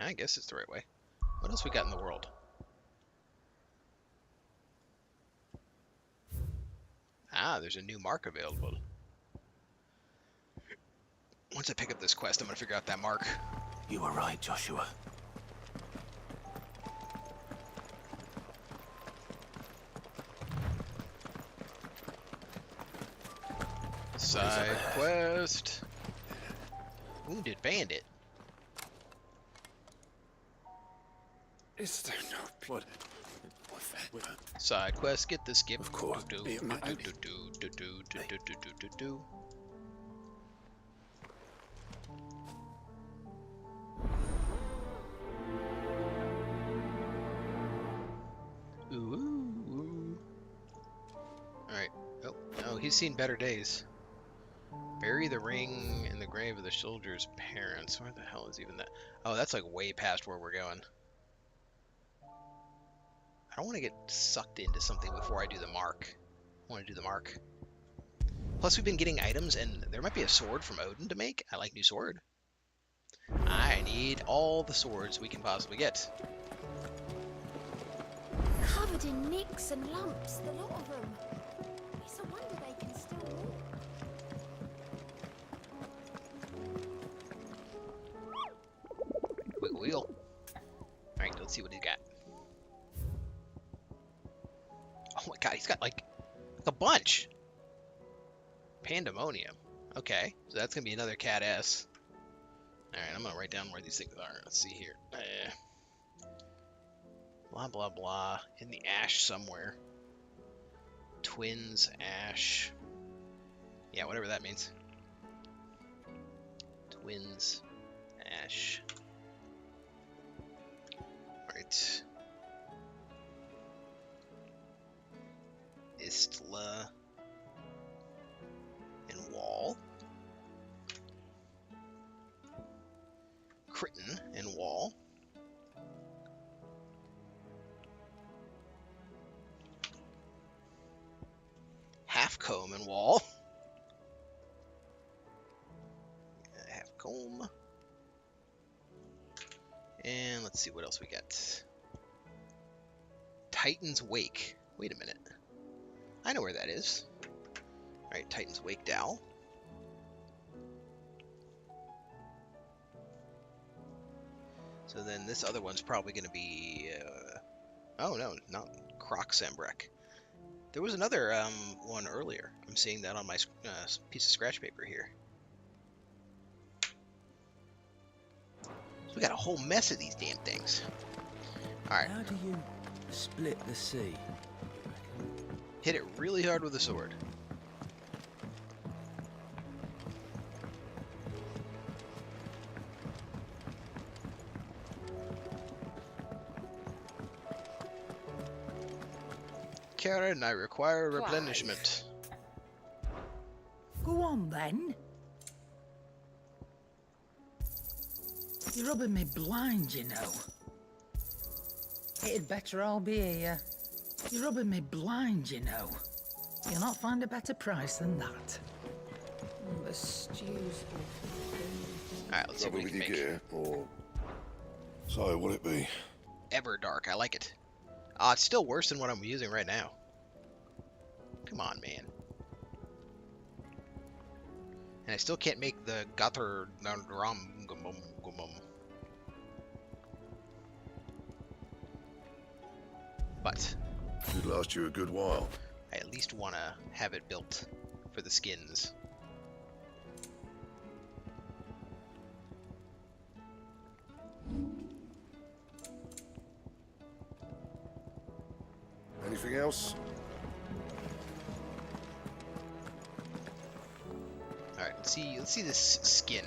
I guess it's the right way. What else we got in the world? Ah, there's a new mark available. Once I pick up this quest, I'm gonna figure out that mark. You were right, Joshua. Side quest. Wounded bandit. Is there no what? Side quest. Get the skip. Of course. Ooh. Alright. Oh, no, he's seen better days. Bury the ring in the grave of the soldier's parents. Where the hell is even that? Oh, that's like way past where we're going. I don't want to get sucked into something before I do the mark. I want to do the mark. Plus, we've been getting items, and there might be a sword from Odin to make. I like new sword. I need all the swords we can possibly get. Covered in nicks and lumps, the lot of them. It's a wonder they can still walk. Wiggle wheel. Alright, let's see what he's got. Oh my god, he's got like a bunch. Pandemonium. Okay, so that's gonna be another cat S. Alright, I'm gonna write down where these things are. Let's see here. Blah blah blah. In the ash somewhere. Twins, ash. Yeah, whatever that means. Twins, ash. Alright. Istla. And wall. Crichton and wall. Half comb and wall. Half comb. And let's see what else we got. Titan's Wake. Wait a minute. I know where that is. Alright, Titan's Wake Dowel. So then this other one's probably going to be... oh no, not Croc-Sembrek. There was another one earlier. I'm seeing that on my piece of scratch paper here. So we got a whole mess of these damn things. Alright. How do you split the sea? Hit it really hard with a sword. Karen, I require replenishment. Go on then. You're rubbing me blind, you know. It'd better all be here. You're rubbing me blind, you know. You'll not find a better price than that. The stews. Alright, let's see what we can make. Gear, or... So, what'll it be? Everdark, I like it. It's still worse than what I'm using right now. Come on, man. And I still can't make the Gathar Ram. But Should last you a good while. I at least want to have it built for the skins. Anything else? Alright, let's see this skin.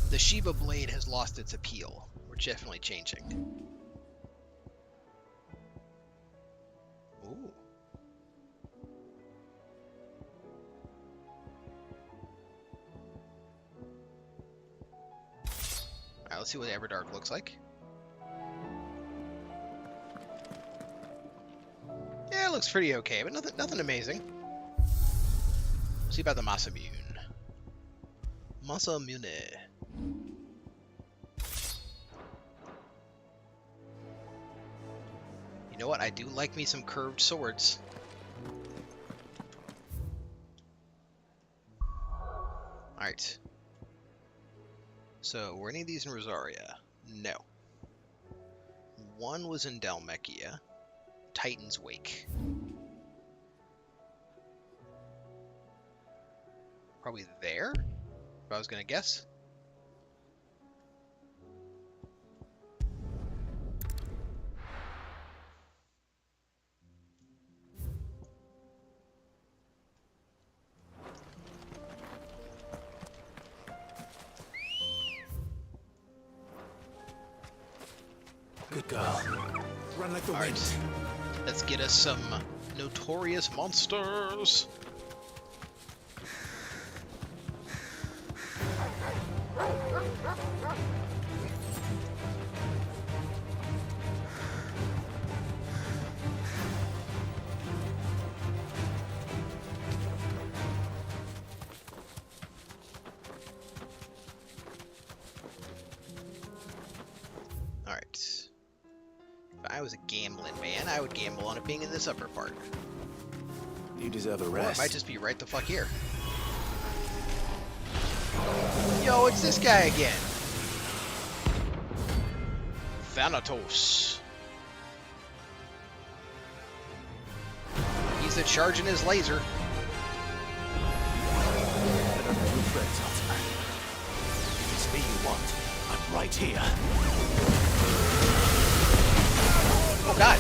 The Shiva blade has lost its appeal. We're definitely changing. Ooh. Alright, let's see what Everdark looks like. Yeah, it looks pretty okay, but nothing amazing. See about the Masamune. Masamune. You know what? I do like me some curved swords. Alright. So, were any of these in Rosaria? No. One was in Dalmekia. Titan's Wake. Probably there, if I was gonna guess. Good girl. Run like the wind. Let's get us some notorious monsters. Alright. If I was a gambling man, I would gamble on it being in this upper part. You deserve a Or it rest. might just be right the fuck here. Yo, it's this guy again. Thanatos. He's a charging his laser. If it's me you want, I'm right here. Oh god.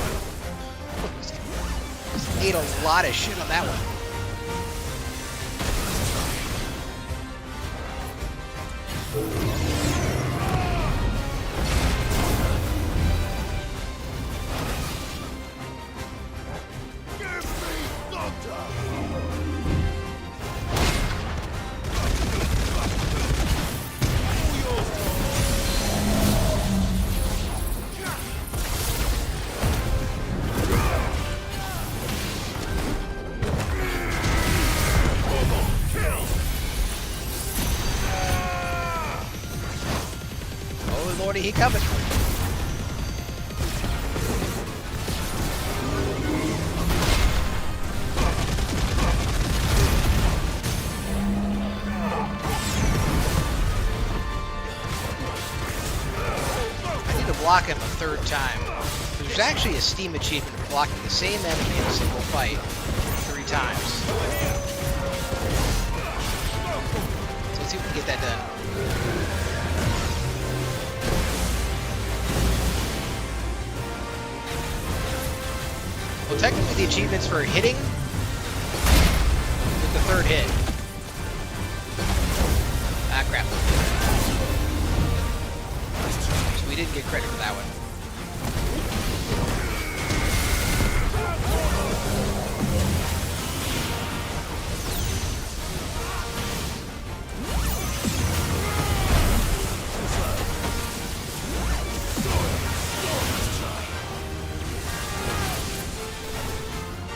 Just ate a lot of shit on that one. Oh lordy, he coming. I need to block him a third time. There's actually a Steam achievement for blocking the same enemy in a single fight 3 times. So let's see if we can get that done. Well, technically the achievement's for hitting with the 3rd hit. Ah, crap. So we didn't get credit for that one.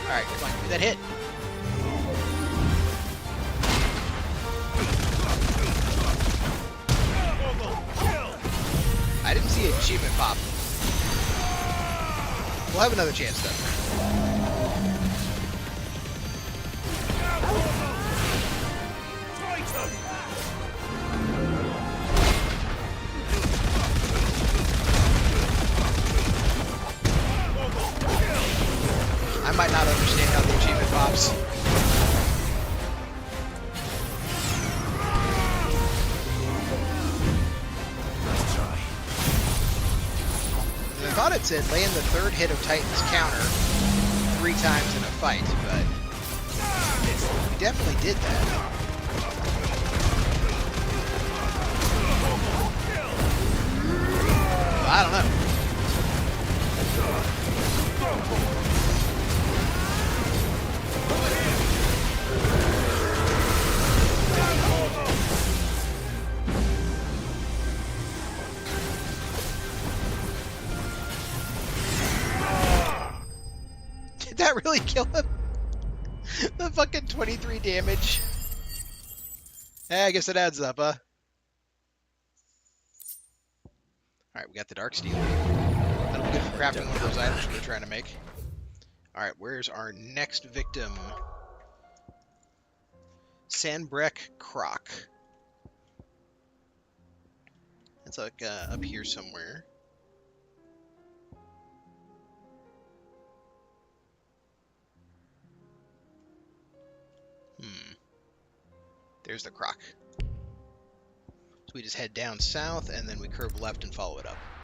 Alright, come on, give me that hit. I didn't see an achievement pop. We'll have another chance though. I might not understand how the achievement pops. I thought it said land the 3rd hit of Titan's counter 3 times in a fight, but we definitely did that. Well, I don't know. Did that really kill him? The fucking 23 damage. I guess it adds up, huh? Alright, we got the Dark Steel. That'll be good for crafting one of those items we're trying to make. Alright, where's our next victim? Sanbrek Croc. It's like up here somewhere. There's the croc. So we just head down south, and then we curve left and follow it up.